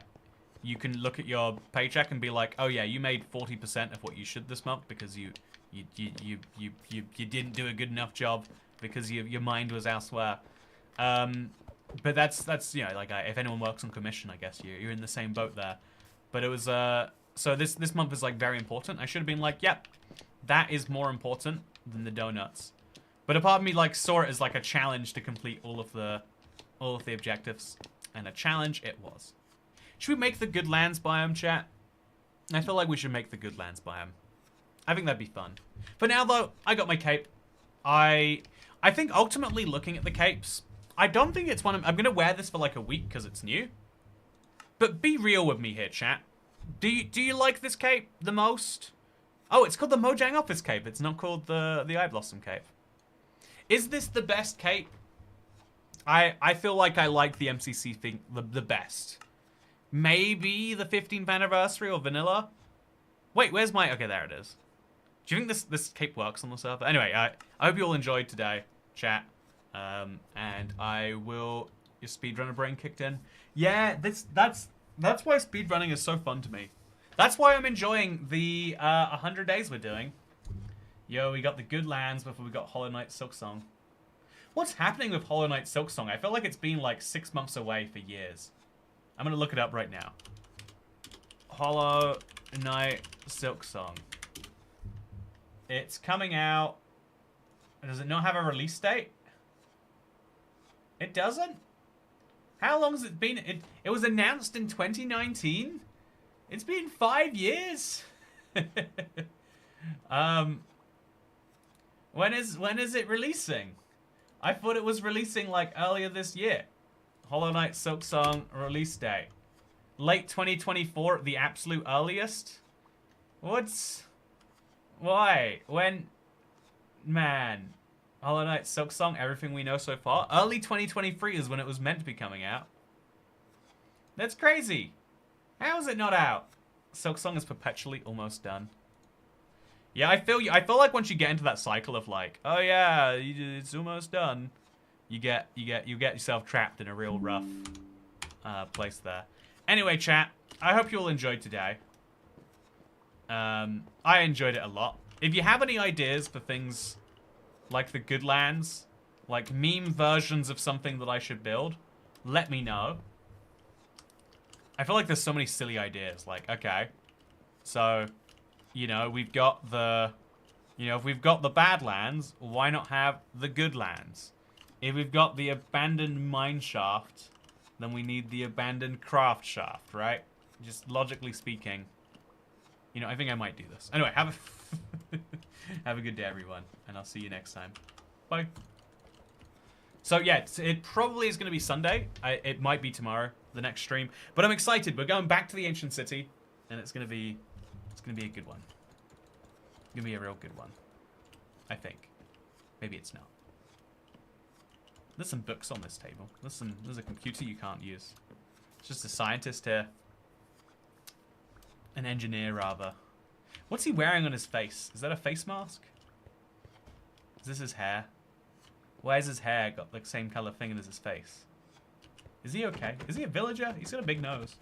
you can look at your paycheck and be like, oh yeah, you made 40% of what you should this month because you didn't do a good enough job because your mind was elsewhere. But that's you know, like, if anyone works on commission, I guess you're in the same boat there. But it was so this month is, like, very important. I should have been like, yep, that is more important than the donuts. But a part of me, like, saw it as, like, a challenge to complete all of the objectives, and a challenge it was. Should we make the Goodlands biome, chat? I feel like we should make the Goodlands biome. I think that'd be fun. For now, though, I got my cape. I think ultimately looking at the capes, I don't think it's one I'm gonna wear this for like a week because it's new. But be real with me here, chat. Do you like this cape the most? Oh, it's called the Mojang Office cape. It's not called the Eye Blossom cape. Is this the best cape? I feel like I like the MCC thing the best. Maybe the 15th anniversary or vanilla. Wait, where's my... Okay, there it is. Do you think this cape works on the server? Anyway, I hope you all enjoyed today, chat. And I will... Your speedrunner brain kicked in. Yeah, that's why speedrunning is so fun to me. That's why I'm enjoying the 100 days we're doing. Yo, we got the good lands before we got Hollow Knight Silksong. What's happening with Hollow Knight Silksong? I feel like it's been like 6 months away for years. I'm gonna look it up right now. Hollow Knight Silksong. It's coming out. Does it not have a release date? It doesn't? How long has it been? It was announced in 2019? It's been 5 years. When is it releasing? I thought it was releasing like earlier this year. Hollow Knight Silksong release date. Late 2024 at the absolute earliest? Why? When? Man. Hollow Knight Silksong, everything we know so far. Early 2023 is when it was meant to be coming out. That's crazy. How is it not out? Silksong is perpetually almost done. Yeah, I feel you. I feel like once you get into that cycle of like, oh yeah, it's almost done, you get yourself trapped in a real rough place there. Anyway, chat, I hope you all enjoyed today. I enjoyed it a lot. If you have any ideas for things like the good lands, like meme versions of something that I should build, let me know. I feel like there's so many silly ideas. Like, okay, so, you know, we've got the, if we've got the bad lands, why not have the good lands? If we've got the abandoned mine shaft, then we need the abandoned craft shaft, right? Just logically speaking. You know, I think I might do this. Anyway, have a good day, everyone, and I'll see you next time. Bye. So yeah, it probably is going to be Sunday. It might be tomorrow, the next stream. But I'm excited. We're going back to the ancient city, and it's going to be a good one. It's going to be a real good one, I think. Maybe it's not. There's some books on this table. There's a computer you can't use. It's just a scientist here. An engineer, rather. What's he wearing on his face? Is that a face mask? Is this his hair? Why has his hair got the same color thing as his face? Is he okay? Is he a villager? He's got a big nose.